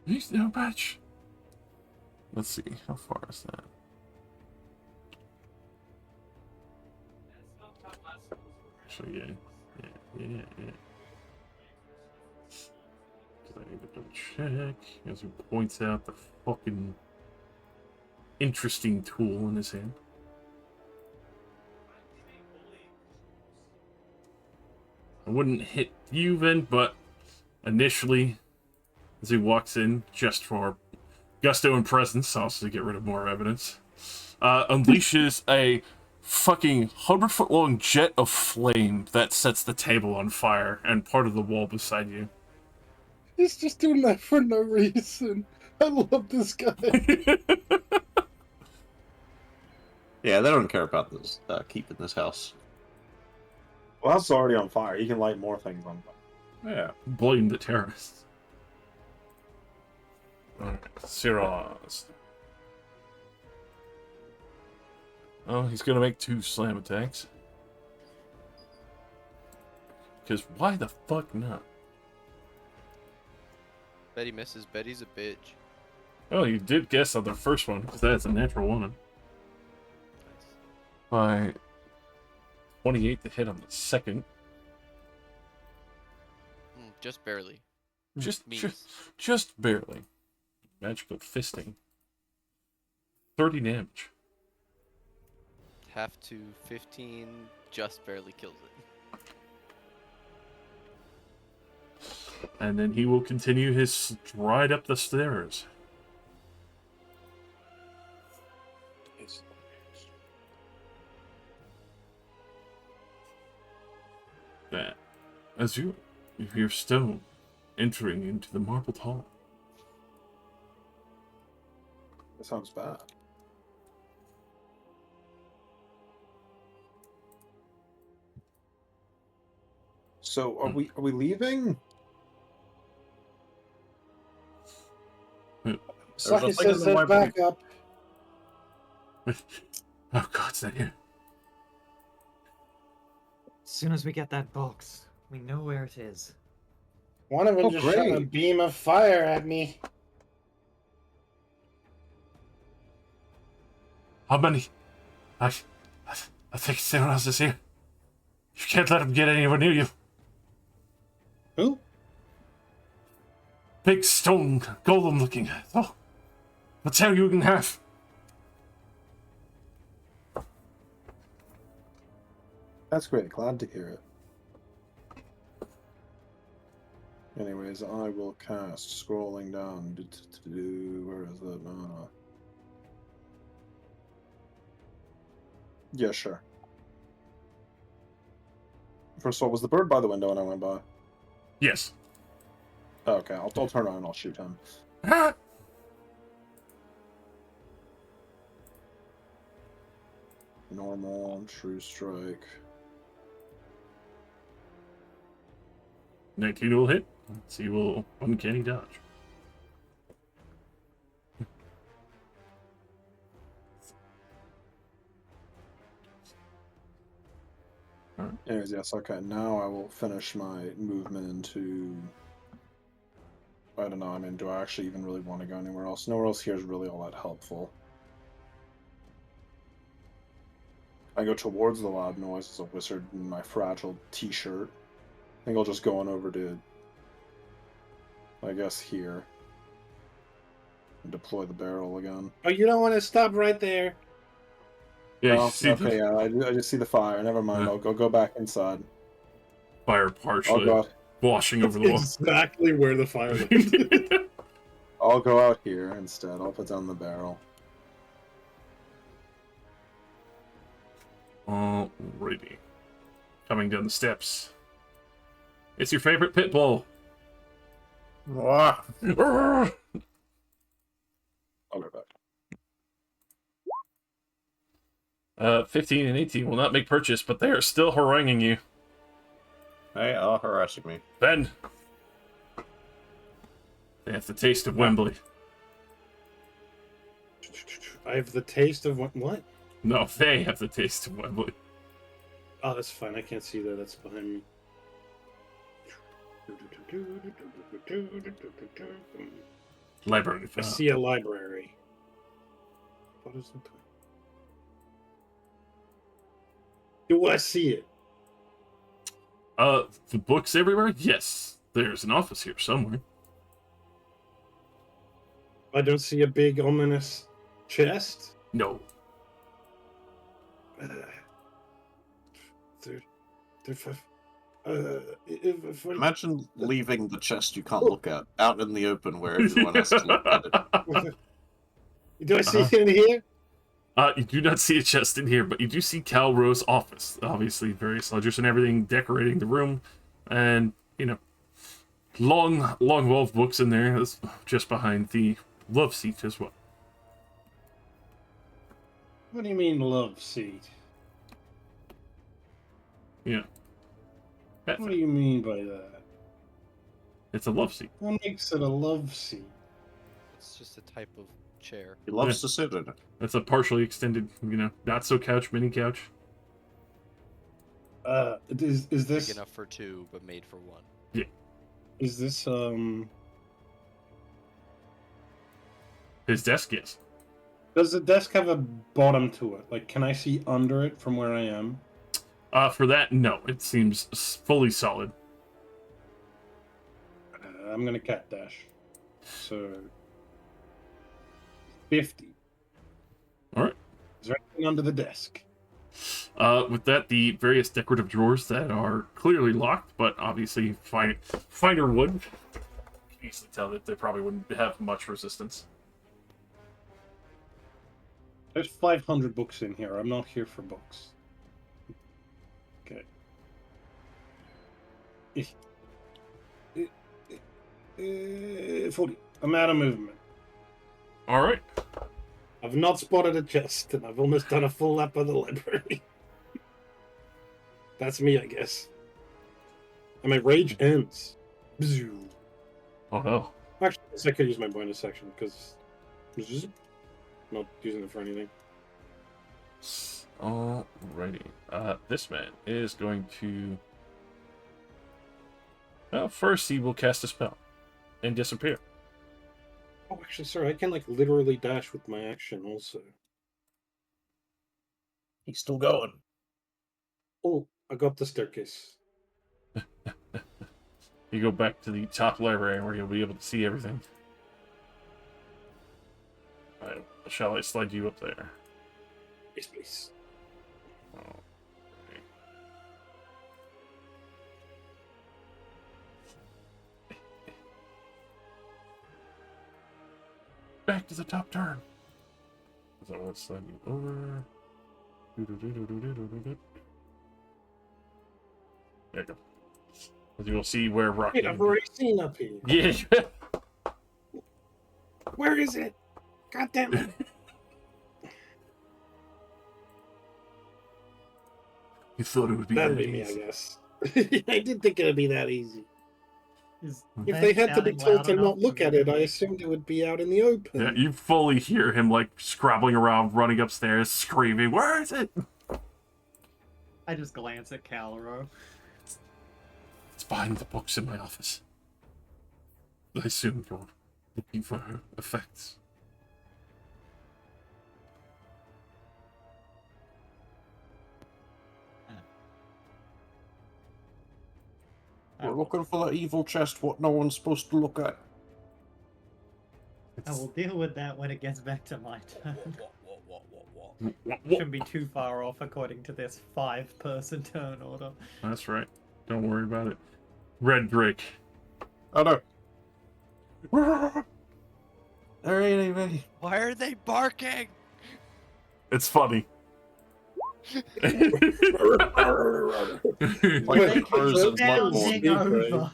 He's no match. Let's see, how far is that? Actually, yeah. Because I need to double check. As he points out the fucking interesting tool in his hand. I wouldn't hit you, Vin, but initially, as he walks in, just for gusto and presence, also to get rid of more evidence, unleashes a fucking 100-foot long jet of flame that sets the table on fire and part of the wall beside you. He's just doing that for no reason. I love this guy. Yeah, they don't care about this keeping this house. Well, that's already on fire. You can light more things on fire. Yeah, blame the terrorists. Alright, Siraz. Oh, he's gonna make 2 slam attacks. Because why the fuck not? Betty misses. Betty's a bitch. Oh, you did guess on the first one, because that's a natural 1. By 28 to hit on the second. Just barely. Just barely. Magical fisting. 30 damage. Half to 15 just barely kills it. And then he will continue his stride up the stairs. That, as you hear Stone entering into the marbled hall. That sounds bad. So are we leaving? Saki thing in says the there's web- backup. Oh God, is that here? As soon as we get that box, we know where it is. One of them Oh, just shot a great. beam of fire at me. How many? I think someone else is here. You can't let him get anywhere near you. Who? Big stone golem looking. Oh, I'll tear you in half. That's great. Glad to hear it. Anyways, I will cast scrolling down. Where is it? No. Yeah, sure. First of all, was the bird by the window when I went by? Yes. Oh, okay, I'll turn around and I'll shoot him. Normal, true strike. 19 will hit. Let's see, will uncanny dodge. Anyways, yes, okay. Now I will finish my movement into... I don't know, I mean, do I actually even really want to go anywhere else? Nowhere else here is really all that helpful. I go towards the loud noise as a wizard in my fragile t-shirt. I think I'll just go on over to... I guess here. And deploy the barrel again. Oh, you don't want to stop right there. Yeah, Oh, you see okay, yeah, I just see the fire. Never mind, I'll go back inside. fire I'll partially go out, washing over the wall. Exactly where the fire went. I'll go out here instead. I'll put down the barrel. Alrighty. Coming down the steps. It's your favorite pit bull. Ah, I'll go back. 15 and 18 will not make purchase, but they are still haranguing you. they are harassing me. Ben! They have the taste of Wembley. I have the taste of what? No, they have the taste of Wembley. Oh, that's fine. I can't see that. That's behind me. Library. I see a library. What is it? Do I see it? The books everywhere? Yes. There's an office here somewhere. I don't see a big ominous chest. No. Imagine leaving the chest you can't look at out in the open where everyone has to look at it. Do I see it in here? You do not see a chest in here, but you do see Calro's office. Obviously, various ledgers and everything decorating the room. And, you know, long wall of books in there, just behind the love seat as well. What do you mean love seat? Yeah. What do you mean by that? It's a love seat. What makes it a love seat? It's just a type of chair. He loves to sit in it. It's a partially extended, you know, not so couch, mini couch. Is this Big enough for two, but made for one. Yeah. is this His desk, yes. does the desk have a bottom to it? Like, can I see under it from where I am? For that, no. It seems fully solid. I'm gonna cat dash. So 50. All right. Is there anything under the desk? With that, the various decorative drawers that are clearly locked, but obviously finer wood. You can easily tell that they probably wouldn't have much resistance. There's 500 books in here. I'm not here for books. Okay. 40. I'm out of movement. All right. I've not spotted a chest, and I've almost done a full lap of the library. That's me, I guess. And my rage ends. Bzzz. Oh no. Actually, I guess I could use my bonus section because I'm not using it for anything. Alrighty. This man is going to. Well, first he will cast a spell and disappear. Oh, actually, sorry, I can like literally dash with my action also. He's still going. Oh, I got up the staircase. You go back to the top library where you'll be able to see everything. Alright, shall I slide you up there? Yes, please. Oh. Back to the top turn. So let's slide you over. There you go. As you will see where Rock. Wait, I've already seen up here. Yeah. Where is it? God damn it. You thought it would be That'd that be me, I easy. guess. I did think it'd be that easy. Is If Ben they had to be shouting told loud to enough not look for at me it, to I hear? assumed it would be out in the open. Yeah, you fully hear him like scrabbling around, running upstairs, screaming, "Where is it?" I just glance at Calro. It's behind the books in my office. I assume you're looking for effects. We're looking for that evil chest what no one's supposed to look at. I will deal with that when it gets back to my turn. What? Shouldn't be too far off according to this 5-person turn order. That's right. Don't worry about it. Red Drake. Oh no. There ain't anybody. Why are they barking? It's funny. Like the crows of Bloodborne. Bending over.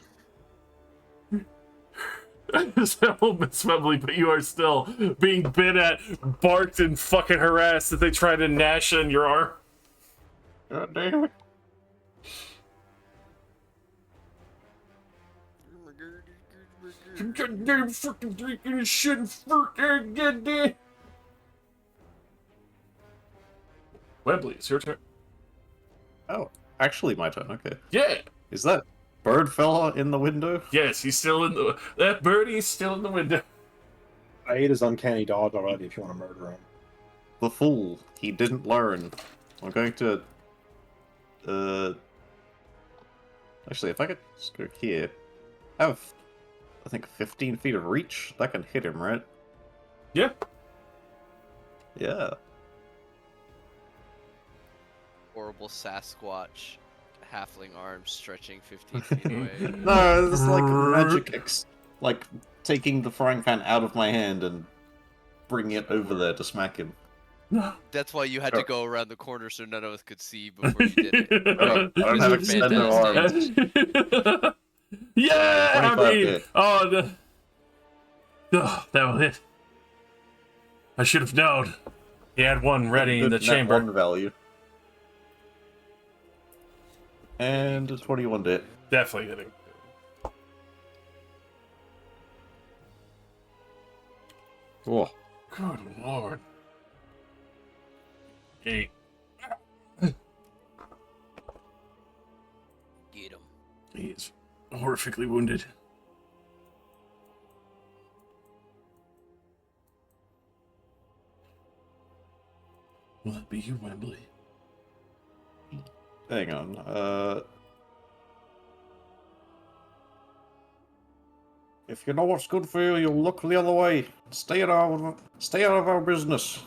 So, Miss Wembley, but you are still being bit at, barked, and fucking harassed as they try to gnash on your arm. God damn it. Goddamn fucking drinking and shit and fucking goddamn. Wembley, it's your turn. Oh, actually my turn, okay. Yeah. Is that bird fella in the window? Yes, he's still in the. That birdie's still in the window. I ate his uncanny dodge already if you want to murder him. The fool. He didn't learn. I'm going to... Actually, if I could just go here... I have, I think, 15 feet of reach. That can hit him, right? Yeah. Yeah. Horrible Sasquatch halfling arms stretching 15 feet away. No, it's like magic like taking the frying pan out of my hand and bringing it over there to smack him. That's why you had to go around the corner so none of us could see before you did it. I don't have Mr. extended Fantastic. arms. Yeah, I 25 mean, hit. oh, that was it. I should have known. He had one ready in the Good net chamber. one value. And a 21 to hit. Definitely hitting. Whoa. Good lord. 8. Get him. He is horrifically wounded. Will that be you, Wembley? Hang on. If you know what's good for you, you'll look the other way. Stay out of our business.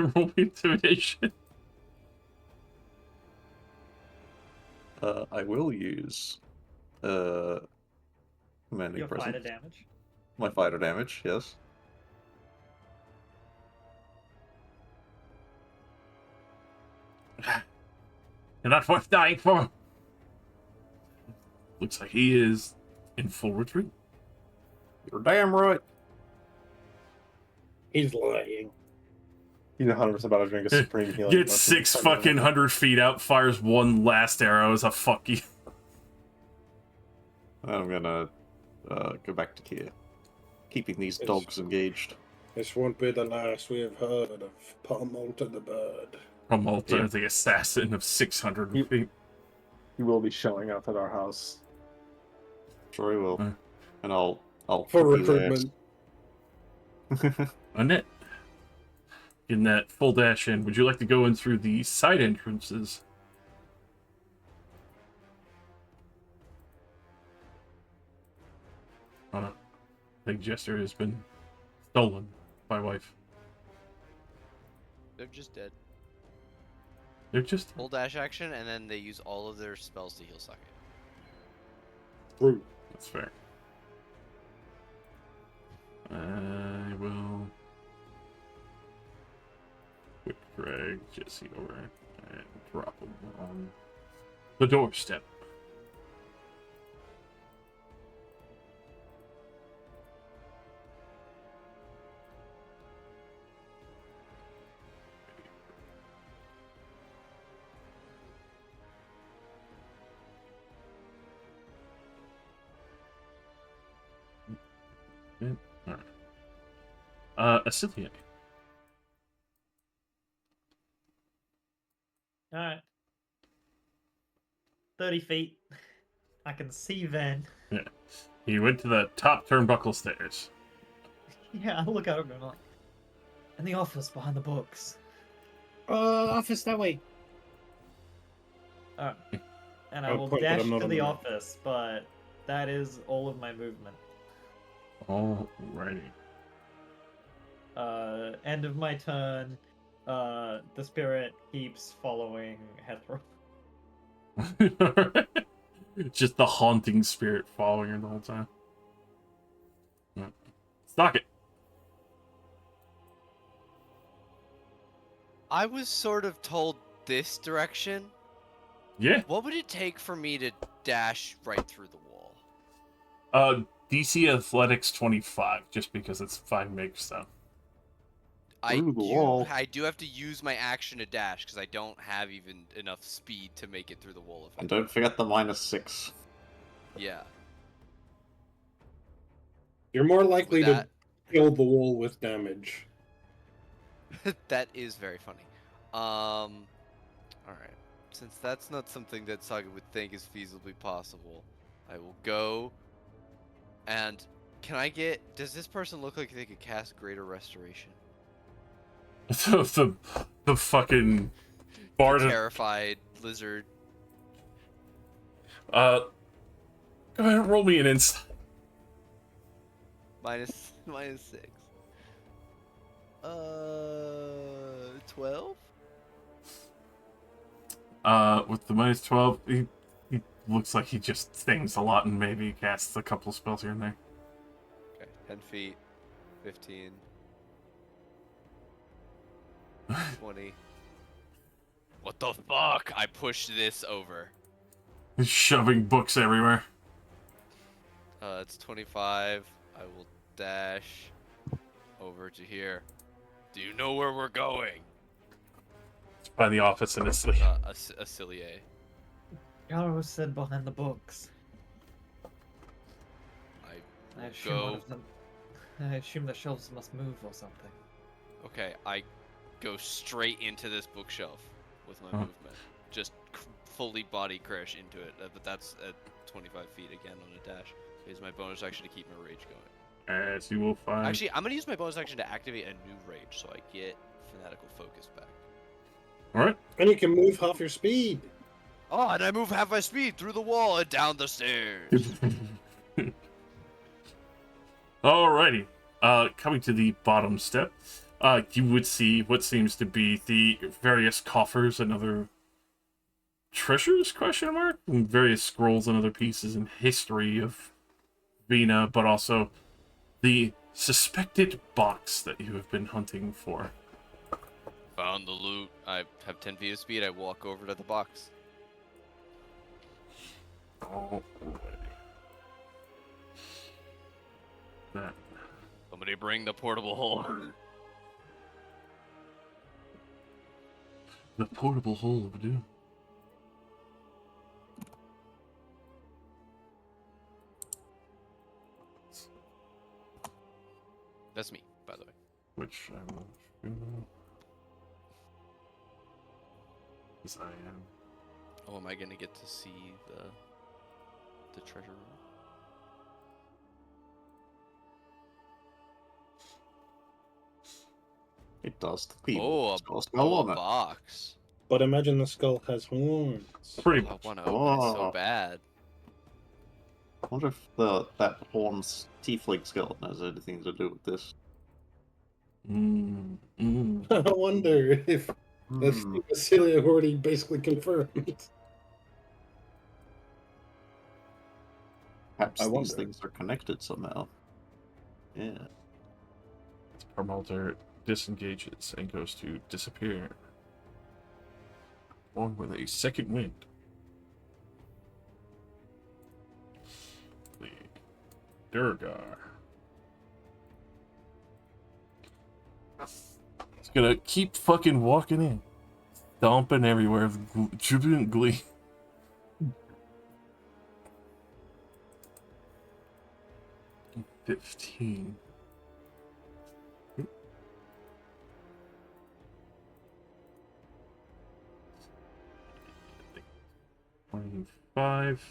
Roll me intimidation. I will use commanding Your presence. fighter damage. My fighter damage, yes. You're not worth dying for. Looks like he is in full retreat. You're damn right. He's lying. He's 100% about to drink a supreme healing. Gets 600 feet out, fires one last arrow as a fuck you. I'm gonna go back to here. Keeping these Yes. dogs engaged. This won't be the last we have heard of Pomolta the bird. Pomolta, the assassin of 600 feet. He will be showing up at our house. Sure he will. And I'll For put you there. recruitment. Annette, in that full dash in, would you like to go in through the side entrances? Oh no. Big Jester has been stolen by wife. They're just dead. They're just... Full dash action, and then they use all of their spells to heal Socket. True. That's fair. I will... Quick drag Jesse over and drop him on the doorstep. Alright. Acilia. Alright. 30 feet. I can see Ven. Yeah. He went to the top turnbuckle stairs. Yeah, I look at him and I'm like, in the office behind the books. Office that way. Alright. And I I'll will point, but dash I'm not to on the the map. office, but that is all of my movement. Alrighty. End of my turn. The spirit keeps following Hethro. Just the haunting spirit following her the whole time. Stock it. I was sort of told this direction. Yeah. What would it take for me to dash right through the wall? DC Athletics 25, just because it's 5 mage stuff. I Through the wall. do have to use my action to dash because I don't have even enough speed to make it through the wall. And don't forget the -6. Yeah. You're more likely With to kill the wall with damage. That is very funny. All right. Since that's not something that Saga would think is feasibly possible, I will go. And can I get? Does this person look like they could cast Greater Restoration? the fucking bard. Terrified lizard. Go ahead and roll me an insight. Minus 6. 12. With the -12, he looks like he just stings a lot and maybe casts a couple spells here and there. Okay, 10 feet, 15, 20. What the fuck? I pushed this over. He's shoving books everywhere. It's 25. I will dash over to here. Do you know where we're going? It's by the office in Italy. Acilier. Yaro said behind the books. I I will assume one go. of them. I assume the shelves must move or something. Okay, I go straight into this bookshelf with my Huh. movement. Just fully body crash into it. But that's at 25 feet again on a dash. Use my bonus action to keep my rage going. As you will find. Actually, I'm gonna use my bonus action to activate a new rage, so I get fanatical focus back. Alright. And you can move half your speed. Oh, and I move half my speed through the wall and down the stairs. Alrighty. Coming to the bottom step. you would see what seems to be the various coffers and other treasures, question mark, and various scrolls and other pieces in history of Vina, but also the suspected box that you have been hunting for. Found the loot. I have 10 feet of speed. I walk over to the box. Alrighty. That. Somebody bring the portable hole. The portable hole of doom. That's me, by the way. Which I will. Because I am. Oh, am I gonna get to see the treasure room? It does. The people. Oh, Skull on a it. box. But imagine the skull has horns. Pretty I much. want to open it so Oh. bad. I wonder if that horn's tiefling skeleton has anything to do with this. I wonder if that's Hmm. Vasilia already basically confirmed. Perhaps I these wonder. things are connected somehow. Yeah. Promoter disengages and goes to disappear. Along with a second wind. The Durgar. It's gonna keep fucking walking in. Stomping everywhere with jubilant glee. $15. 25.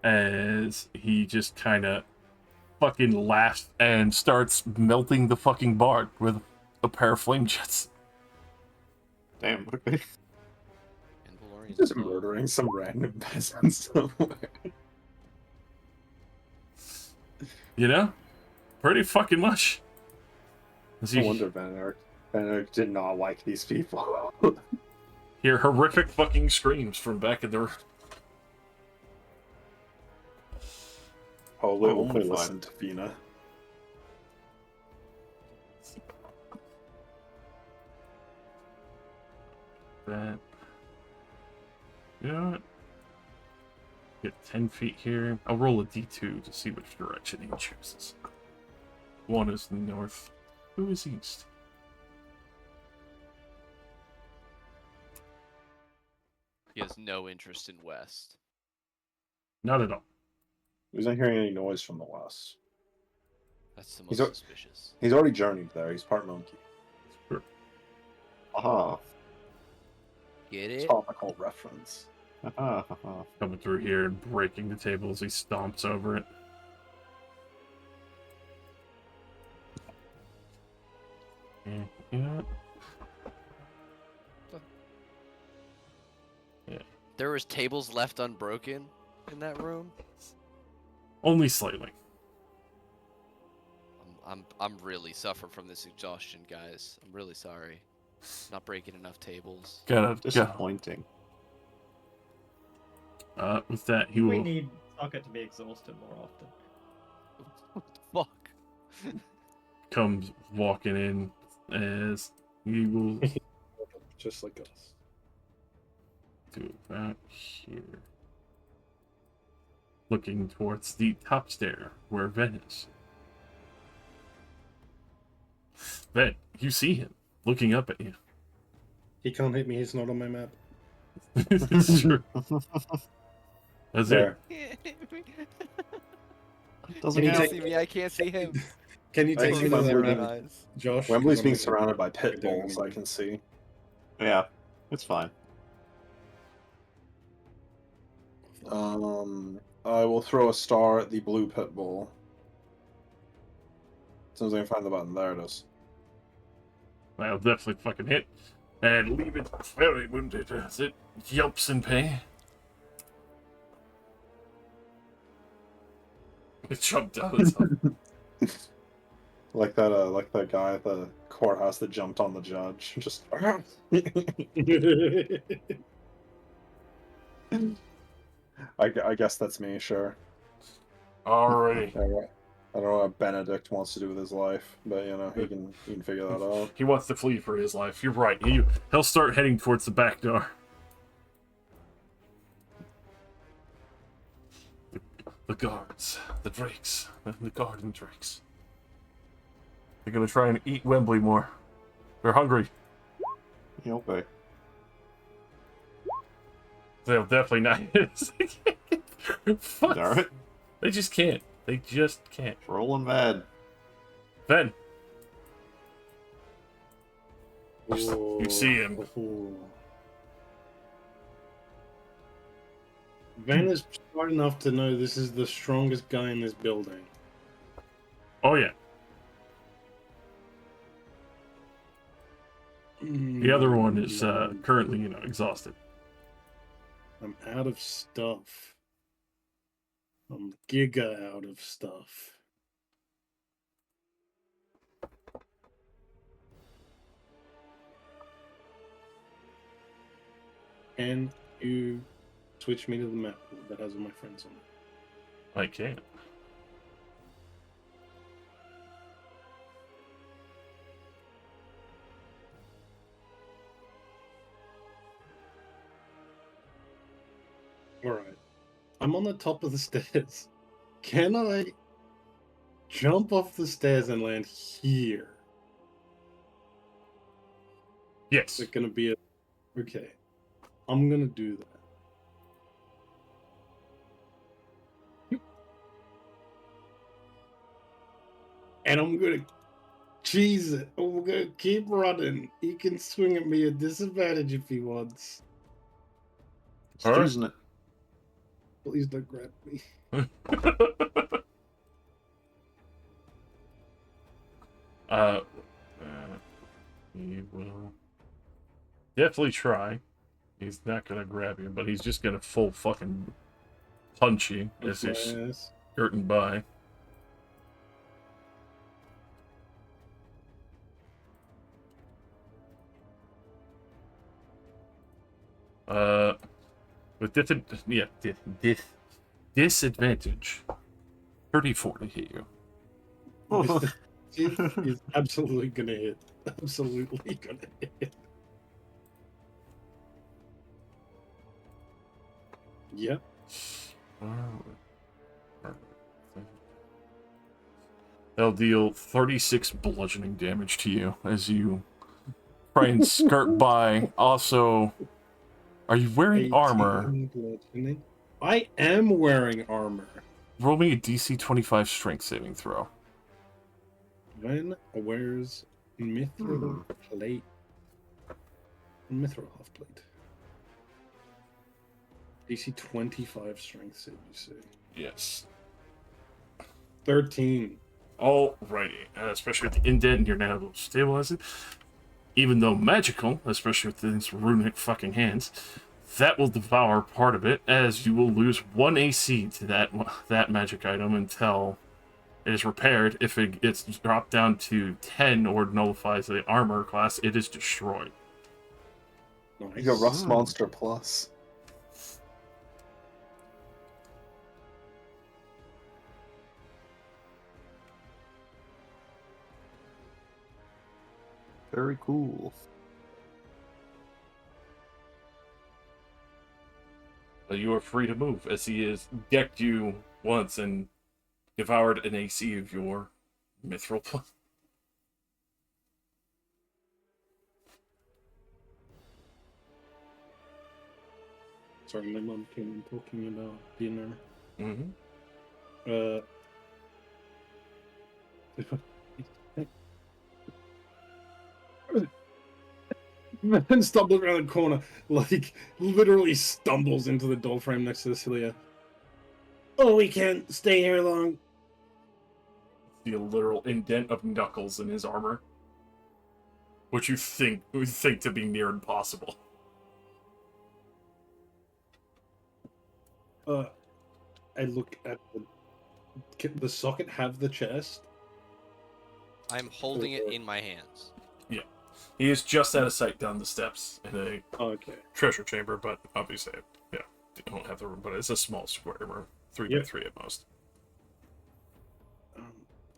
As he just kind of fucking laughs and starts melting the fucking bard with a pair of flame jets. Damn. Okay. And Valorian's Just slow. murdering some random peasants somewhere. You know? Pretty fucking much. As No you wonder Van Eyck did not like these people. hear horrific fucking screams from back in the... Oh, we'll we'll be listen to Vina. That. You know what? Get 10 feet here. I'll roll a d2 to see which direction he chooses. One is north. Who is east? He has no interest in west. Not at all. He's not hearing any noise from the west. That's the He's most a- suspicious. He's already journeyed there. He's part monkey. Aha. Get it? Topical reference. Aha. Aha. Coming through here and breaking the table as he stomps over it. And, you know what? There was tables left unbroken in that room. Only slightly. I'm really suffering from this exhaustion, guys. I'm really sorry. Not breaking enough tables. Gotta. Disappointing. With that, he We will need Socket to be exhausted more often. What the fuck? comes walking in as he will Just like us. do about here. Looking towards the top stair where Ven is. Ven, you see him looking up at you. He can't hit me. He's not on my map. It's true. That's it. There. Doesn't Can you count. take- See me? I can't see him. Can you I take see me to that Wembley. map, Josh? Wembley's I'm being gonna- surrounded by pit doing bulls, I anything. can see. Yeah, it's fine. I will throw a star at the blue pit bull. As soon as I can find the button, there it is. I'll definitely fucking hit. And leave it very wounded as it yelps in pain. It jumped out its head. like that guy at the courthouse that jumped on the judge. Just. I guess that's me. Sure. Alrighty. I don't know what Benedict wants to do with his life, but you know he can figure that out. He wants to flee for his life. You're right. He'll start heading towards the back door. The guards, the drakes, the garden drakes. They're gonna try and eat Wembley more. They're hungry. Yeah, okay. They'll definitely not. Fuck. Alright. They just can't. They just can't. It's rolling bad. Ben. You see him. Van is smart enough to know this is the strongest guy in this building. Oh yeah. The other one is currently, exhausted. I'm out of stuff. I'm giga out of stuff. Can you switch me to the map that has all my friends on it? I can't. Alright. I'm on the top of the stairs. Can I jump off the stairs and land here? Yes. Is it gonna be a... Okay. I'm gonna do that. And I'm gonna cheese it. I'm gonna keep running. He can swing at me at disadvantage if he wants. Just using it. Please don't grab me. He will definitely try. He's not gonna grab you, but he's just gonna full fucking punch you as he's skirting by. With disadvantage. 34 to hit you. He's absolutely gonna hit. Absolutely gonna hit. Yep. They'll deal 36 bludgeoning damage to you as you try and skirt by. Also, are you wearing armor? Bludgeoning. I am wearing armor. Roll me a DC 25 strength saving throw. Van wears mithril plate. Mithril half plate. DC 25 strength save, you say? Yes. 13. Alrighty. Especially with the indent, you're now able to stabilize it. Even though magical, especially with these runic fucking hands, that will devour part of it, as you will lose 1 AC to that magic item until it is repaired. If it gets dropped down to 10 or nullifies the armor class, it is destroyed. Nice. You got Rust Monster Plus. Very cool. But you are free to move, as he has decked you once and devoured an AC of your mithril plus. Sorry, my mom came in talking about dinner. Mm-hmm. Man stumbled around the corner, like literally stumbles into the door frame next to Celia. Oh, we can't stay here long. The literal indent of knuckles in his armor, which you think to be near impossible. I look at the socket have the chest. I'm holding it in my hands. He is just out of sight down the steps in a Okay. treasure chamber, but obviously, yeah, they don't have the room, but it's a small square room, 3x3 at most.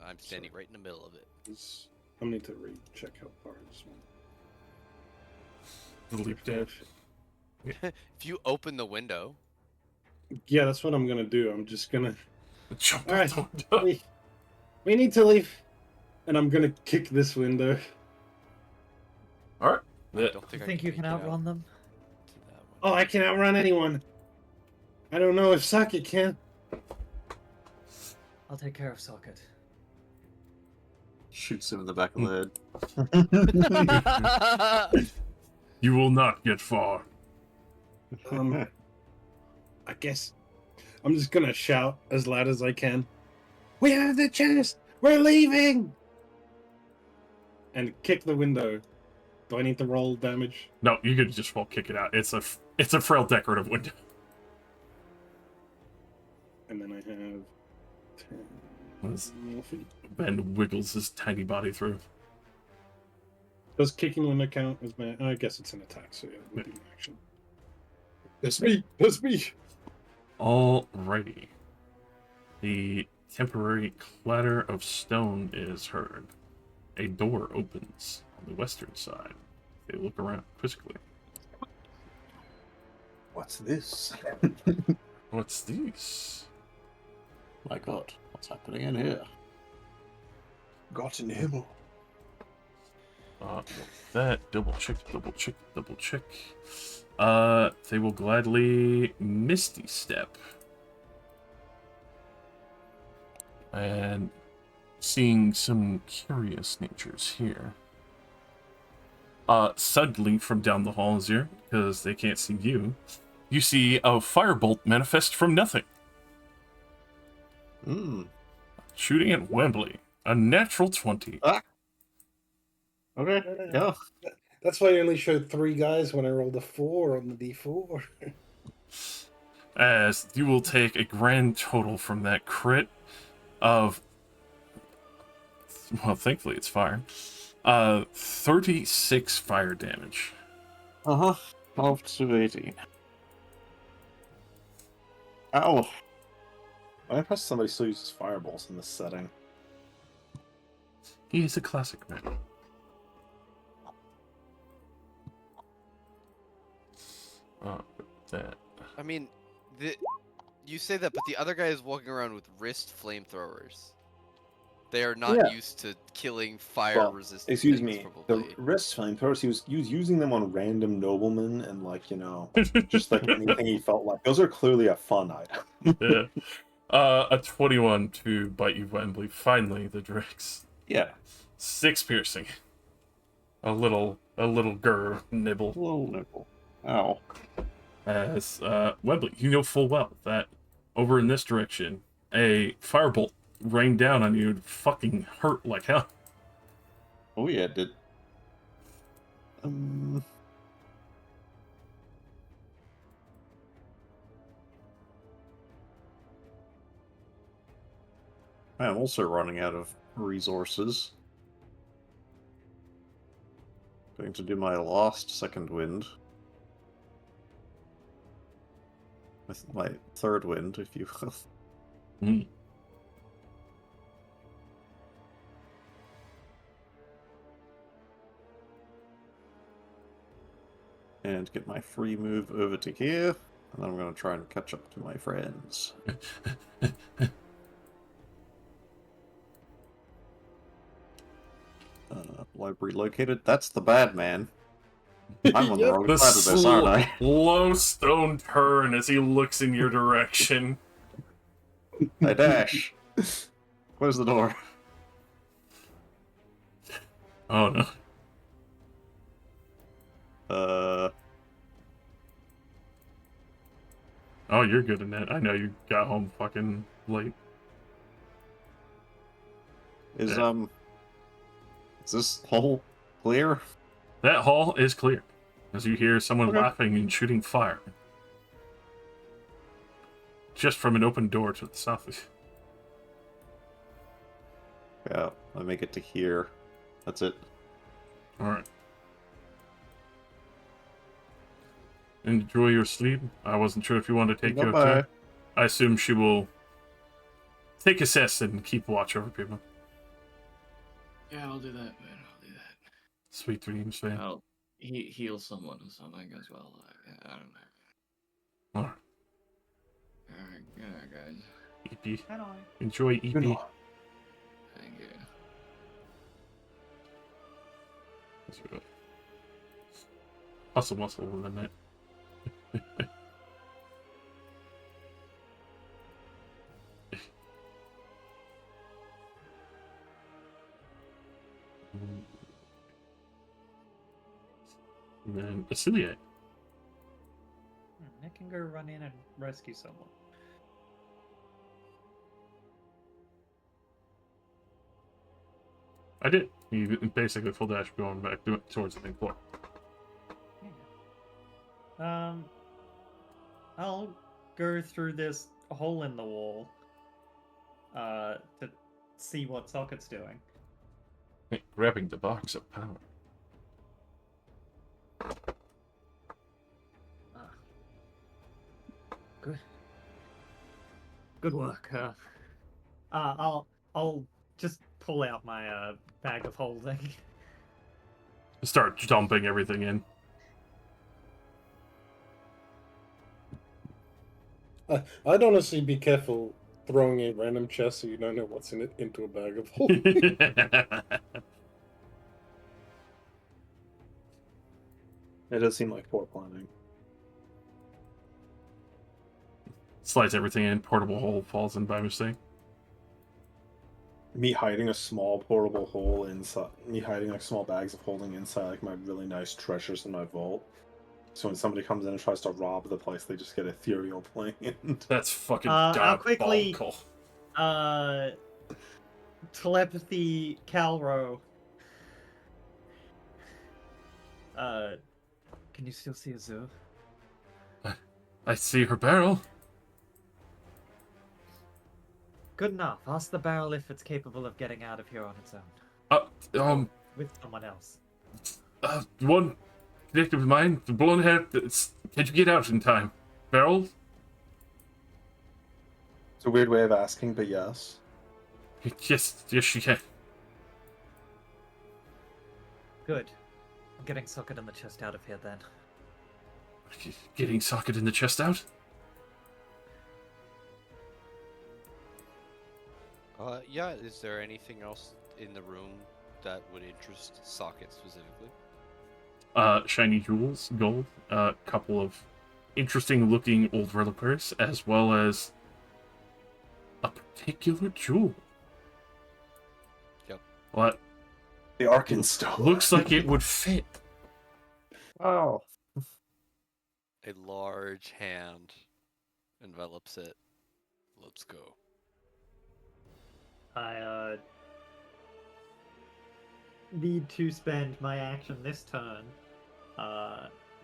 I'm standing right in the middle of it. I need to recheck how far this one. The leap down. If you open the window, Yeah, that's what I'm gonna do. I'm just gonna. Jump All right, out the window. we need to leave, and I'm gonna kick this window. All right. I Yeah. don't You think think you can make it outrun out them? to that one. Oh, I can outrun anyone. I don't know if Socket can. I'll take care of Socket. Shoots him in the back of the head. You will not get far. I guess I'm just gonna shout as loud as I can. We have the chest. We're leaving. And kick the window. Do I need to roll damage? No, you could just kick it out. It's a frail decorative window. And then I have 10 As more feet. Ben wiggles his tiny body through. Does kicking window count as my? I guess it's an attack, so yeah, it would be an action. That's me. That's me. Alrighty. The temporary clatter of stone is heard. A door opens on the western side. They look around quizzically. What's this? What's this? My God, what's happening in here? Got in Himmel. That double check. They will gladly Misty Step. And seeing some curious natures here. Suddenly from down the hall here, because they can't see you, you see a firebolt manifest from nothing. Shooting at Wembley. A natural 20. Okay, yeah. That's why I only showed 3 guys when I rolled a 4 on the D4. As you will take a grand total from that crit of, well, thankfully it's fire, 36 fire damage. 12 to 18. Ow. I'm impressed somebody still uses fireballs in this setting. He is a classic man. That. I mean, you say that, but the other guy is walking around with wrist flamethrowers. They are not used to killing fire-resistant Excuse things, me, probably. the wrist flamethrowers, he was using them on random noblemen and, like, you know, just like anything he felt like. Those are clearly a fun item. Yeah. A 21 to bite you, Wembley. Finally, the Drex. Yeah. 6 piercing. A little grr nibble. A little nipple. Ow. As, Wembley, you know full well that over in this direction, a firebolt rained down on you and fucking hurt like hell. Oh yeah, it did. I'm also running out of resources. Going to do my last second wind. With my third wind, if you will. And get my free move over to here. And then I'm going to try and catch up to my friends. Library located. That's the bad man. I'm on the wrong side of this, aren't I? Low stone turn as he looks in your direction. I dash. Close the door. Oh no. Oh, you're good in that. I know you got home fucking late. Is this hole clear? That hall is clear, as you hear someone laughing and shooting fire. Just from an open door to the south. Yeah, I make it to here. That's it. Alright. Enjoy your sleep. I wasn't sure if you wanted to take your Bye-bye. turn. I assume she will take assess and keep watch over people. Yeah, I'll do that, man. I'll do that. Sweet dreams, man. I'll heal someone or something as well. I don't know. Alright. Alright, yeah, guys. EP. Hello. Enjoy EP. Good night. Thank you. Hustle muscle in the net. And then Basilia. Nick can go run in and rescue someone. I did. You basically full dash going back towards the main floor. I'll go through this hole in the wall to see what Socket's doing. Grabbing the box of power. Good. Good work. I'll just pull out my bag of holding. Start dumping everything in. I'd honestly be careful throwing in random chests so you don't know what's in it into a bag of holding. It does seem like poor planning. Slides everything in. Portable hole falls in by mistake. Me hiding a small portable hole inside. Me hiding like small bags of holding inside like my really nice treasures in my vault. So when somebody comes in and tries to rob the place, they just get ethereal planned. That's fucking I'll quickly diabolical. Telepathy Calro. Can you still see Azur? I see her barrel. Good enough. Ask the barrel if it's capable of getting out of here on its own. With someone else. One connected with mine, the blonde hair. Can't you get out in time? Barrel? It's a weird way of asking, but yes. Yes, she can. Good. I'm getting Socket in the chest out of here then. Getting Socket in the chest out? Yeah, is there anything else in the room that would interest Socket specifically? Shiny jewels, gold, a couple of interesting looking old reliquaries, as well as a particular jewel. Yep. What? The Arkenstone. Looks like it would fit. Oh. A large hand envelops it. Let's go. I need to spend my action this turn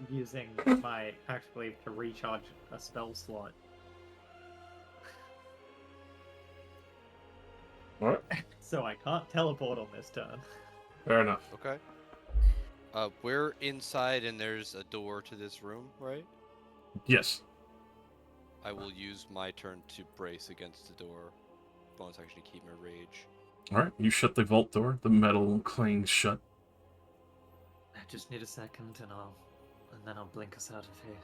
using my action wave to recharge a spell slot. What? So I can't teleport on this turn. Fair enough. Okay. We're inside and there's a door to this room, right? Yes. I will use my turn to brace against the door. Bonus action to keep my rage. Alright, you shut the vault door. The metal clangs shut. I just need a second and then I'll blink us out of here.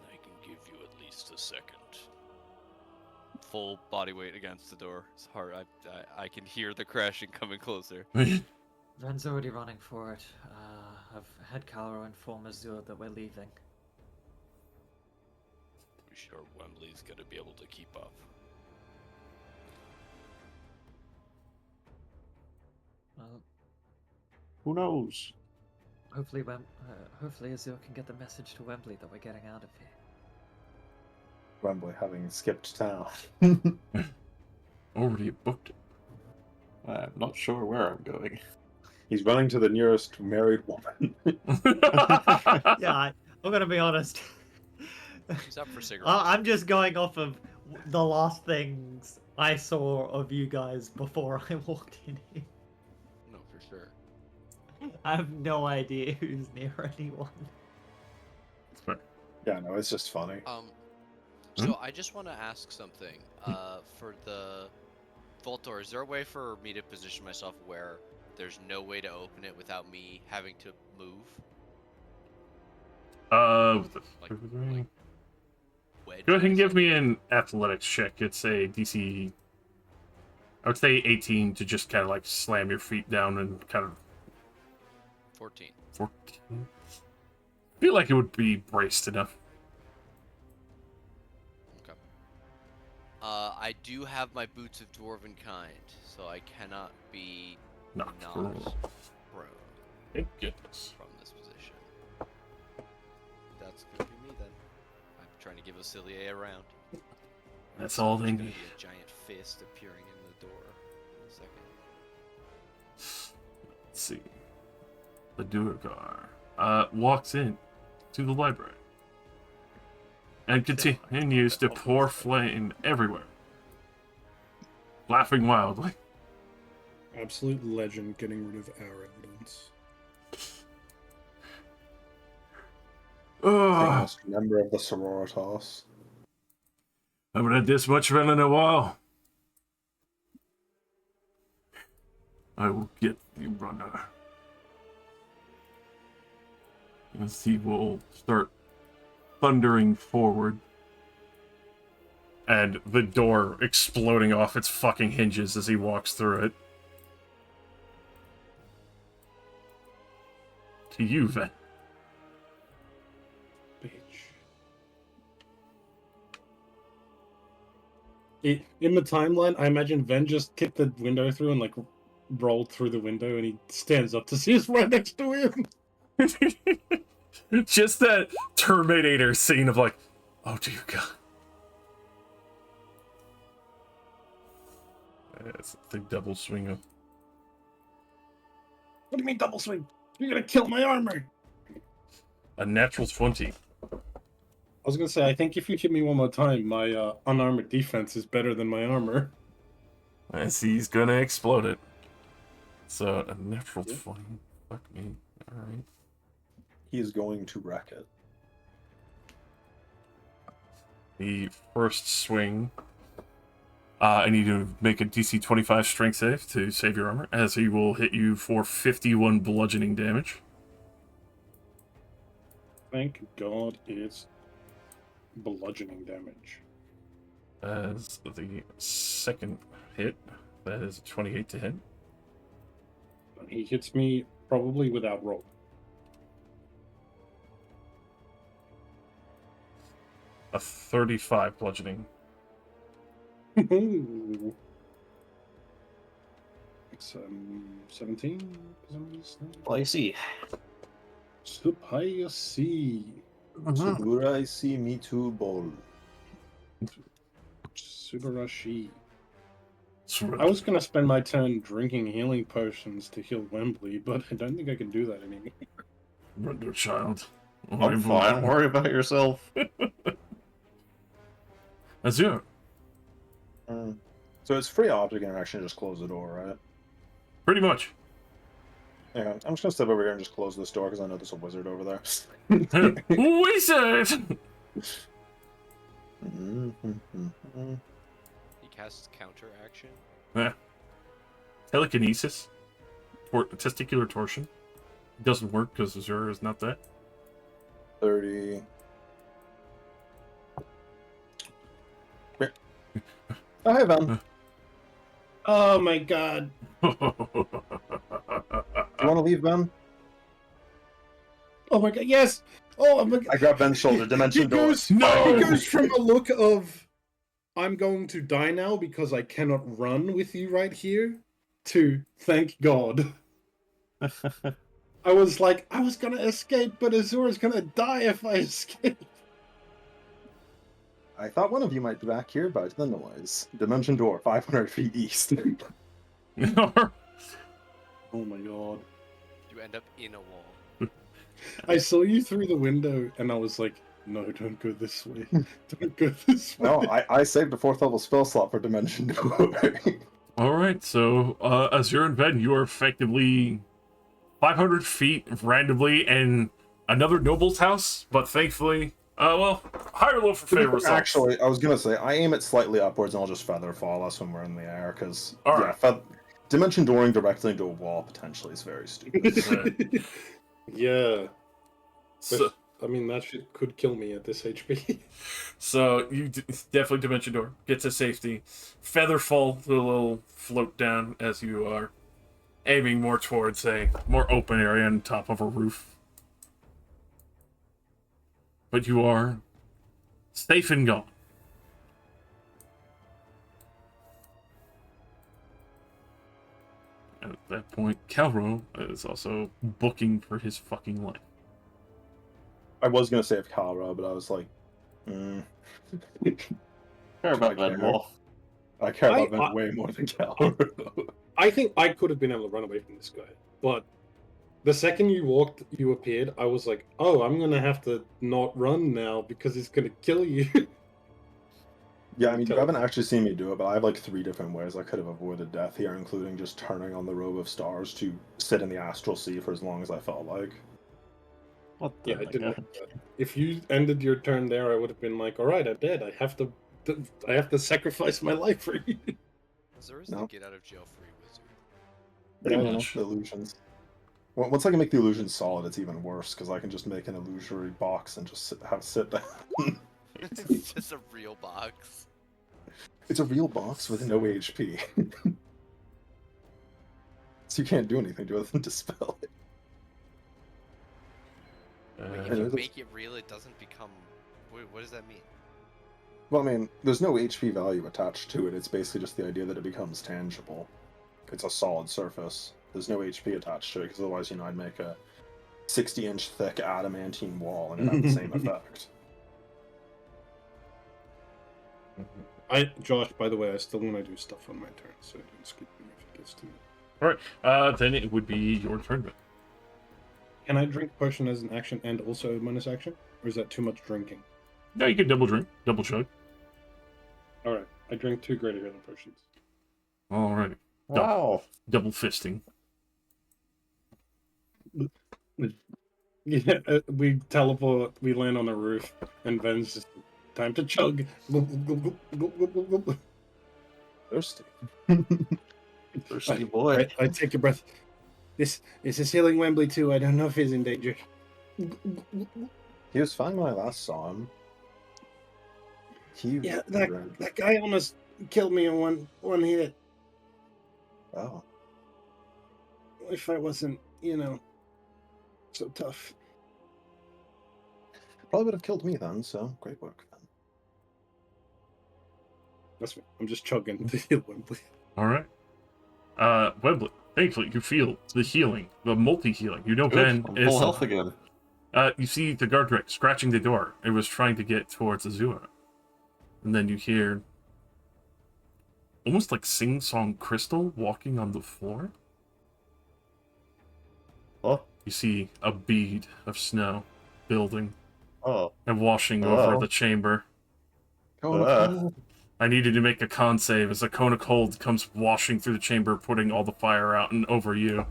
I can give you at least a second. Full body weight against the door. It's hard. I can hear the crashing coming closer. Ren's already running for it. I've had Calro inform Azur that we're leaving. Pretty sure Wembley's gonna be able to keep up. Well, Who knows? hopefully Azur can get the message to Wembley that we're getting out of here. Wembley having skipped town. Already booked it. I'm not sure where I'm going. He's running to the nearest married woman. Yeah, I'm gonna be honest. He's up for cigarettes. I'm just going off of the last things I saw of you guys before I walked in here. I have no idea who's near anyone. Yeah, no, it's just funny. So I just want to ask something. For the vault door, is there a way for me to position myself where there's no way to open it without me having to move? Like wedge go ahead and give myself? me an athletics check. It's a DC, I would say 18 to just kind of like slam your feet down and kind of 14. 14. Feel like it would be braced enough. Okay. I do have my boots of dwarven kind, so I cannot be Knocked not prone. prone Thank goodness. from this position. That's gonna be me then. I'm trying to give Osilia a round. That's all they There's gonna need. be a giant fist appearing in the door in a second. Let's see. The Duergar walks in to the library and continues to pour flame everywhere, laughing wildly. Absolute legend getting rid of our evidence. Oh, Famous member of the Sororitas. I haven't had this much fun in a while. I will get you, runner. As he will start thundering forward. And the door exploding off its fucking hinges as he walks through it. To you, Ven. In the timeline, I imagine Ven just kicked the window through and like rolled through the window, and he stands up to see us right next to him. Just that Terminator scene of like, oh dear God. That's the double swinger. What do you mean double swing? You're gonna kill my armor. A natural 20. I was gonna say, I think if you hit me one more time, my unarmored defense is better than my armor. As he's gonna explode it. So a natural 20. Fuck me. Alright. He is going to wreck it. The first swing. I need to make a DC 25 strength save to save your armor, as he will hit you for 51 bludgeoning damage. Thank God it's bludgeoning damage. As the second hit, that is a 28 to hit. And he hits me probably without roll. A 35 bludgeoning. It's 17. Spicy. Spicy. Suburai see me too ball. Subarashi. I was gonna spend my turn drinking healing potions to heal Wembley, but I don't think I can do that anymore. Render child. I'm fine. Worry about yourself. Azure. So it's free object interaction, just close the door, right? Pretty much. Yeah, I'm just gonna step over here and just close this door because I know there's a wizard over there. Wizard! He casts counter action. Yeah. Telekinesis. Testicular torsion. It doesn't work because Azure is not that. 30. Oh, hey, Ven. Oh my God. Do you want to leave, Ben? Oh my God, yes! Oh my God. I grab Ben's shoulder, dimension door. He goes from a look of, I'm going to die now because I cannot run with you right here, to, thank God. I was like, I was gonna escape, but Azura's gonna die if I escape. I thought one of you might be back here, but the noise. Dimension door, 500 feet east. Oh my God. You end up in a wall. I saw you through the window, and I was like, no, don't go this way. Don't go this way. No, I saved a 4th level spell slot for dimension door. Alright, so Azure and Ben, you are effectively 500 feet randomly in another noble's house, but thankfully, well, higher roll for favor results. Actually, I was gonna say I aim it slightly upwards and I'll just feather fall us when we're in the air, because Alright. dimension dooring directly into a wall potentially is very stupid. Yeah. So, I mean, that shit could kill me at this HP. so you definitely dimension door, get to safety, feather fall to a little float down as you are aiming more towards a more open area on top of a roof. But you are safe and gone. At that point, Calro is also booking for his fucking life. I was gonna save Kara, but I was like, Care about that more. I care about that way more than Kara. I think I could have been able to run away from this guy, but the second you appeared, I was like, oh, I'm gonna have to not run now because he's gonna kill you. Yeah, I mean, you haven't actually seen me do it, but I have like 3 different ways I could have avoided death here, including just turning on the robe of stars to sit in the astral sea for as long as I felt like. What the Yeah, I didn't. heck? If you ended your turn there, I would have been like, all right, I'm dead. I have to sacrifice my life for you. There is No. no get out of jail free wizard. Pretty No, much. the illusions. Once I can make the illusions solid, it's even worse, because I can just make an illusory box and just sit down. It's just a real box. It's a real box with no HP. So you can't do anything to it other than dispel it. Wait, if and you it's- make it real, it doesn't become. Wait, what does that mean? Well, I mean, there's no HP value attached to it. It's basically just the idea that it becomes tangible. It's a solid surface. There's no HP attached to it, because otherwise, I'd make a 60-inch thick adamantine wall and it'd have the same effect. Josh, by the way, I still want to do stuff on my turn, so don't skip me if it gets to me. Alright, then it would be your turn, then. Can I drink potion as an action and also a bonus action? Or is that too much drinking? No, you can double drink, double chug. Alright, I drink 2 greater healing potions. Alrighty. Wow. Double fisting. Yeah, we teleport, we land on a roof, and Ven's just, time to chug. Thirsty. Thirsty boy. I take a breath. This is healing Wembley too. I don't know if he's in danger. He was fine when I last saw him. Yeah, that guy almost killed me in one hit. Oh. If I wasn't, so tough. Probably would have killed me then, so great work then. That's me. I'm just chugging to heal Wembley. Alright. Wembley, thankfully, you feel the healing, the multi-healing. You know Good, Ben I'm is... full health again. You see the guard direct scratching the door. It was trying to get towards Azua. And then you hear almost like sing-song Crystal walking on the floor. Oh. You see a bead of snow building Oh. and washing over the chamber. I needed to make a con save as a cone of cold comes washing through the chamber, putting all the fire out and over you.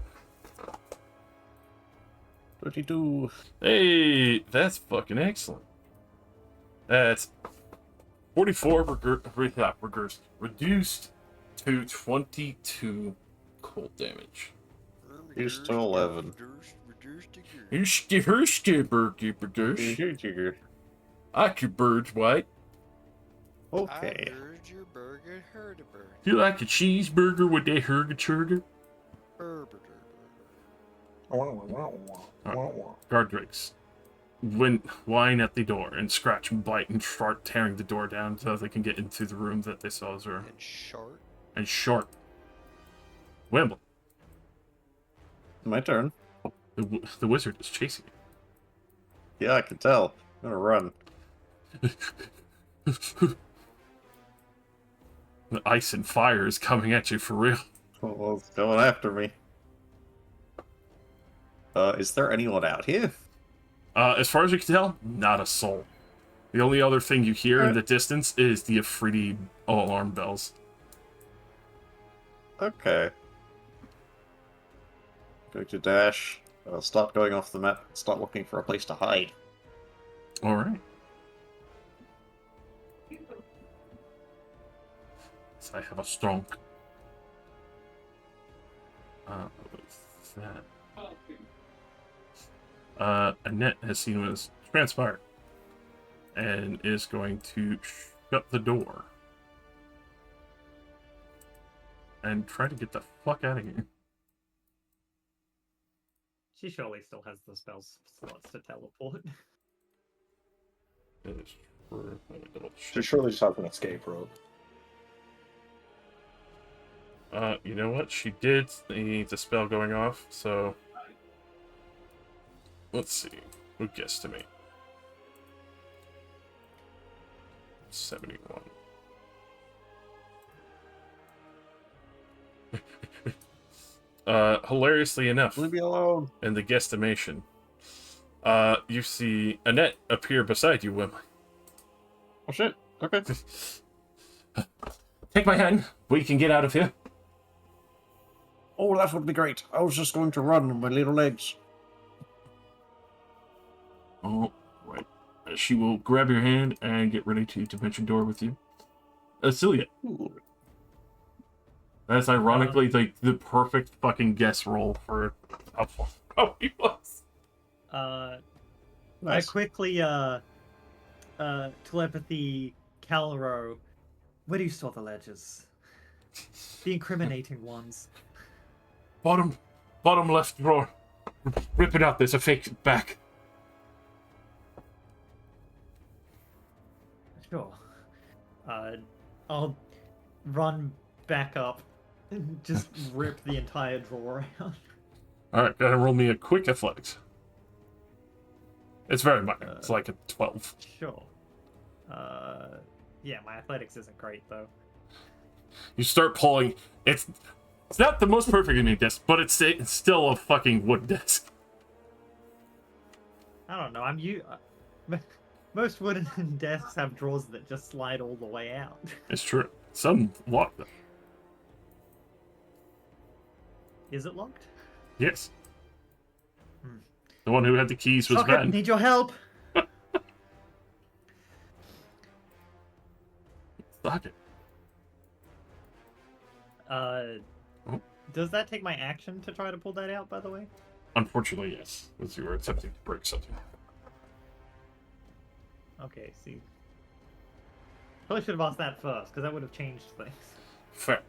32. Hey, that's fucking excellent. That's 44 reduced to 22 cold damage. Reduced to 11. I could birds white. Okay. I heard your burger heard a bird. You like a cheeseburger with that hurga-churga? Guard drakes whine at the door and scratch and bite and start tearing the door down so they can get into the room that they saw Azura. And sharp. Wembley, My turn. the wizard is chasing Yeah, I can tell. I'm gonna run. you. The ice and fire is coming at you for real. Well, it's going after me. Is there anyone out here? As far as you can tell, not a soul. The only other thing you hear in the distance is the Afridi alarm bells. Okay. Going to dash. Start going off the map. Start looking for a place to hide. All right. So I have a strong. What's that? Annette has seen what has transpired and is going to shut the door and try to get the fuck out of here. She surely still has the spell slots to teleport. That is true. She surely just has an escape rope. You know what? She did need the spell going off, so let's see. Who guesstimate? 71. Hilariously enough, Leave me alone. in the guesstimation, you see Annette appear beside you, Wim. Oh shit. Okay. Take my hand. We can get out of here. Oh, that would be great. I was just going to run on my little legs. Oh, right. She will grab your hand and get ready to dimension door with you. Celia. Ooh. That's ironically like the perfect fucking guess roll for how far he was. Nice. I quickly telepathy Calro. Where do you store the ledgers? The incriminating ones. Bottom left drawer. Rip it out. There's a fake back. Sure. I'll run back up and just rip the entire drawer out. All right, gotta roll me a quick athletics. It's very minor. It's like a 12. Sure. Yeah, my athletics isn't great though. You start pulling. It's not the most perfect in desk, but it's still a fucking wood desk. I don't know. Most wooden desks have drawers that just slide all the way out. It's true. Some lock them. Is it locked? Yes. The one who had the keys was Socket, Ben. need your help. Socket. Does that take my action to try to pull that out, by the way? Unfortunately, yes. As you were attempting to break something. Okay, see. Probably should have asked that first, because that would have changed things. Fair.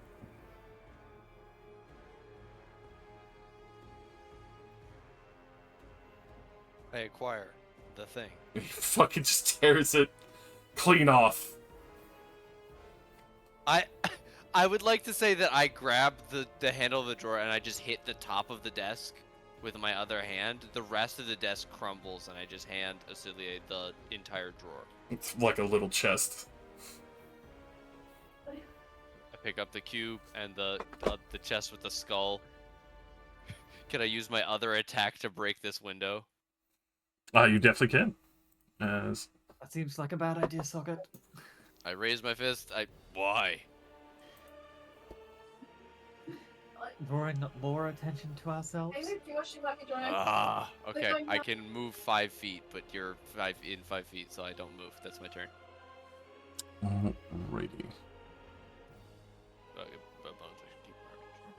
I acquire the thing. He fucking just tears it clean off. I would like to say that I grab the handle of the drawer and I just hit the top of the desk with my other hand. The rest of the desk crumbles and I just hand Acelia the entire drawer. It's like a little chest. I pick up the cube and the chest with the skull. Can I use my other attack to break this window? You definitely can. As That seems like a bad idea, Socket. I raise my fist. Why? Drawing more attention to ourselves. Okay. I can move 5 feet, but you're 5 feet, so I don't move. That's my turn. Alrighty.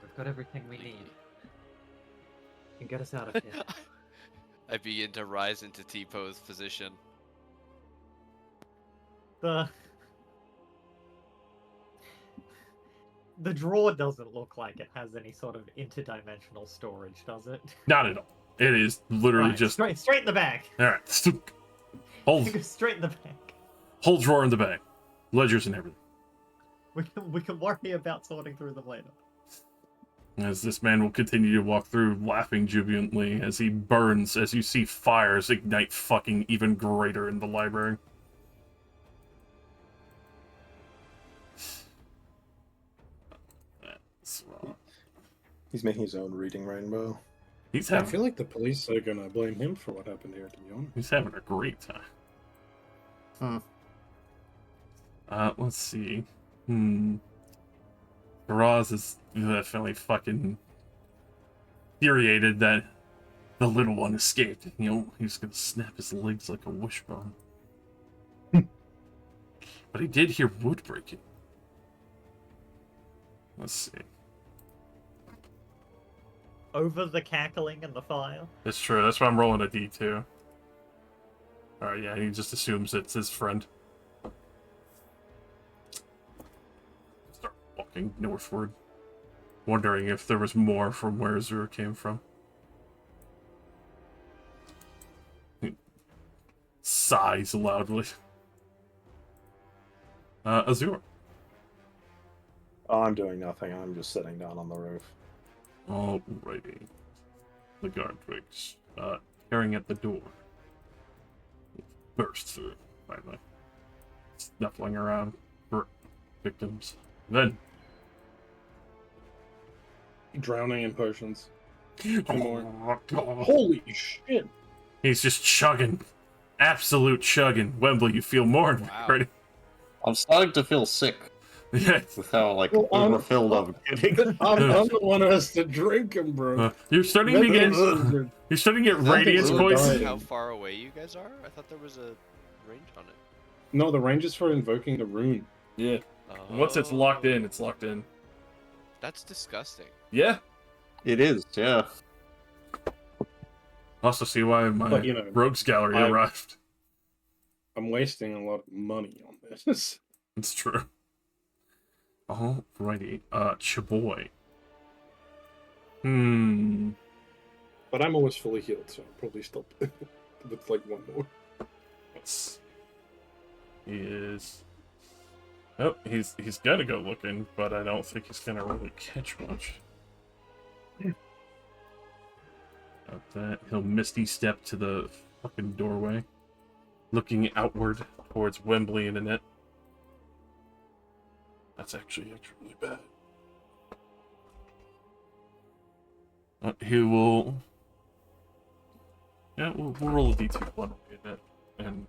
We've got everything we need. You can get us out of here. I begin to rise into T-pose position. The drawer doesn't look like it has any sort of interdimensional storage, does it? Not at all. It is literally Right, just straight in the bag. Alright. Hold Straight in the bag. whole drawer in the bag. Ledgers and everything. We can worry about sorting through them later. As this man will continue to walk through, laughing jubilantly as he burns, as you see fires ignite fucking even greater in the library. He's making his own reading rainbow. He's I having, feel like the police are gonna blame him for what happened here, to be honest. he's having a great time. Let's see. Faraz is definitely fucking... infuriated that the little one escaped. He's gonna snap his legs like a wishbone. But he did hear wood breaking. Let's see. Over the cackling and the fire. It's true. That's why I'm rolling a D2. Alright, yeah, he just assumes it's his friend. Start walking northward, wondering if there was more from where Azura came from. He sighs loudly. Azura. Oh, I'm doing nothing. I'm just sitting down on the roof. Alrighty. The guard twigs, tearing at the door. Burst through, finally. Snuffling around for victims. Then... Drowning in potions. Two more. Oh, Holy shit! he's just chugging. Absolute chugging. Wembley, you feel more Wow. ready? I'm starting to feel sick Yeah. with how like Well, overfilled I'm getting. I'm the one who has to drink him, bro. You're starting to get... You're starting to get Nothing's radiance really poison. dying. How far away you guys are? I thought there was a range on it. No, the range is for invoking the rune. Yeah. Once it's locked in, it's locked in. That's disgusting. Yeah. It is, yeah. Also see why my But, you know, rogues gallery I'm- arrived. I'm wasting a lot of money on this. It's true. Alrighty. Chaboy. But I'm always fully healed, so I'll probably stop with like one more. He is... Oh, he's gonna go looking, but I don't think he's gonna really catch much. About that, he'll misty step to the fucking doorway, looking outward towards Wembley and Annette. That's actually really bad. He will... Yeah, we'll roll a D2 1 on Annette, and...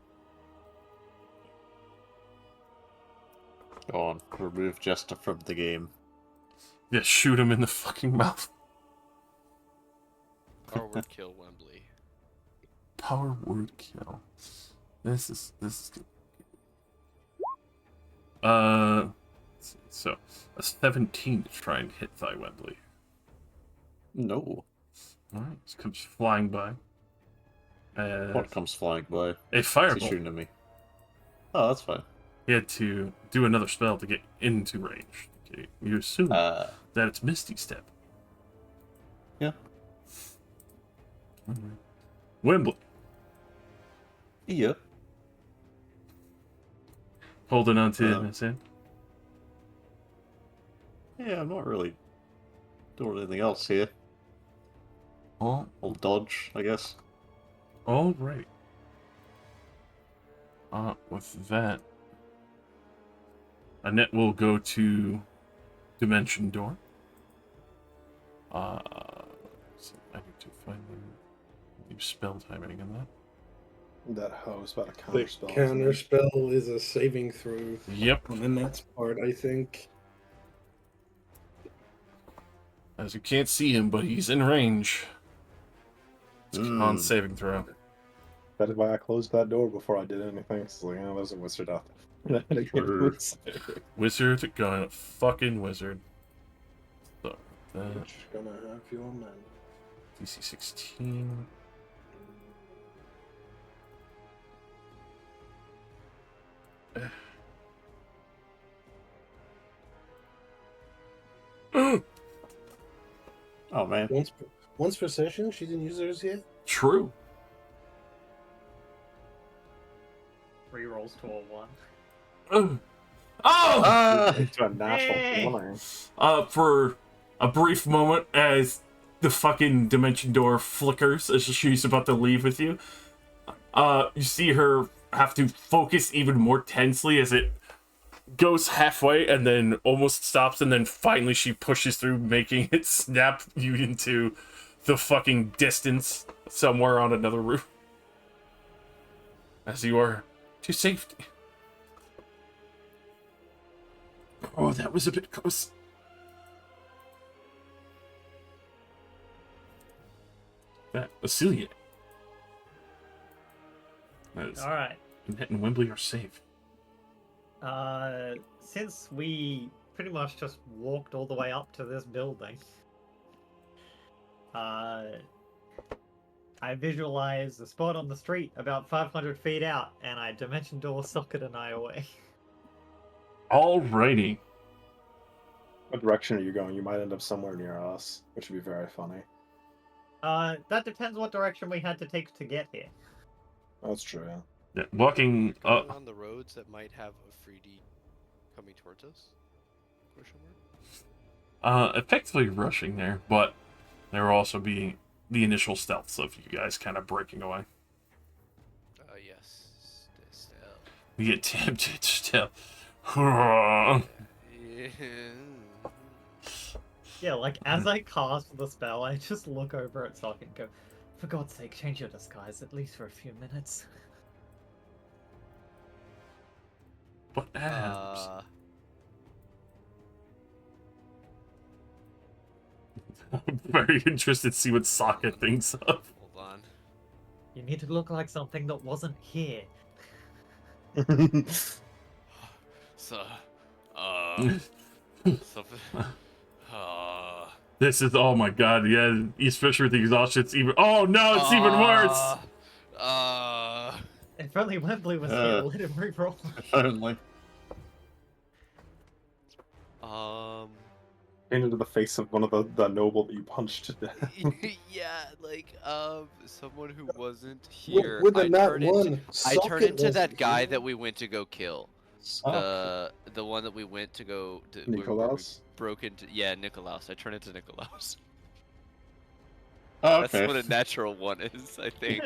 Go on, remove Jester from the game. Yeah, shoot him in the fucking mouth. Power word kill Wembley. Power word kill. This is let's see. So a 17 to try and hit thy Wembley. No. Alright, this comes flying by. What comes flying by? A Is he fireball. shooting at me? Oh, that's fine. He had to do another spell to get into range. Okay, you assume that it's Misty Step. Yeah. Alright. Wembley. Yeah. Holding on to him, Sam. Yeah, I'm not really doing anything else here. Oh, I'll dodge, I guess. alright. With that, Annette will go to Dimension Door. So I need to find the new spell timing in that. That hoe's about a The counter spell. counter spell is a saving throw. Yep. On the next part, I think. As you can't see him, but he's in range. It's on saving throw. That is why I closed that door before I did anything. It's like, oh, there's a wizard out there. Wizard gonna fucking wizard. So, that Which gonna have your man. DC 16. Oh man. Once per session, she didn't use hers yet. True. Rerolls to a 1. Oh! Oh! Into a natural Hey! 20. For a brief moment, as the fucking dimension door flickers as she's about to leave with you, you see her have to focus even more tensely as it goes halfway and then almost stops, and then finally she pushes through, making it snap you into the fucking distance somewhere on another roof. As you are to safety. Oh, that was a bit close. Celia. As All right. Annette and Wembley are safe. Since we pretty much just walked all the way up to this building, I visualize a spot on the street about 500 feet out, and I dimension door socket an eye away. Alrighty. What direction are you going? You might end up somewhere near us, which would be very funny. That depends what direction we had to take to get here. That's true, yeah. Yeah, walking Going on the roads that might have a 3D coming towards us? Question mark? effectively rushing there, but there will also be the initial stealths of you guys kind of breaking away. Yes. Still. You get tempted still. Yeah, like as I cast the spell, I just look over at Socket and go, "For God's sake, change your disguise at least for a few minutes." What happens? I'm very interested to see what Socket thinks of. Hold on. You need to look like something that wasn't here. So, something. This is, oh my god, yeah, especially with the exhaustion, it's even, oh no, it's even worse! If only Wembley was here, let him re-roll. Only. Into the face of one of the noble that you punched to death. Yeah, like, someone who wasn't here. With the I nat turn one, into Socket that wasn't guy here. that we went to go kill. Oh. The one that we went to go. Nikolaus? Broke into. Yeah, Nikolaus. I turn into Nikolaus. Oh, That's okay. what a natural one is, I think.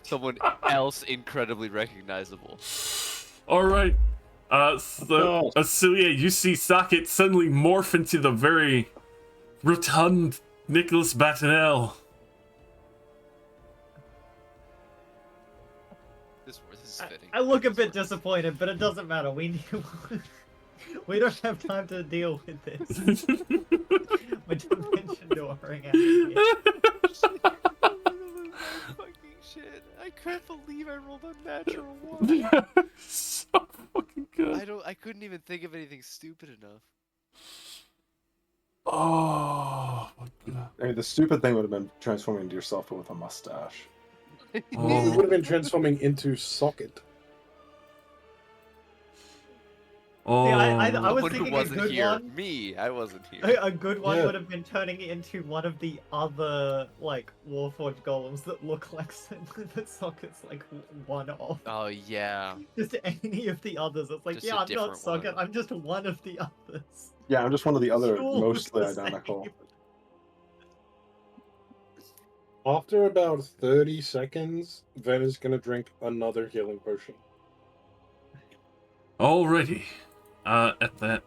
Someone else incredibly recognizable. Alright. So, Celia, you see Socket suddenly morph into the very rotund Nicholas Batanel. This is fitting. I look a bit disappointed, but it doesn't matter. We don't have time to deal with this. We're dimension dooring out here. Fucking shit. I can't believe I rolled a natural one. So fucking good. I couldn't even think of anything stupid enough. Oh my god. I mean, the stupid thing would have been transforming into yourself, but with a mustache. It would have been transforming into Socket. Oh. See, I was Someone who thinking a wasn't good here. one. Me, I wasn't here. A good one Yeah. would have been turning it into one of the other, like, Warforged golems that look like that Socket's, like, one of. Oh yeah. Just any of the others. It's like, Just yeah, a I'm not different Socket, one. I'm just one of the others. Yeah, I'm just one of the other, You all look mostly the same. identical. After about 30 seconds, Ven is gonna drink another healing potion. Alrighty. At that,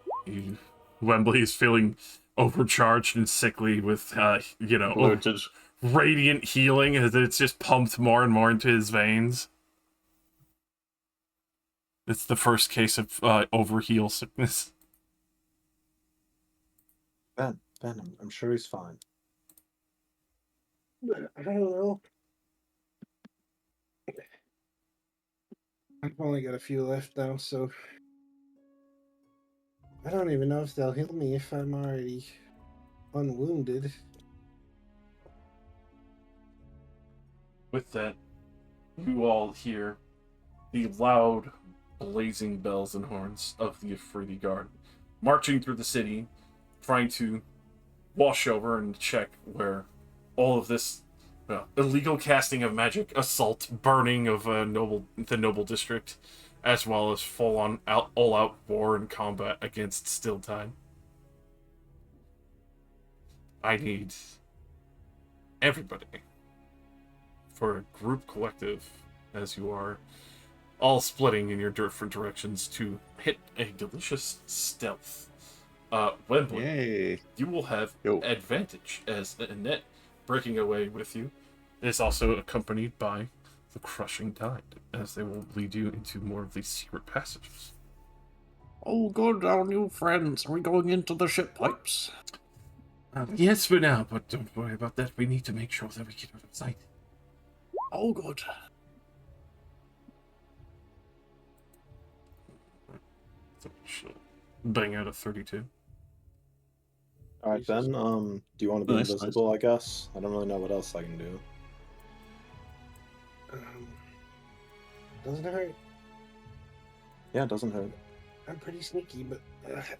Wembley is feeling overcharged and sickly with, Bloated. radiant healing as it's just pumped more and more into his veins. It's the first case of overheal sickness. Ben, I'm sure he's fine. I don't know. I've only got a few left now, so I don't even know if they'll heal me if I'm already unwounded. With that, you all hear the loud, blazing bells and horns of the Afridi Guard marching through the city, trying to wash over and check where all of this illegal casting of magic, assault, burning of the noble district, as well as full-on all-out war and combat against Stilltide. I need everybody for a group collective, as you are all splitting in your different directions to hit a delicious stealth. Wembley, Yay. you will have Yo. advantage as Annette breaking away with you is also accompanied by the crushing tide, as they will lead you into more of these secret passages. Oh, good, our new friends. Are we going into the ship pipes? Yes, for now, but don't worry about that. We need to make sure that we get out of sight. Oh, good. So she'll bang out a 32. All right, then. Do you want to be Nice, invisible? I guess. I don't really know what else I can do. Doesn't it hurt? Yeah, it doesn't hurt. I'm pretty sneaky, but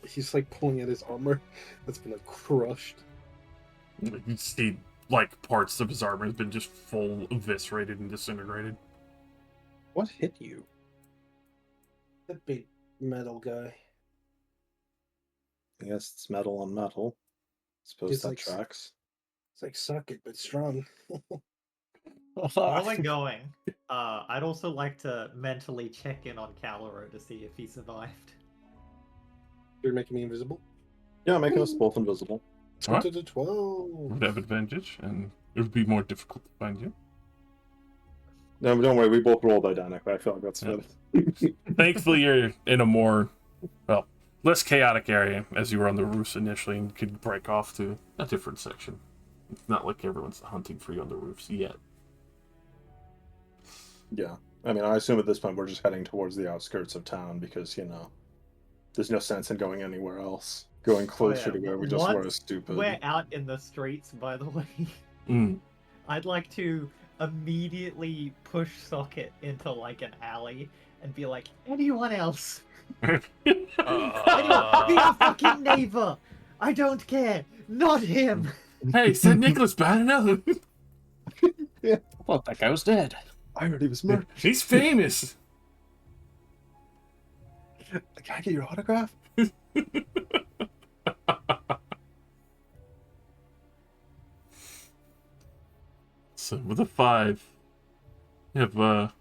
he's like pulling at his armor that's been like crushed. You see, like, parts of his armor has been just full eviscerated and disintegrated. What hit you? The big metal guy. I guess it's metal on metal. Suppose It's that like tracks. It's like socket, but strong. While we're going, I'd also like to mentally check in on Calero to see if he survived. You're making me invisible? Yeah, making us both invisible. 10 to the 12. Would have advantage, and it would be more difficult to find you. No, but don't worry, we both rolled identical. I feel like that's good. Thankfully, you're in a more, well, less chaotic area, as you were on the roofs initially, and could break off to a different section. It's not like everyone's hunting for you on the roofs yet. Yeah. I mean, I assume at this point we're just heading towards the outskirts of town because, there's no sense in going anywhere else. Going closer to where we just were is stupid. We're out in the streets, by the way. I'd like to immediately push Socket into like an alley and be like, anyone else? Anyone, be a fucking neighbor! I don't care! Not him! Hey, St. Nicholas bad enough! I thought that guy was dead. I heard he was murdered. He's famous! Can I get your autograph? So with a 5, you have a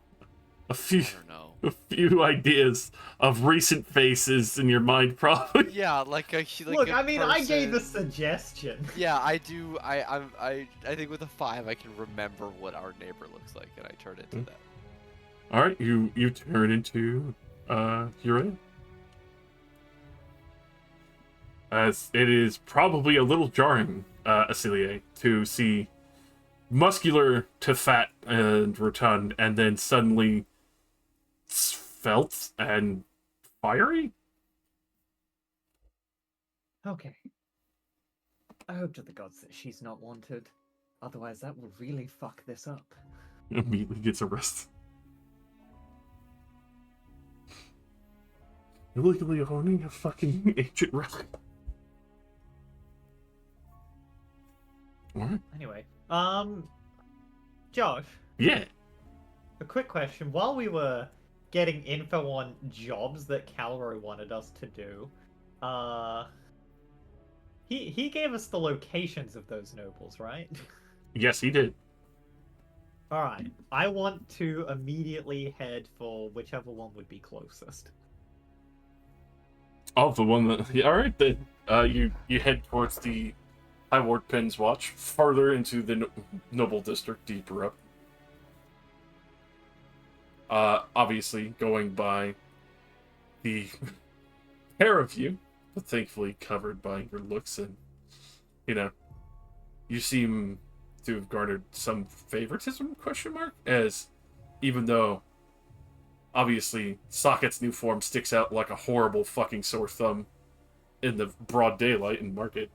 few I don't know. a few ideas of recent faces in your mind, probably. Yeah, like Look, a I mean, I gave a person- suggestion. Yeah, I do. I think with a 5, I can remember what our neighbor looks like, and I turn into that. All right, you turn into Uriah. As it is probably a little jarring, Acelier, to see muscular to fat and rotund, and then suddenly svelte and fiery. Okay. I hope to the gods that she's not wanted. Otherwise, that will really fuck this up. Immediately gets arrested. Illegally owning a fucking ancient relic. What? Anyway, Josh, Yeah. a quick question. While we were getting info on jobs that Calro wanted us to do, he gave us the locations of those nobles, right? Yes, he did. Alright, I want to immediately head for whichever one would be closest. Oh, the one that. Yeah, all right, then. You head towards the High Ward Penn's Watch, farther into the Noble District, deeper up. Obviously, going by the pair of you, but thankfully covered by your looks, and you seem to have garnered some favoritism? ? As even though. Obviously, Socket's new form sticks out like a horrible fucking sore thumb in the broad daylight and market.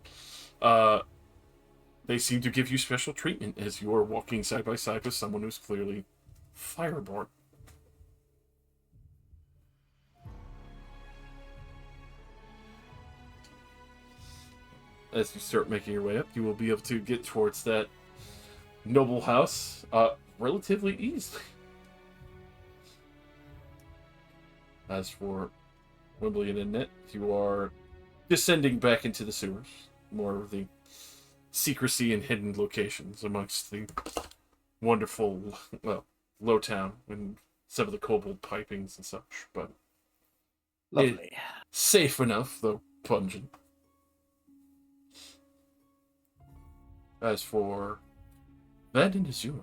They seem to give you special treatment as you are walking side by side with someone who's clearly fireborn. As you start making your way up, you will be able to get towards that noble house relatively easily. As for Wimbledon and Net, you are descending back into the sewers. More of the secrecy and hidden locations amongst the wonderful, low town and some of the kobold pipings and such. But Lovely. Safe enough, though pungent. As for Van and Azure,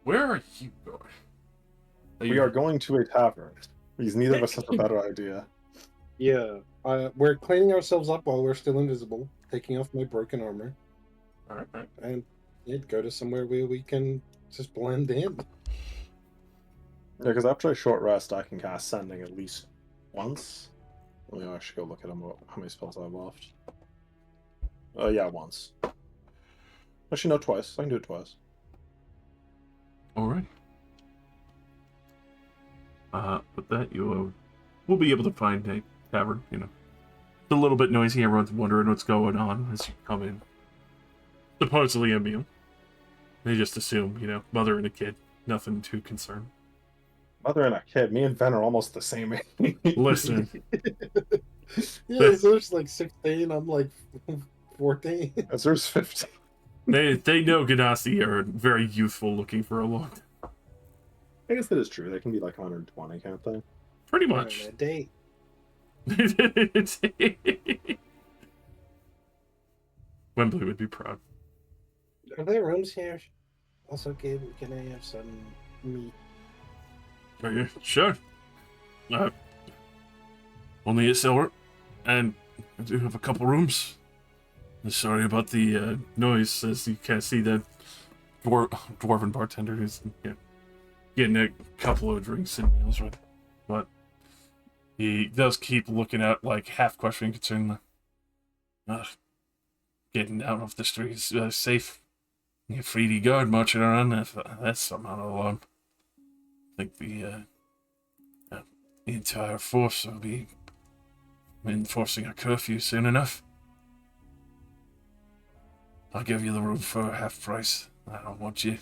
where are you going? We are going to a tavern. Because neither of us has a better idea. Yeah, we're cleaning ourselves up while we're still invisible, taking off my broken armor, Alright. and go to somewhere where we can just blend in. Yeah, because after a short rest, I can cast Sending at least once. Well, yeah, I should go look at how many spells I have left. Yeah, once. Actually, no, twice. I can do it twice. Alright. With that, you will be able to find a tavern, you know. It's a little bit noisy, everyone's wondering what's going on as you come in. Supposedly a meal. They just assume, you know, mother and a kid. Nothing too concerned. Mother and a kid. Me and Ven are almost the same age. Listen. Yeah, there's like 16, I'm like 14. There's 15. They know Ganassi are very youthful looking for a long time. I guess that is true. They can be like 120, can't they? Pretty On much. a date. Wembley would be proud. Are there rooms here? Also, can I have some meat? Are you sure? Only a silver, and I do have a couple rooms. Sorry about the noise, as you can't see the dwarven bartender who's getting a couple of drinks and meals ready. But he does keep looking at, like, half questioning, concerned. Getting out of the streets safe. A 3D guard marching around, that's some out of alarm. I think the entire force will be enforcing a curfew soon enough. I'll give you the room for half price. I don't want you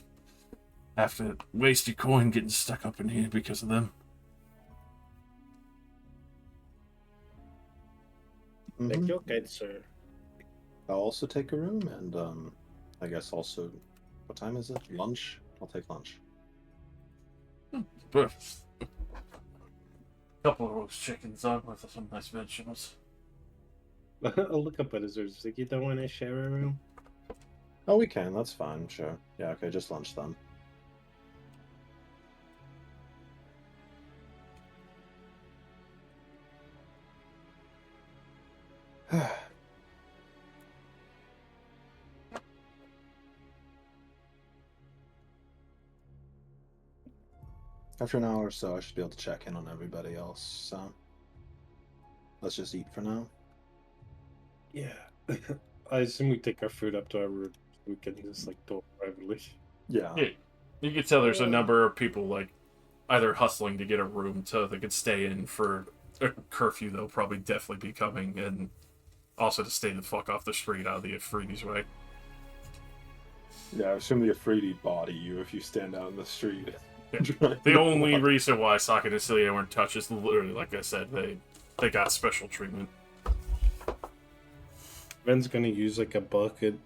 have to waste your coin getting stuck up in here because of them. Thank you, good sir. I'll also take a room, and I guess also, what time is it? Lunch? I'll take lunch. Perfect. Couple of roast chickens on with some nice vegetables. I'll look up at his rooms. Like, you don't want to share a room? Oh, we can. That's fine. Sure. Yeah. Okay. Just lunch then. After an hour or so, I should be able to check in on everybody else. So let's just eat for now. Yeah. I assume we take our food up to our room. We can just like talk privately. Yeah. You can tell there's a number of people like either hustling to get a room so they could stay in for a curfew. They'll probably definitely be coming, and also to stay the fuck off the street out of the Afridi's way. Yeah, I assume the Afridi body you if you stand out in the street. Yeah. The only reason why Sokka and Celia weren't touched is literally, like I said, they got special treatment. Ben's gonna use like a bucket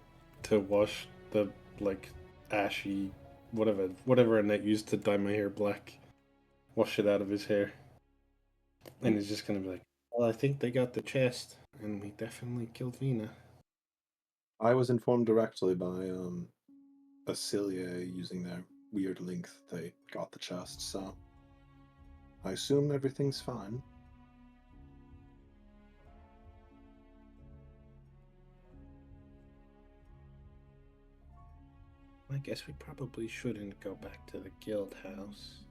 to wash the like ashy whatever Annette used to dye my hair black. Wash it out of his hair. And he's just gonna be like, well, I think they got the chest, and we definitely killed Vina. I was informed directly by Asilia using their weird link that they got the chest, so I assume everything's fine. I guess we probably shouldn't go back to the guild house.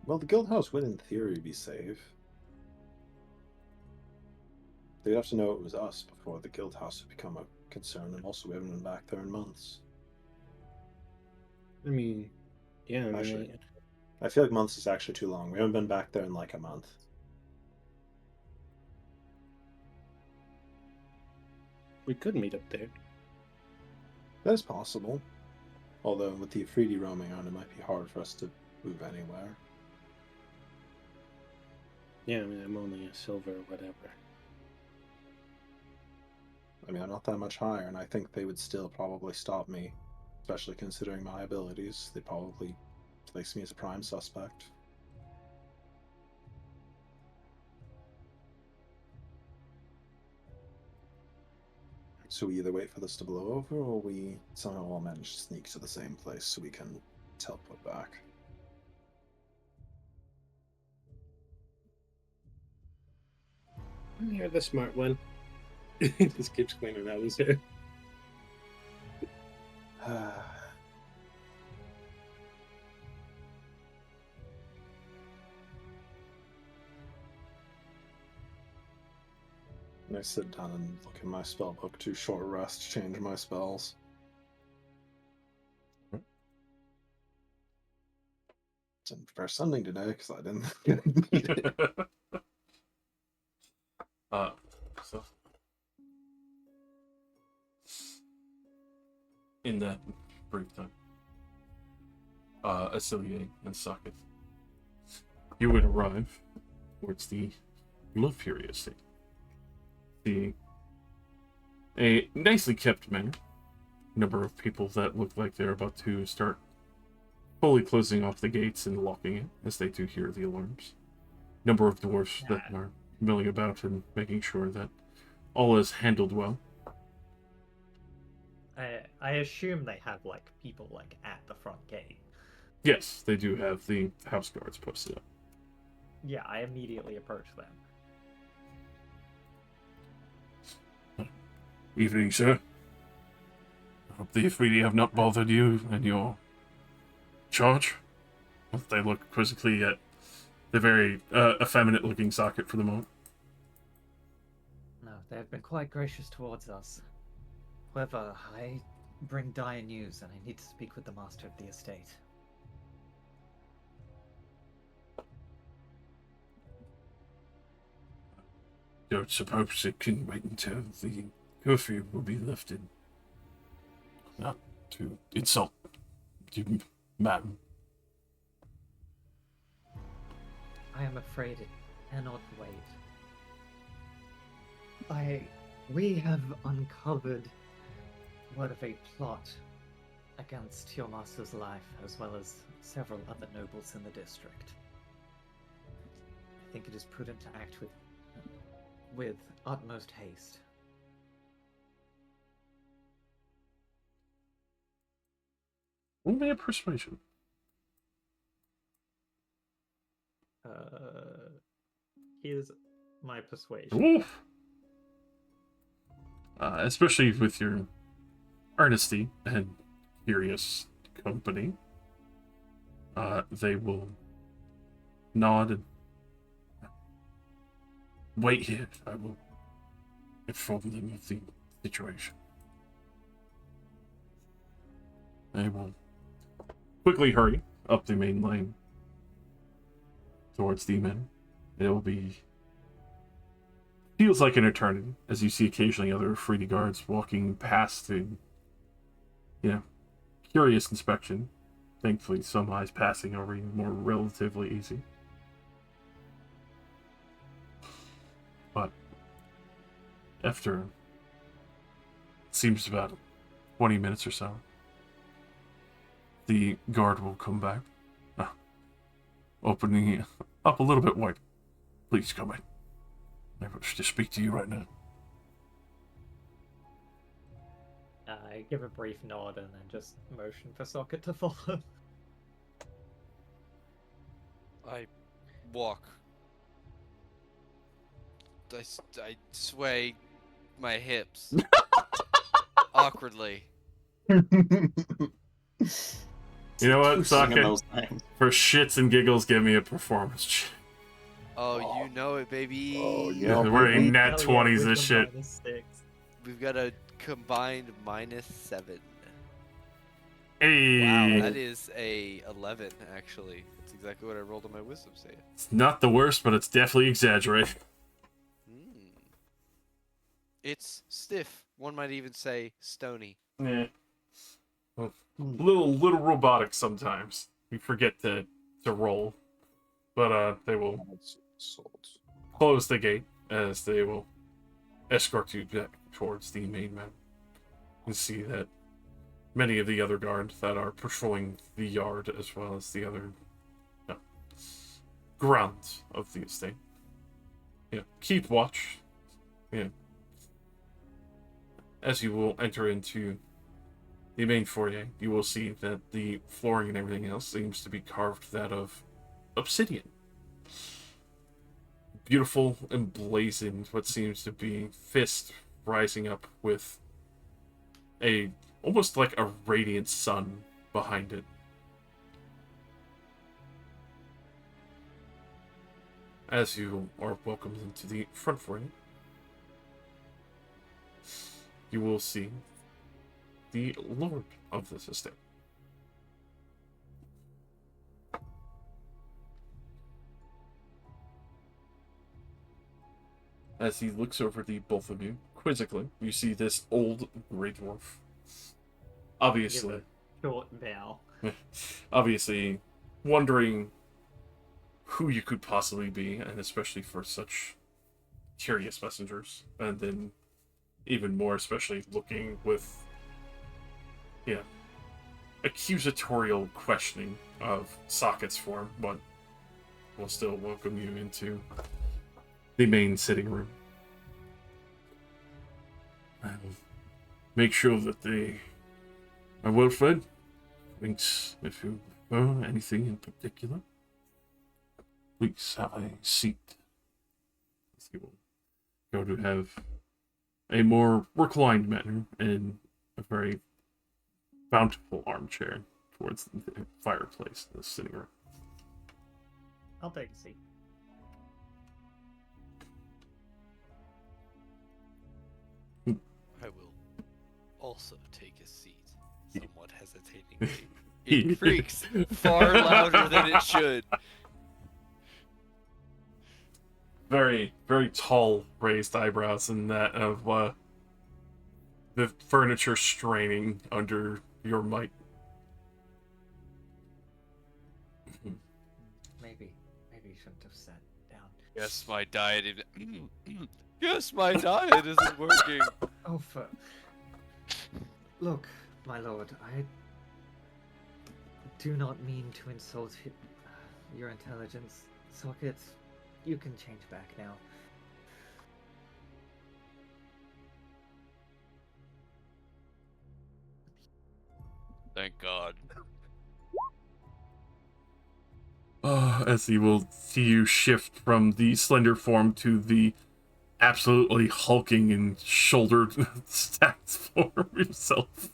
Well, the guild house would, in theory, be safe. They'd have to know it was us before the guild house would become a concern, and also we haven't been back there in months. I mean, yeah, Actually, I feel like months is actually too long. We haven't been back there in like a month. we could meet up there. That is possible. Although with the Afridi roaming on, it might be hard for us to move anywhere. Yeah, I mean, I'm only a silver or whatever. I mean, I'm not that much higher, and I think they would still probably stop me, especially considering my abilities. They probably place me as a prime suspect. So we either wait for this to blow over, or we somehow all manage to sneak to the same place so we can teleport back. You're the smart one. He just keeps cleaning out his hair. I sit down and look in my spell book to short rest, change my spells. Didn't prepare sending today because I didn't need it. So in that brief time, Asilier and Socket, you would arrive towards the Love Fury estate. A nicely kept manor. Number of people that look like they're about to start fully closing off the gates and locking it as they do hear the alarms. Number of dwarves that are milling about and making sure that all is handled well. I assume they have like people like at the front gate. Yes, they do have the house guards posted up. Yeah, I immediately approach them. Evening, sir. I hope the Ifriti have not bothered you and your charge. They look quizzically at the very effeminate-looking Socket for the moment. No, they have been quite gracious towards us. However, I bring dire news and I need to speak with the master of the estate. Don't suppose it can wait until the curfew will be lifted. Not to insult you, madam. I am afraid it cannot wait. We have uncovered word of a plot against your master's life, as well as several other nobles in the district. I think it is prudent to act with utmost haste. Only a persuasion. Here's my persuasion. Oof. Especially with your earnesty and curious company, they will nod and wait here. I will inform them of the situation. They will quickly hurry up the main lane towards the men. It will be... feels like an eternity, as you see occasionally other Afridi guards walking past in, curious inspection. Thankfully, some eyes passing over you more relatively easy. But after, it seems about 20 minutes or so, the guard will come back, opening up a little bit wide. Please come in. I wish to speak to you right now. I give a brief nod and then just motion for Socket to follow. I walk. I sway my hips awkwardly. You know what, Who's singing Socket? those things? For shits and giggles, give me a performance check. Oh, you know it, baby. Oh, yeah. We're in nat Hell yeah, 20s this wisdom shit. -6. We've got a combined -7. Hey! Wow, that is a 11, actually. That's exactly what I rolled on my wisdom save. It's not the worst, but it's definitely exaggerated. It's stiff. One might even say stony. Yeah. Well, little robotic sometimes. We forget to roll. But they will close the gate as they will escort you back towards the main man. You see that many of the other guards that are patrolling the yard as well as the other grounds of the estate. Keep watch. As you will enter into the main foyer, you will see that the flooring and everything else seems to be carved that of obsidian. beautiful, emblazoned, what seems to be fist rising up with a almost like a radiant sun behind it. As you are welcomed into the front ring, you will see the lord of this estate. As he looks over the both of you, quizzically, you see this old grey dwarf. Obviously. Give a short bow. Obviously, wondering who you could possibly be, and especially for such curious messengers. And then, even more especially, looking with, accusatorial questioning of Socket's form, but will still welcome you into the main sitting room. And make sure that they are well fed. Thanks. If you prefer anything in particular, please have a seat. You will go to have a more reclined manner in a very bountiful armchair towards the fireplace in the sitting room. I'll take a seat. I will also take a seat, somewhat hesitatingly. It creaks far louder than it should. Very, very tall raised eyebrows and that of the furniture straining under your might. Maybe you shouldn't have sat down. Yes, my diet Yes, my diet isn't working. Oh, look, my lord, I do not mean to insult your intelligence. Socket, you can change back now. Thank God. As he will see you shift from the slender form to the absolutely hulking and shouldered stacked form yourself.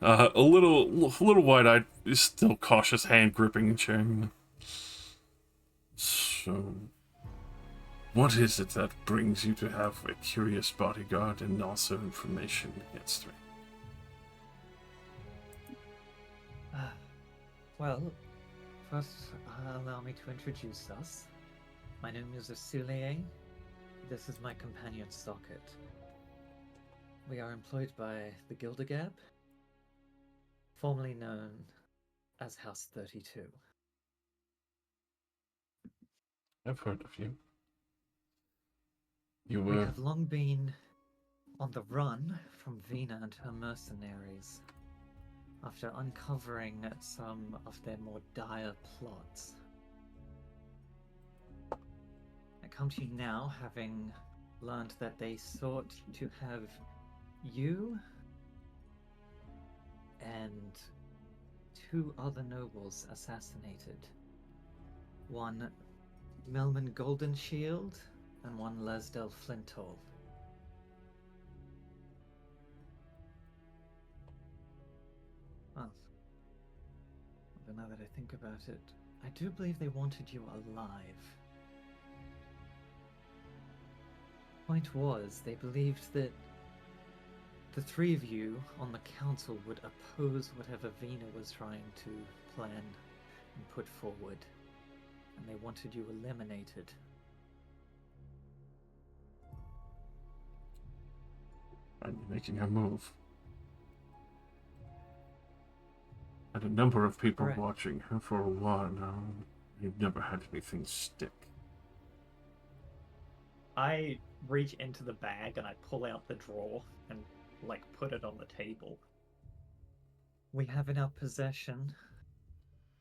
A little wide-eyed, still cautious hand gripping and sharing. So, what is it that brings you to have a curious bodyguard and also information against me? Well, first, allow me to introduce us. My name is Asulier. This is my companion Socket. We are employed by the Gildagab, formerly known as House 32. I've heard of you. We have long been on the run from Vina and her mercenaries after uncovering some of their more dire plots. I come to you now having learned that they sought to have you and 2 other nobles assassinated. One Melman Goldenshield and one Lesdell Flinthole. Well, now that I think about it, I do believe they wanted you alive. Point was, they believed that the 3 of you on the council would oppose whatever Vina was trying to plan and put forward, and they wanted you eliminated. I'm making a move. And a number of people Correct. watching her for a while now. You've never had anything stick. I reach into the bag and I pull out the drawer and put it on the table. We have in our possession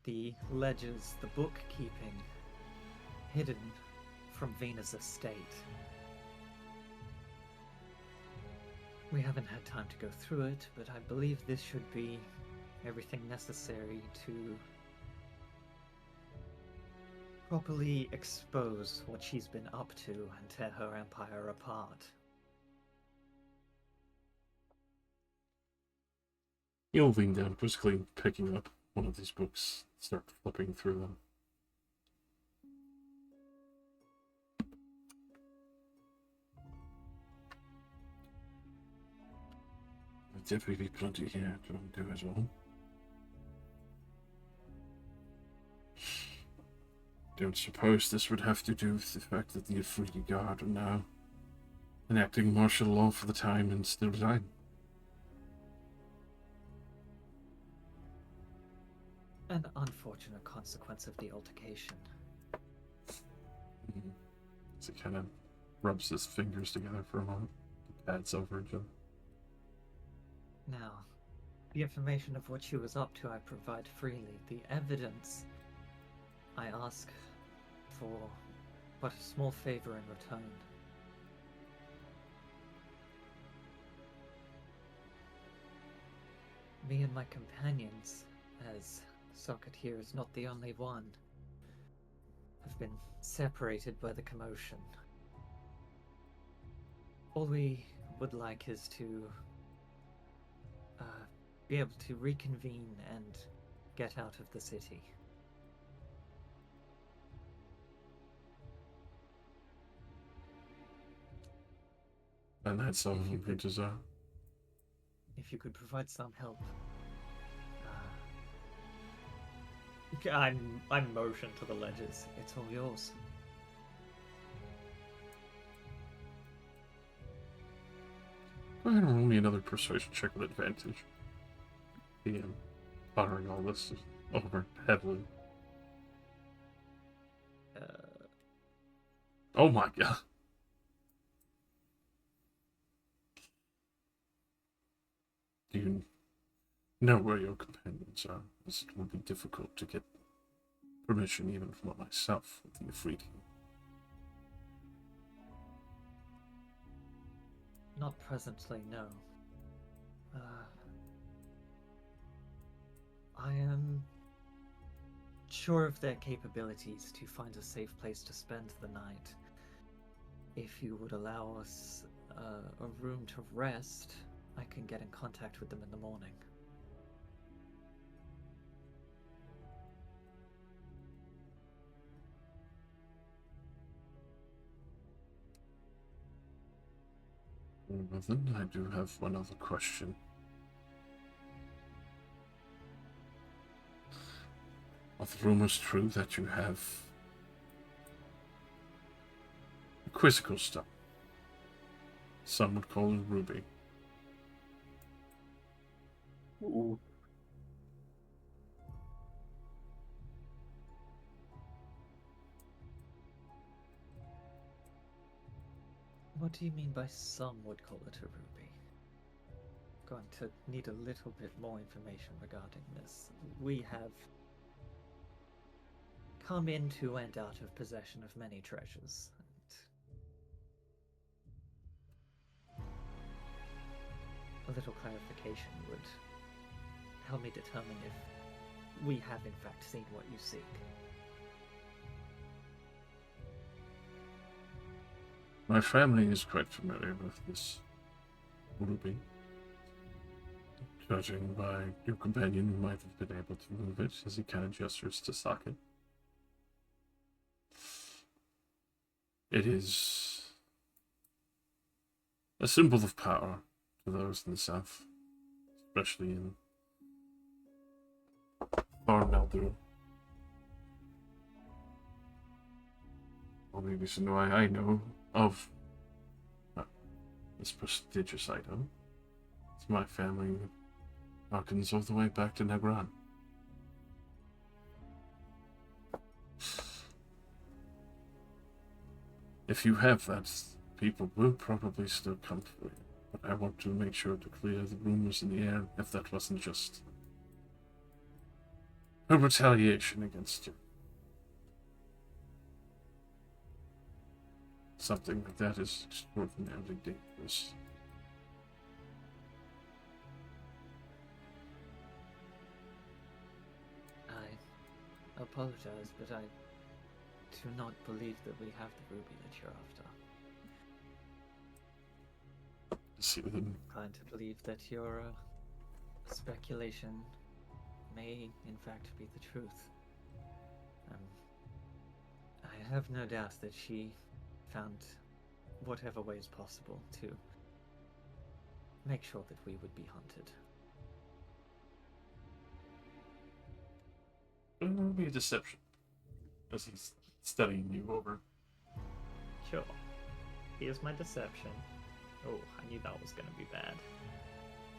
the ledgers, the bookkeeping, hidden from Vina's estate. We haven't had time to go through it, but I believe this should be everything necessary to properly expose what she's been up to and tear her empire apart. You'll lean down, briskly picking up one of these books, start flipping through them. There'll definitely be plenty here to undo it all. Don't suppose this would have to do with the fact that the Afridi Guard are now enacting martial law for the time and still time. An unfortunate consequence of the altercation. So he kind of rubs his fingers together for a moment, pads over each other. Now, the information of what she was up to I provide freely. The evidence I ask for but a small favor in return. Me and my companions, as Socket here is not the only one, have been separated by the commotion. All we would like is to be able to reconvene and get out of the city. And that's all you could desire. If you could provide some help. I'm motion to the ledges. It's all yours. Go ahead and roll me another persuasion check with advantage. DM pondering all this over heavily. Oh my god. Do you know where your companions are? As it will be difficult to get permission even from myself with the Afridi. Not presently, no. I am sure of their capabilities to find a safe place to spend the night. If you would allow us a room to rest, I can get in contact with them in the morning. Well, then I do have one other question. Are the rumors true that you have a quizzical stone? Some would call it a ruby. Ooh. What do you mean by some would call it a ruby? Going to need a little bit more information regarding this. We have come into and out of possession of many treasures. A little clarification would help me determine if we have in fact seen what you seek. My family is quite familiar with this ruby. Judging by your companion, who might have been able to move it as he kind of gestures to Socket. It is a symbol of power to those in the south, especially in Thar Meldur. Only reason why I know of this prestigious item is my family harkens all the way back to Negran. If you have that, people will probably still come for you. But I want to make sure to clear the rumors in the air if that wasn't just a retaliation against you. Something like that is extraordinarily dangerous. I apologize, but I to not believe that we have the ruby that you're after. See with him. Inclined to believe that your speculation may, in fact, be the truth. I have no doubt that she found whatever ways possible to make sure that we would be hunted. It would be a deception, as he's studying you over. Sure. Here's my deception. Oh, I knew that was going to be bad.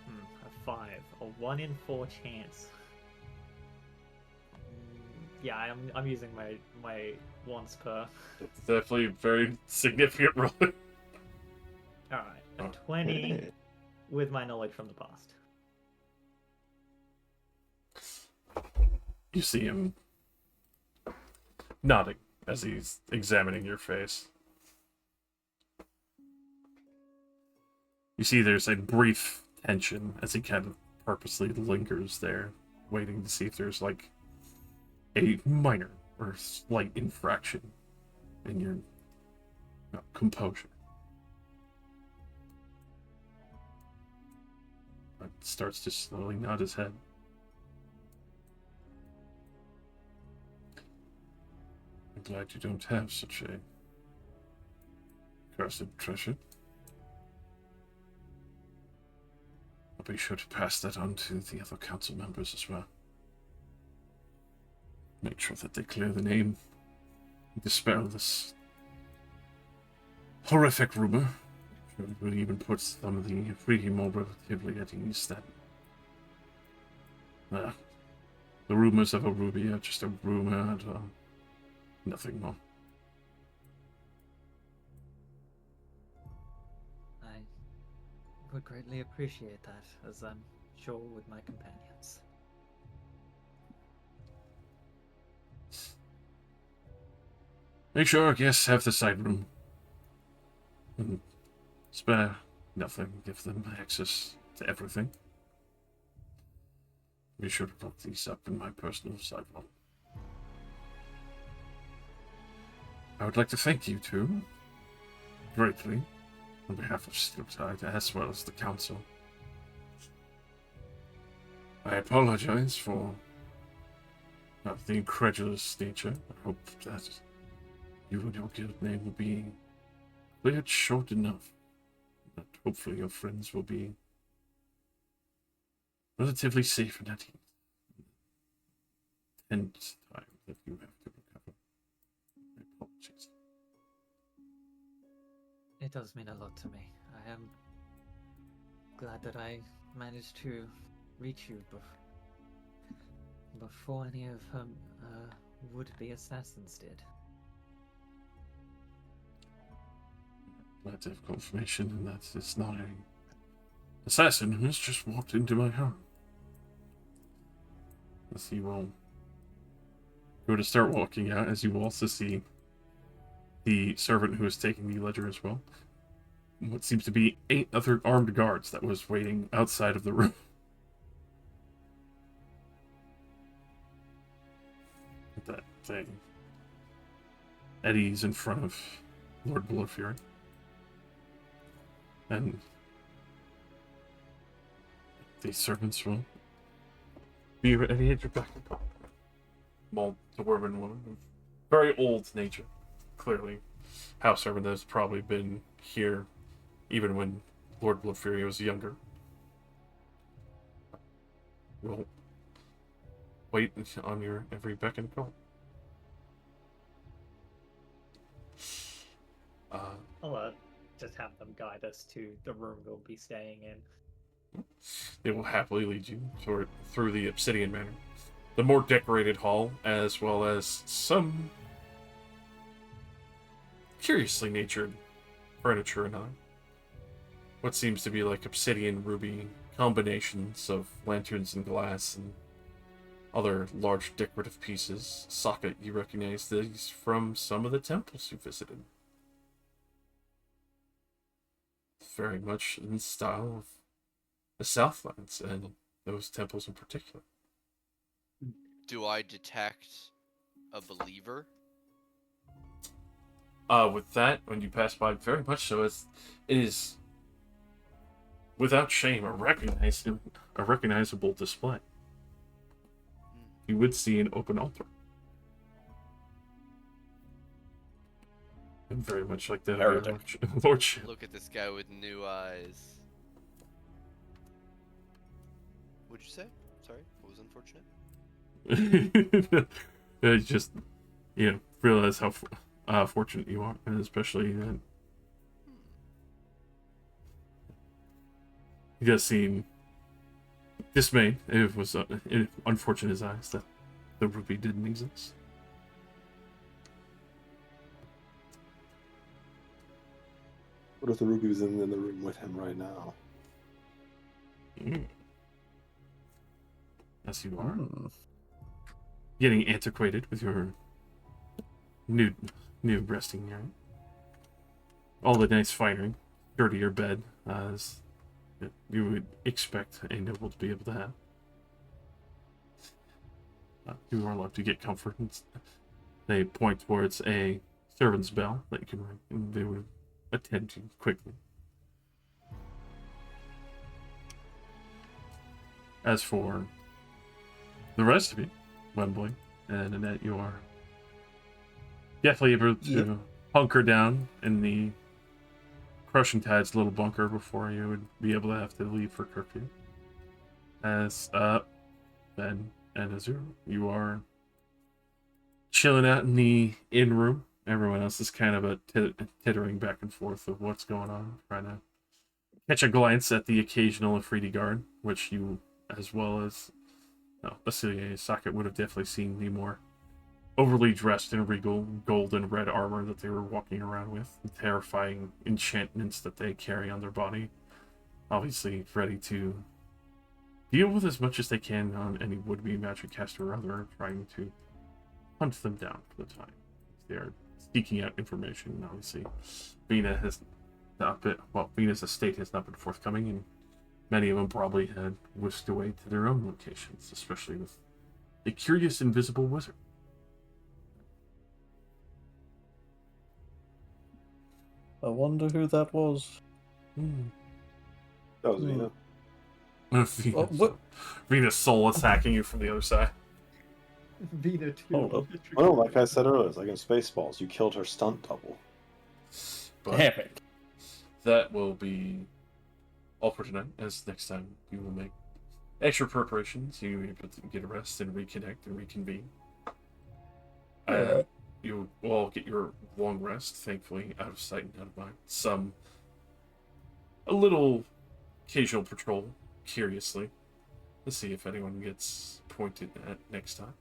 A 5. A 1 in 4 chance. Yeah, I'm using my once per. It's definitely a very significant roll. Alright, a 20 with my knowledge from the past. You see him nodding as he's examining your face. You see there's a brief tension as he kind of purposely lingers there, waiting to see if there's like a minor or slight infraction in your composure. But starts to slowly nod his head. I'm glad you don't have such a cursed treasure. I'll be sure to pass that on to the other council members as well. Make sure that they clear the name, dispel this horrific rumor. It will even put some of the freaky more relatively at ease that the rumors of a ruby are just a rumor and nothing more. I would greatly appreciate that, as I'm sure would my companions. Make sure our guests have the side room. And spare nothing. Give them access to everything. Be sure to look these up in my personal side room. I would like to thank you two, greatly, on behalf of Steeltide as well as the council. I apologize for the incredulous nature. I hope that you and your guild name will be cleared short enough that hopefully your friends will be relatively safe and at ease. Tense time that you have to recover. My apologies. It does mean a lot to me. I am glad that I managed to reach you before any of her would-be assassins did. Glad to have confirmation that it's not an assassin who has just walked into my home. As he will go to start walking out, as you also see the servant who is taking the ledger as well. What seems to be 8 other armed guards that was waiting outside of the room. That thing. Eddie's in front of Lord Bloodfury. And the servants will be ready at your back. Well, the woman of very old nature. Clearly, house servant has probably been here even when Lord Bloodfury was younger. We'll wait on your every beck and call. I'll just have them guide us to the room we'll be staying in. They will happily lead you through the Obsidian Manor, the more decorated hall, as well as some curiously natured furniture and other. What seems to be like obsidian ruby combinations of lanterns and glass and other large decorative pieces. Socket, you recognize these from some of the temples you visited. Very much in style of the Southlands and those temples in particular. Do I detect a believer? with that, when you pass by, very much so, it is without shame a recognizable display. You would see an open altar. And very much like that of your lordship. Look at this guy with new eyes. What'd you say? Sorry, what was unfortunate? It's just, realize how fortunate you are, and especially that he does seem dismayed. It was unfortunate in his eyes that the rupee didn't exist. What if the rupee was in the room with him right now? Yes, you are. Getting antiquated with your new resting area. All the nice finery, sturdier bed, as you would expect a noble to be able to have. You are allowed to get comfort. They point towards a servant's bell that you can ring, and they would attend to quickly. As for the rest of you, Wembley and Annette, you are definitely able to hunker down in the Crushing Tide's little bunker before you would be able to have to leave for curfew. As Ben and Azur, you are chilling out in the inn room. Everyone else is kind of tittering back and forth of what's going on, trying to catch a glance at the occasional Afridi guard, which you, as well as Basilia Socket, would have definitely seen the more overly dressed in regal gold and red armor that they were walking around with, the terrifying enchantments that they carry on their body, obviously ready to deal with as much as they can on any would-be magic caster or other, trying to hunt them down for the time. They are seeking out information, and obviously Vina has not been, Vina's estate has not been forthcoming, and many of them probably had whisked away to their own locations, especially with a curious invisible wizard. I wonder who that was. That was Vina. Vina's soul attacking you from the other side. Vina too. Hold up. Oh, like I said earlier, it's like in Spaceballs, you killed her stunt double. But Damn it. that will be all for tonight, as next time you will make extra preparations. You will be able to get a rest and reconnect and reconvene. You will all get your long rest, thankfully, out of sight and out of mind. A little occasional patrol, curiously, to see if anyone gets pointed at next time.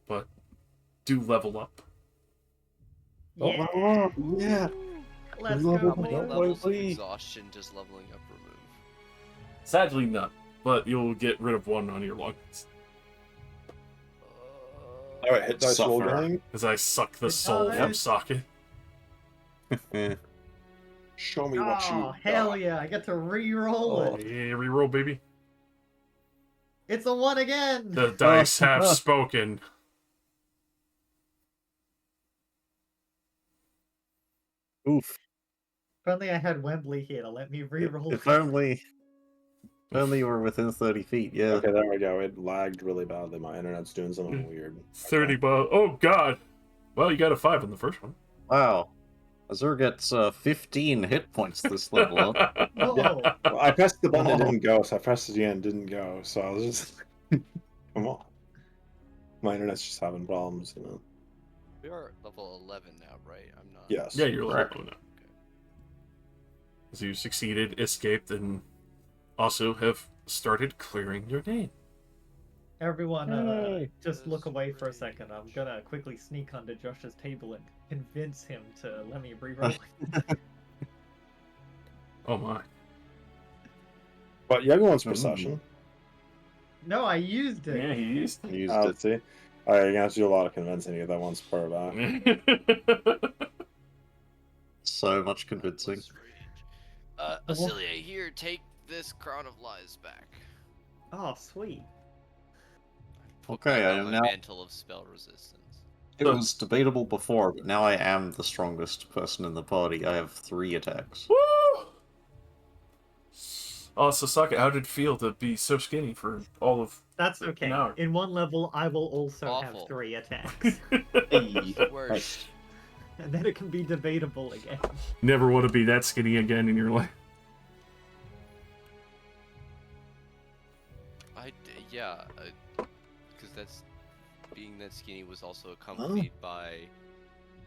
But do level up. Yeah. Yeah. Let's Level go. How many up, levels of Wesley. exhaustion does leveling up remove? Sadly, none. But you'll get rid of one on your long rest. Alright, hit dice roll Suffer. gang. As I suck the soul from socket. Show me what you Oh, hell yeah. I get to re-roll Oh, it. yeah, reroll, baby. It's a 1 again. The dice have spoken. Oof. If only I had Wembley here to let me re-roll. If only you were within 30 feet, yeah. Okay, there we go. It lagged really badly. My internet's doing something weird. 30 ball. Oh, God. Well, you got a 5 on the first one. Wow. Azur gets 15 hit points this level up. Whoa. Well, I pressed the button, it didn't go, so I pressed it again, it didn't go, so I was just... Come on. My internet's just having problems, you know. We are at level 11 now, right? I'm not. Yes. Yeah, you're level Correct. 1 now. So you succeeded, escaped, and also have started clearing your name. Everyone, Yay. just look away for a second. I'm gonna quickly sneak under Josh's table and convince him to let me re-roll. Oh, my. But you have one's procession. No, I used it. Yeah, he used Used it. Let's see. Alright, you're gonna have to do a lot of convincing to get that once per back. So much convincing. Let's rage. Basilia, here, take this Crown of Lies back. Oh, sweet. Put Okay, back I on am my now- mantle of spell resistance. It was debatable before, but now I am the strongest person in the party. I have 3 attacks. Woo! Oh, Sasaka, how did it feel to be so skinny for all of That's an okay. hour? In one level, I will also Awful. have 3 attacks. Hey, The worst. And then it can be debatable again. Never want to be that skinny again in your life. Yeah, because that's being that skinny was also accompanied by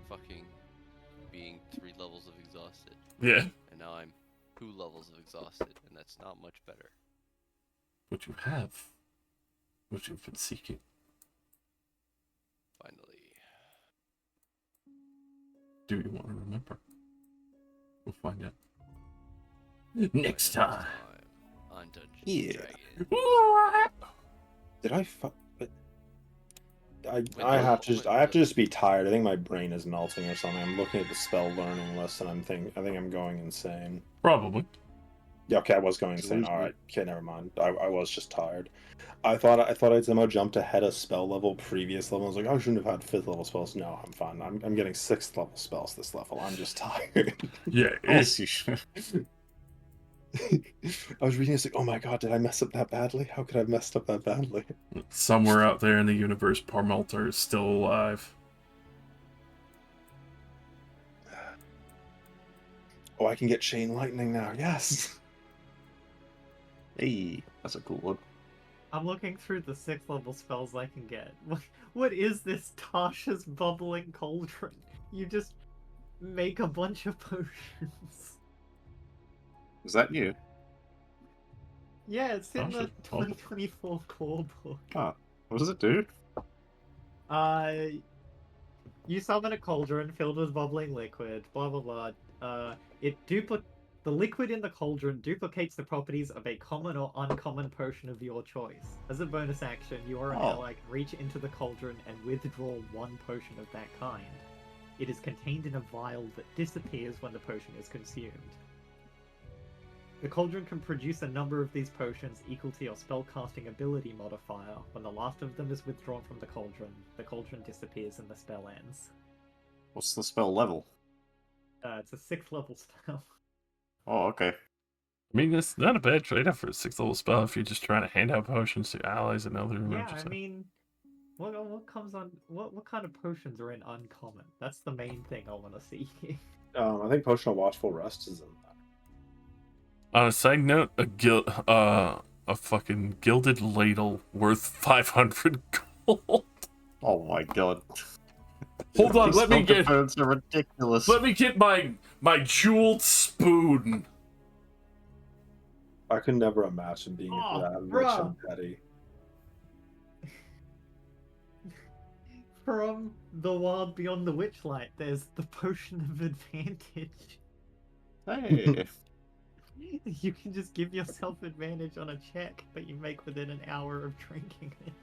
fucking being 3 levels of exhausted. Yeah. And now I'm 2 levels of exhausted, and that's not much better. What you have. What you've been seeking. Finally. Do you want to remember? We'll find out. Next time. On Dungeons Yeah. and Dragons. Did I I have to just be tired. I think my brain is melting or something. I'm looking at the spell learning list and I think I'm going insane. Probably. Yeah, okay, I was going insane. All right, okay, never mind. I was just tired. I thought I'd somehow jumped ahead a spell level previous level. I was like, oh, I shouldn't have had 5th level spells. No, I'm fine. I'm getting 6th level spells this level. I'm just tired. Yeah. Yes, you should. I was reading this like, oh my god, did I mess up that badly? How could I have messed up that badly? Somewhere out there in the universe, Parmelter is still alive. Oh, I can get Chain Lightning now. Yes. Hey, that's a cool one. I'm looking through the 6th level spells I can get. What is this Tasha's Bubbling Cauldron? You just make a bunch of potions. Is that you? Yeah, it's in the Tasha's Bubbling. 2024 core book. Ah, what does it do? You summon a cauldron filled with bubbling liquid, blah blah blah. The liquid in the cauldron duplicates the properties of a common or uncommon potion of your choice. As a bonus action, you or an ally can reach into the cauldron and withdraw 1 potion of that kind. It is contained in a vial that disappears when the potion is consumed. The cauldron can produce a number of these potions equal to your spellcasting ability modifier. When the last of them is withdrawn from the cauldron disappears and the spell ends. What's the spell level? It's a 6th level spell. Oh, okay. I mean, it's not a bad trade-off for a 6th level spell if you're just trying to hand out potions to allies and other Yeah, members. I mean, what comes on? What kind of potions are in uncommon? That's the main thing I want to see. I think Potion of Watchful Rest is in that. On a side note, a fucking gilded ladle worth 500 gold. Oh my god. Hold on, These let me get. components are ridiculous. Let me get my jeweled spoon. I could never imagine being that rich and petty. From the Wild Beyond the Witchlight, there's the Potion of Advantage. Hey. You can just give yourself advantage on a check that you make within an hour of drinking it.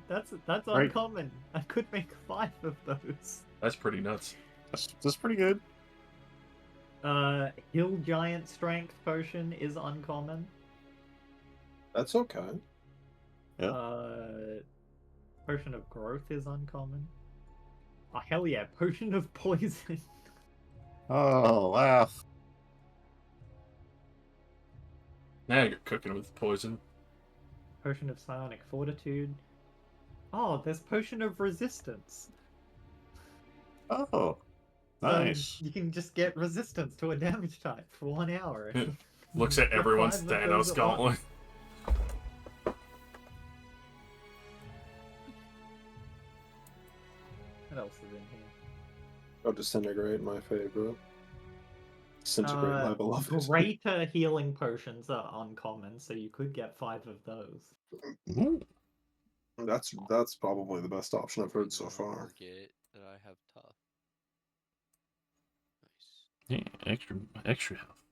That's Right. uncommon. I could make 5 of those. That's pretty nuts. That's pretty good. Hill Giant Strength Potion is uncommon. That's okay. Yeah. Potion of Growth is uncommon. Oh, hell yeah, Potion of Poison. Oh, wow. Now you're cooking with poison. Potion of Psionic Fortitude. Oh, there's Potion of Resistance. Oh, nice. You can just get resistance to a damage type for 1 hour. Looks at For everyone's 5 of those Thanos at gauntlet. once. What else is in here? Oh, Disintegrate, my favorite. Disintegrate, my beloved. Greater healing potions are uncommon, so you could get 5 of those. Ooh. That's probably the best option I've heard so far. Forget that I have tough. Nice. Yeah, extra health.